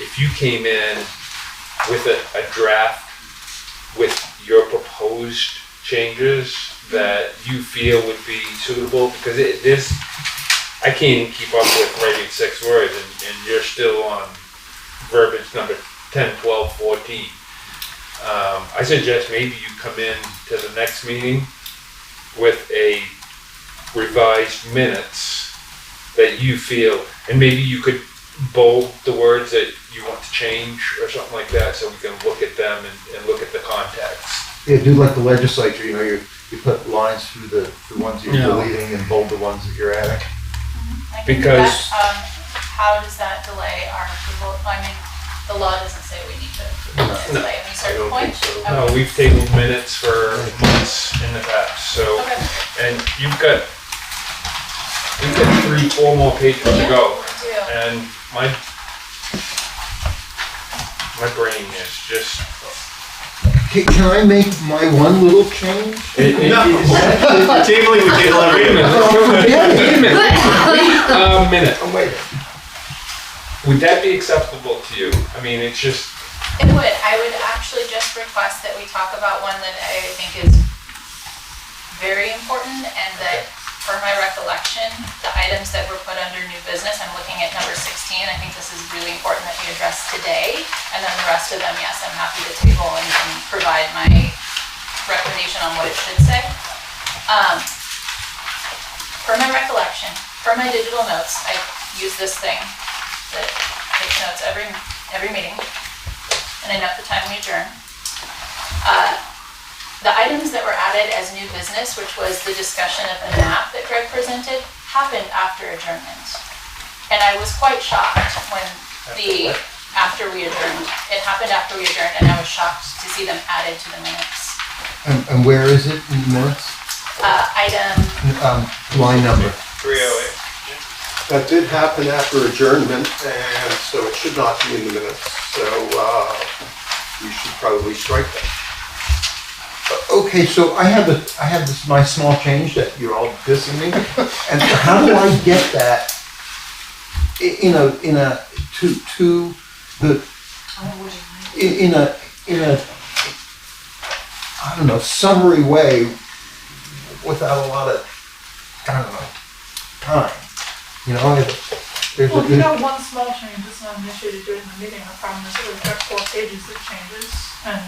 if you came in with a draft with your proposed changes that you feel would be suitable, because I can't even keep up with writing 6 words, and you're still on verbiage number 10, 12, 14. I suggest maybe you come in to the next meeting with a revised minutes that you feel, and maybe you could bold the words that you want to change or something like that, so we can look at them and look at the context. Yeah, do like the legislature, you put lines through the ones you're deleting and bold the ones that you're adding. I can do Because- that. How does that delay our approval? I mean, the law doesn't say we need to approve it by any certain point. No, we've tabled minutes for months in the past, so, Okay. and we've got 3-4 more pages to go. We do. And my brain is just. Can I make my one little change? Tabling, we table everything. Wait a minute. I'm waiting. Would that be acceptable to you? I mean, it's just, It would. I would actually just request that we talk about one that I think is very important, and that, for my recollection, the items that were put under new business, I'm looking at number 16, I think this is really important that we address today, and then the rest of them, yes, I'm happy to table and can provide my recommendation on what it should say. For my recollection, for my digital notes, I use this thing that takes notes every meeting, and I note the time we adjourn. The items that were added as new business, which was the discussion of the map that Greg presented, happened after adjournment. And I was quite shocked when after we adjourned. It happened after we adjourned, and I was shocked to see them added to the minutes. And where is it in the minutes? Item, Line number. 308. That did happen after adjournment, and so it should not be in the minutes. So we should probably strike that. Okay, so I have this, my small change that you're all dissing me. And how do I get that in a I don't know, summary way without a lot of, I don't know, time? You know, there's Well, if you have one small change, it's not an issue to do it in the meeting. The problem is that we've got 4 pages of changes, and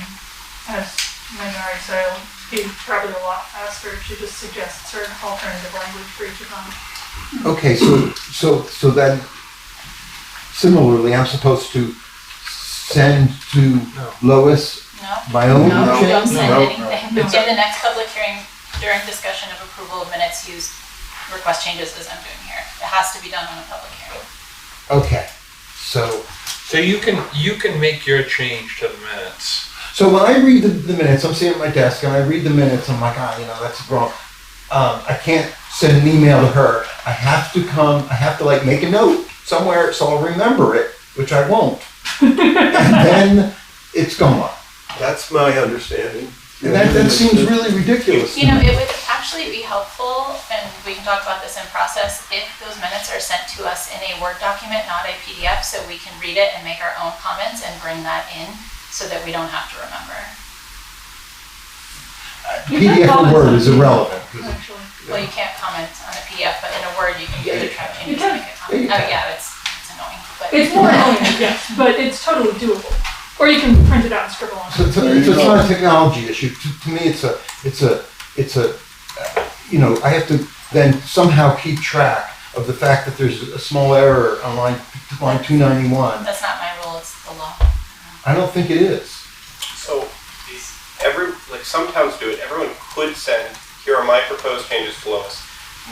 as Megan already said, it'll be probably a lot faster if she just suggests certain alternative language for each of them. Okay, so then similarly, I'm supposed to send to Lois no? my own No, you don't change? send No. anything. In the next public hearing, during discussion of approval of minutes, use request changes as I'm doing here. It has to be done on a public hearing. Okay, so you can make your change to the minutes. So when I read the minutes, I'm sitting at my desk and I read the minutes, I'm like, that's wrong. I can't send an email to her. I have to like make a note somewhere so I'll remember it, which I won't. And then it's gone. That's my understanding. And that seems really ridiculous. You know, it would actually be helpful, and we can talk about this in process, if those minutes are sent to us in a Word document, not a PDF, so we can read it and make our own comments and bring that in so that we don't have to remember. PDF or Word is irrelevant. Actually. Well, you can't comment on a PDF, but in a Word, you can do the track changes You and can. make a comment. Yeah, you Oh, can. yeah, it's annoying, but. It's more annoying, yes, but it's totally doable. Or you can print it out and scribble on So it. it's not a technology issue. To me, it's a I have to then somehow keep track of the fact that there's a small error on line 291. That's not my rule, it's the law. I don't think it is. So, some towns do it, everyone could send, here are my proposed changes to Lois,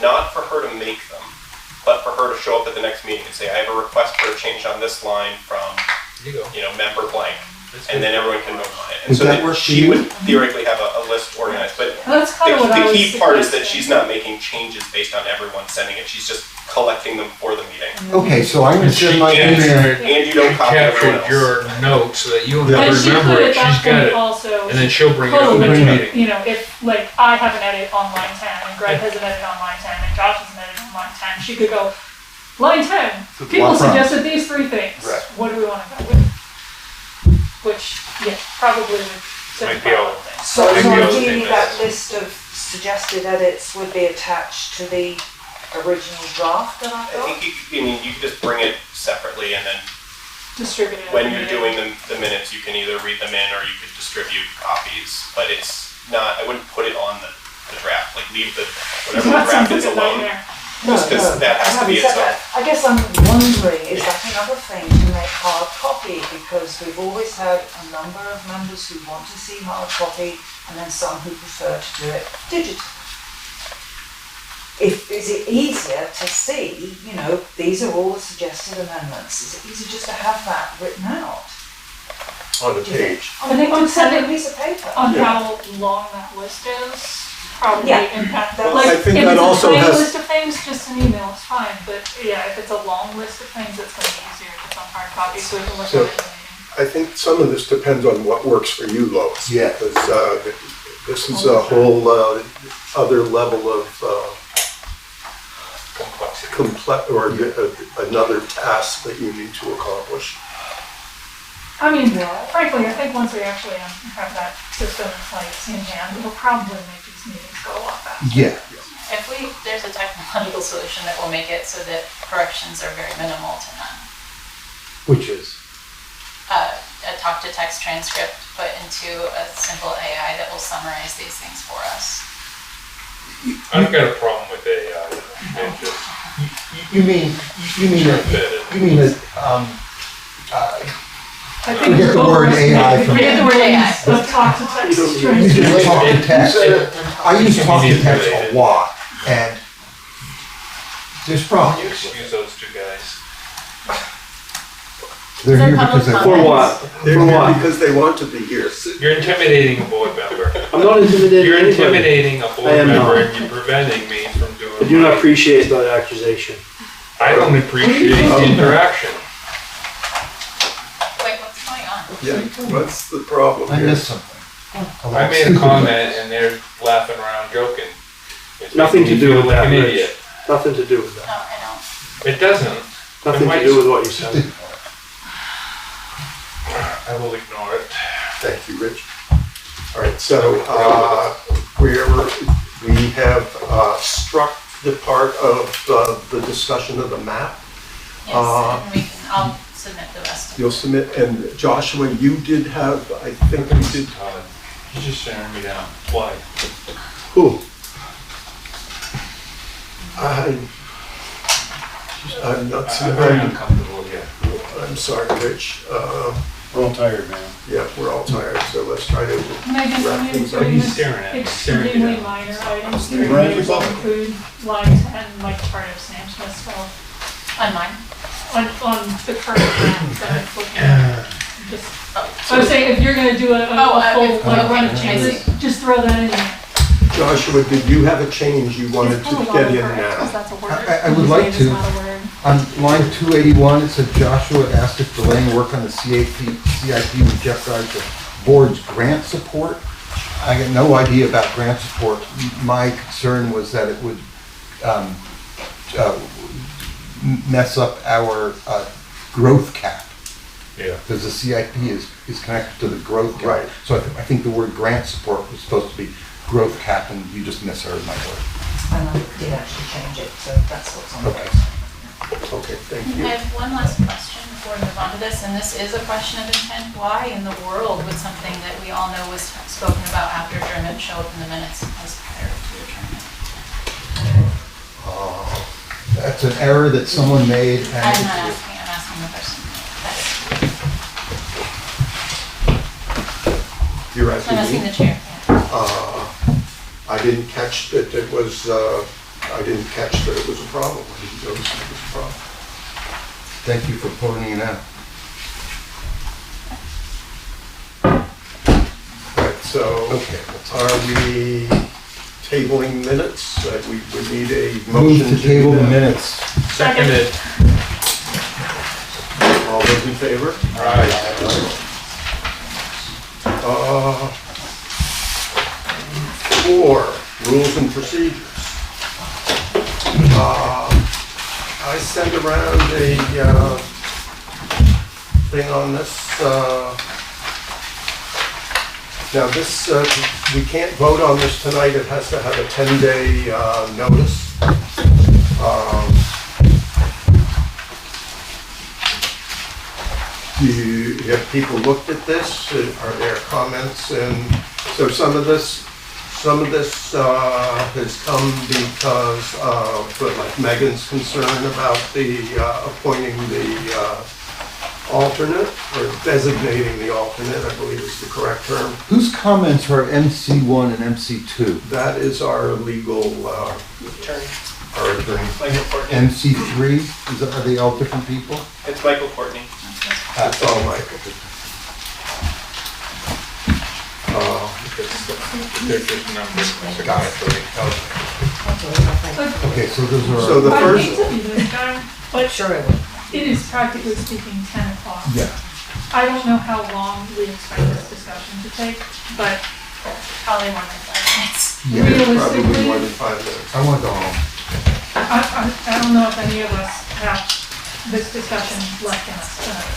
not for her to make them, but for her to show up at the next meeting and say, I have a request for a change on this line from, member blank. And then everyone can vote on it. And Would so that that work for she you? would theoretically have a list organized, but That's kind of what I the was key part is that suggesting. she's not making changes based on everyone sending it, she's just collecting them for the meeting. Okay, so I'm gonna send my email. And you don't copy everyone Captured else. your notes so that you'll Yeah. never And she remember could it, at that she's got point it. also And then she'll bring it up pull next the- meeting. You know, if like I have an edit on line 10 and Greg has an edit on line 10 and Josh has an edit on line 10, she could go, line 10, So people block wrong. suggested these 3 things. Right. What do we want to go with? Which, yeah, probably would Might be simplify all- all things. So Maybe I'll ideally, take that this. list of suggested edits would be attached to the original draft that I've I got? think you could just bring it separately and then Distribute it. when you're doing the minutes, you can either read them in or you could distribute copies, but it's not, I wouldn't put it on the draft, like leave whatever the That sounds draft is like a alone. nightmare. Just 'cause that has to be its own. I guess I'm wondering, is that another thing to make hard copy? Because we've always had a number of members who want to see hard copy and then some who prefer to do it digitally. Is it easier to see, these are all the suggested amendments? Is it easier just to have that written out? On a page. On a separate piece of paper? On how long that list is, probably Yeah. impact. Well, Like, I think that also if it's a has- tiny list of things, just an email is fine, but yeah, if it's a long list of things, it's gonna be easier if it's on hard copy, so we can look at So- it. I think some of this depends on what works for you, Lois. Yeah. Because this is a whole other level of another task that you need to accomplish. I mean, frankly, I think once we actually have that system like in hand, it'll probably make these meetings go a lot faster. Yeah. If there's a technological solution that will make it so that corrections are very minimal to none. Which is? A talk-to-text transcript put into a simple AI that will summarize these things for us. I've got a problem with AI. It just You mean that, I think Forget the word AI from- Forget the word AI. Let's talk to text. you just talk to text. I use talk to text a lot, and there's problems. Excuse those two guys. They're here because they For want. They're here because they want to be here. You're intimidating a board member. I'm not intimidating You're anybody. intimidating a I board am member not. and you're preventing me from doing I do not my- appreciate that accusation. I don't appreciate interaction. Wait, what's going on? Yeah, what's the problem I here? missed something. I made a comment and they're laughing around joking. It's Nothing making to me do feel with like that, an Rich. idiot. Nothing to do with No, that. I don't. It doesn't. Nothing to do with what you said. I will ignore it. Thank you, Rich. All right, so we have struck the part of the discussion of the map. Yes, and I'll submit the rest of it. You'll submit, and Joshua, you did have, I think you did, Todd, you're just staring me down. Why? who? I'm not, I'm very uncomfortable here. I'm sorry, Rich. We're all tired, man. Yeah, we're all tired, so let's try to Megan, wrap when you're things up. doing He's this staring at me, staring me extremely down. minor items, your Right, neighbors will Republic. include line 10, like part of Sam Smith's spell. On mine? On the current map that I'm looking at. Just, I was saying, if you're gonna do a full, like, run of changes, just throw that in there. Joshua, did you have a change you wanted to get in Because now? that's a word. I would like It's to. not a word. On line 281, it said Joshua asked if delaying work on the CIP would jeopardize the board's grant support. I got no idea about grant support. My concern was that it would mess up our growth cap. Yeah. Because the CIP is connected to the growth cap. Right. So I think the word grant support was supposed to be growth cap, and you just misheard my word. And I did actually change it, so that's what's on the Okay. website. Okay, thank I you. have one last question before we move on to this, and this is a question of intent. Why in the world would something that we all know was spoken about after adjournment show up in the minutes as prior to adjournment? That's an error that someone made. And I'm not asking, I'm asking the person. You're I'm asking asking the me? chair. I didn't catch that it was, I didn't catch that it was a problem. I didn't notice that it was a problem. Thank you for pointing it out. Right, so are we tabling minutes? We would need a Move motion to table the minutes. Seconded. All those in favor? Right. 4, rules and procedures. I sent around a thing on this. Now this, we can't vote on this tonight. It has to have a 10-day notice. Have people looked at this? Are there comments? And so some of this Some of this has come because of, like Megan's concern about the appointing the alternate, or designating the alternate, I believe is the correct term. Whose comments are MC1 and MC2? That is our legal, Attorney. Our attorney. Michael Courtney. MC3, are they all different people? It's Michael Courtney. that's all Michael. Okay, so those are. So the I first, hate to be this guy, but Sure I will. it is practically speaking 10 o'clock. Yeah. I don't know how long we expect this discussion to take, but Probably more than 5 minutes. Yeah, probably realistically, more than 5 minutes. I want to go home. I don't know if any of us have this discussion left in us tonight.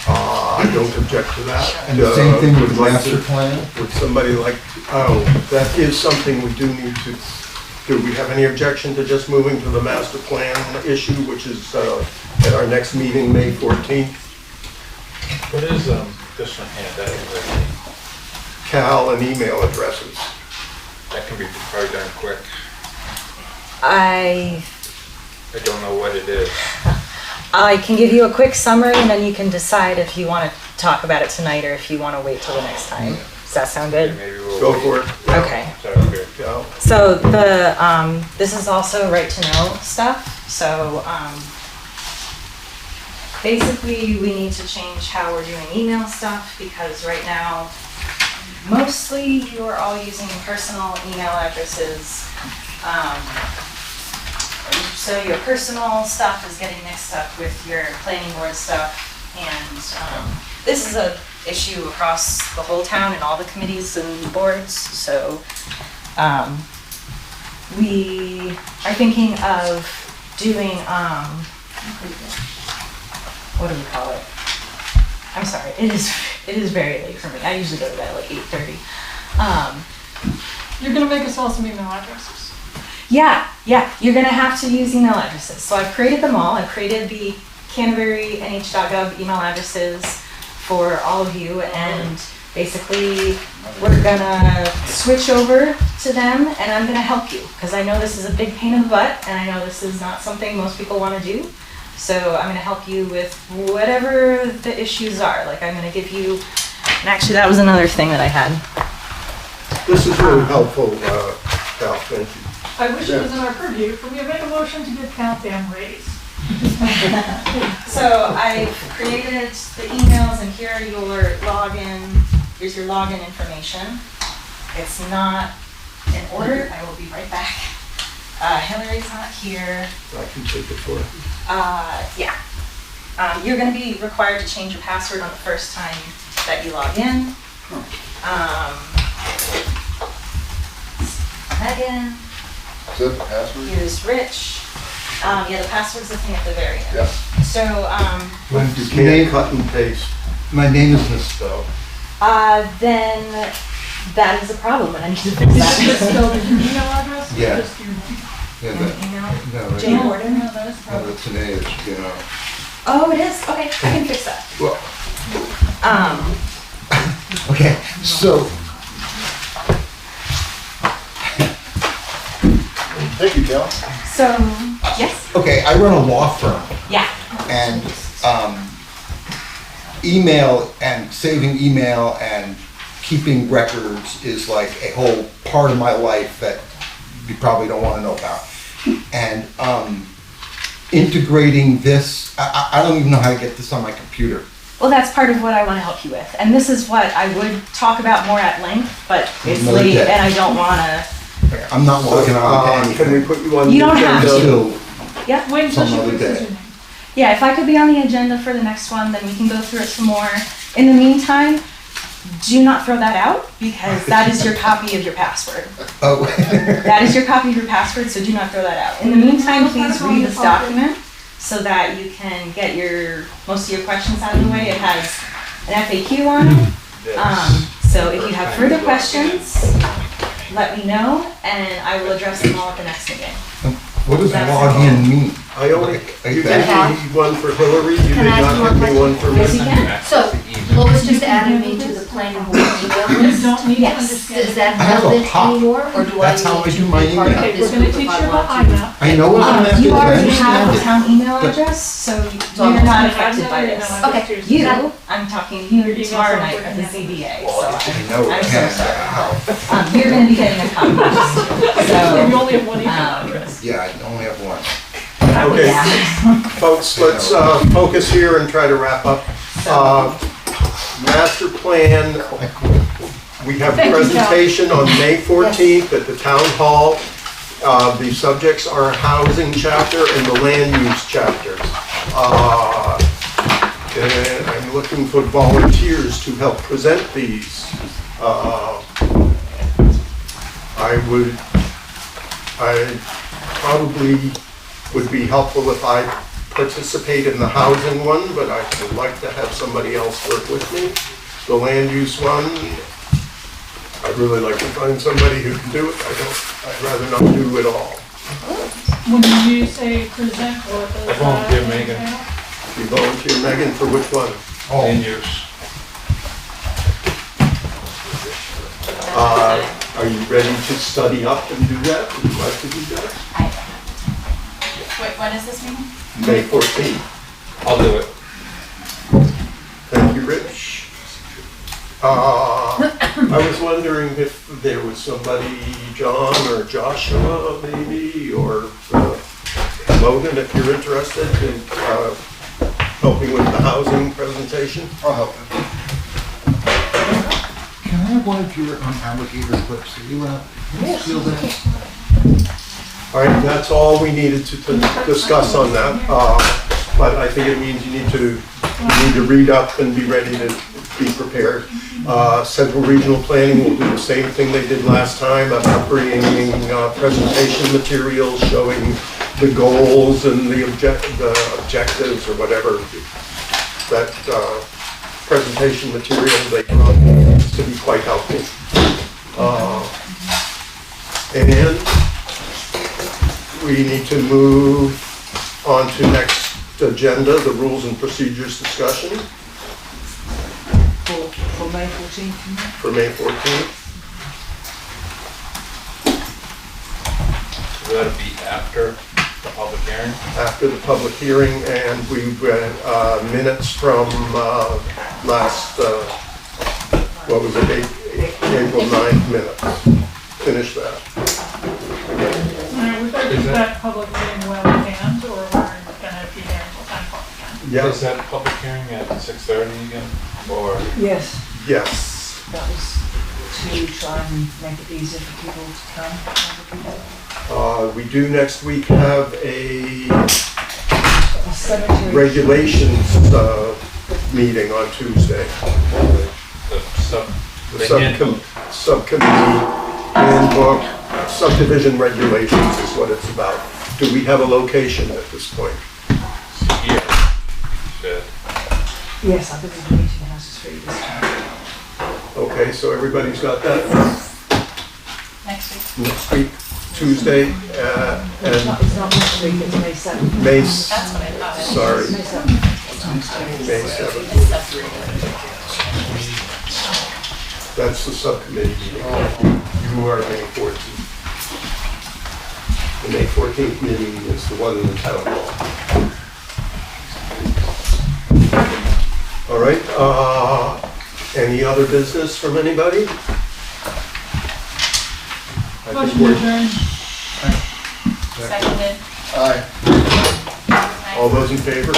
I don't object to that. And the same thing with Would like master to- plan? Would somebody like, oh, that is something we do need to, do we have any objection to just moving to the master plan issue, which is at our next meeting, May 14th? What is this one here? That is, Cal and email addresses. that can be probably done quick. I don't know what it is. I can give you a quick summary and then you can decide if you want to talk about it tonight or if you want to wait till the next time. Does that sound good? Maybe we'll Go for it. Okay. Sounds good. Cal? So the, this is also right to know stuff. So, basically we need to change how we're doing email stuff because right now, mostly you are all using personal email addresses. So your personal stuff is getting mixed up with your planning board stuff. And this is a issue across the whole town and all the committees and boards. So we are thinking of doing, what do we call it? I'm sorry, it is very late for me. I usually go to bed at like 8:30. You're gonna make us all some email addresses. Yeah, you're gonna have to use email addresses. So I've created them all. I've created the Canterbury NH.gov email addresses for all of you, and basically we're gonna switch over to them, and I'm gonna help you because I know this is a big pain in the butt, and I know this is not something most people want to do. So I'm gonna help you with whatever the issues are. Like I'm gonna give you, and actually that was another thing that I had. This is really helpful, Cal, thank you. I wish it was in our purview, but we make a motion to give Count Dam raise. So I've created the emails and here are your login, here's your login information. It's not in order, I will be right back. Hillary's not here. I can take it for you. Yeah. You're gonna be required to change your password on the first time that you log in. Megan. Is that the password? Here's Rich. Yeah, the password's the thing at the very end. Yeah. So, You can't cut and paste. My name is misspelled. then that is a problem and I need to fix Is it that. spelled in your email address? or Yeah. just your- Yeah, An that, email? no, Jane no, Gordon? No, that is a problem. that's an age, you know. Oh, it is? Okay, I can fix that. Well, Um, okay, so, Thank you, Cal. so, yes? okay, I run a law firm. Yeah. And email and saving email and keeping records is like a whole part of my life that you probably don't want to know about. And integrating this, I don't even know how to get this on my computer. Well, that's part of what I want to help you with. And this is what I would talk about more at length, but it's Another late day. and I don't want to. I'm not walking on to Can we anything. put you on? You the don't have agenda? Still, Yeah. Wait until Some she other fixes day. your name. Yeah, if I could be on the agenda for the next one, then we can go through it some more. In the meantime, do not throw that out because that is your copy of your password. oh, That is your copy of your password, so do not throw that out. In the meantime, please read this document so that you can get most of your questions out of the way. It has an FAQ on it. So if you have further questions, let me know and I will address them all at the next meeting. what does login mean? I only, Like you that? gave me one for Hillary, you did Can I ask not you one give me one for Yes, me. you can. So, Lois just added me to the planning board email You list. don't need to Yes, understand. is that I have a relevant pop. anymore, or do I That's how I need do to my be part email. of Okay, this we're gonna group teach if you I about want to? IMAP. I know what the method is, You I already have a understand it. town email But- address, so So you're I'm not not affected by adding this. it, no, I'm Okay, just you, using- I'm talking Your to you email's tomorrow not night at the working. ZBA, Well, so I know I'm it so can, sorry. how? You're gonna be getting a copy. You So, only have one email um, address. Yeah, I only have one. Okay, yeah. folks, let's focus here and try to wrap up. Master plan, we have a Thank you, Cal. presentation on May 14th at the town hall. The subjects are housing chapter and the land use chapters. And I'm looking for volunteers to help present these. I probably would be helpful if I participate in the housing one, but I would like to have somebody else work with me. The land use one, I'd really like to find somebody who can do it. I'd rather not do it all. When you say present, what does I volunteer, that Megan. entail? You volunteer, Megan, for which one? Land use. Are you ready to study up and do that? Would you like to do that? Wait, when is this meeting? May 14th. I'll do it. Thank you, Rich. I was wondering if there was somebody, John or Joshua maybe, or Logan, if you're interested in helping with the housing presentation. I'll help you. Can I have one of your alligator clips? Are you steal that? All right, that's all we needed to discuss on that. But I think it means you need to read up and be ready to be prepared. Central Regional Planning will do the same thing they did last time, about bringing presentation materials showing the goals and the objectives or whatever. That presentation material they brought to be quite helpful. And we need to move on to next agenda, the rules and procedures discussion For May 14th, for May 14th. So that'll be after the public hearing? After the public hearing, and we read minutes from last, what was it, April 9th minutes. Finish that. Alright, we're gonna keep that public meeting well in hand, or we're gonna be there until 10 o'clock again? Yeah. Is that public hearing at 6:30 again, or? Yes, Yes. that was to try and make it easier for people to come. We do next week have a Cemetery. regulations meeting on Tuesday. The subcommittee handbook, subdivision regulations is what it's about. Do we have a location at this point? Here. Should. Yes, I believe the meeting house is free this time. Okay, so everybody's got that Next week? next week, Tuesday, It's and not next week, it's May 7th. That's what I thought. sorry, May 7th. May 7th. It's separate. That's the subcommittee meeting. You are May 14th. The May 14th meeting is the one in the town hall. All right, any other business from anybody? I think Motion we're- adjourned. Seconded. Aye. All those in favor?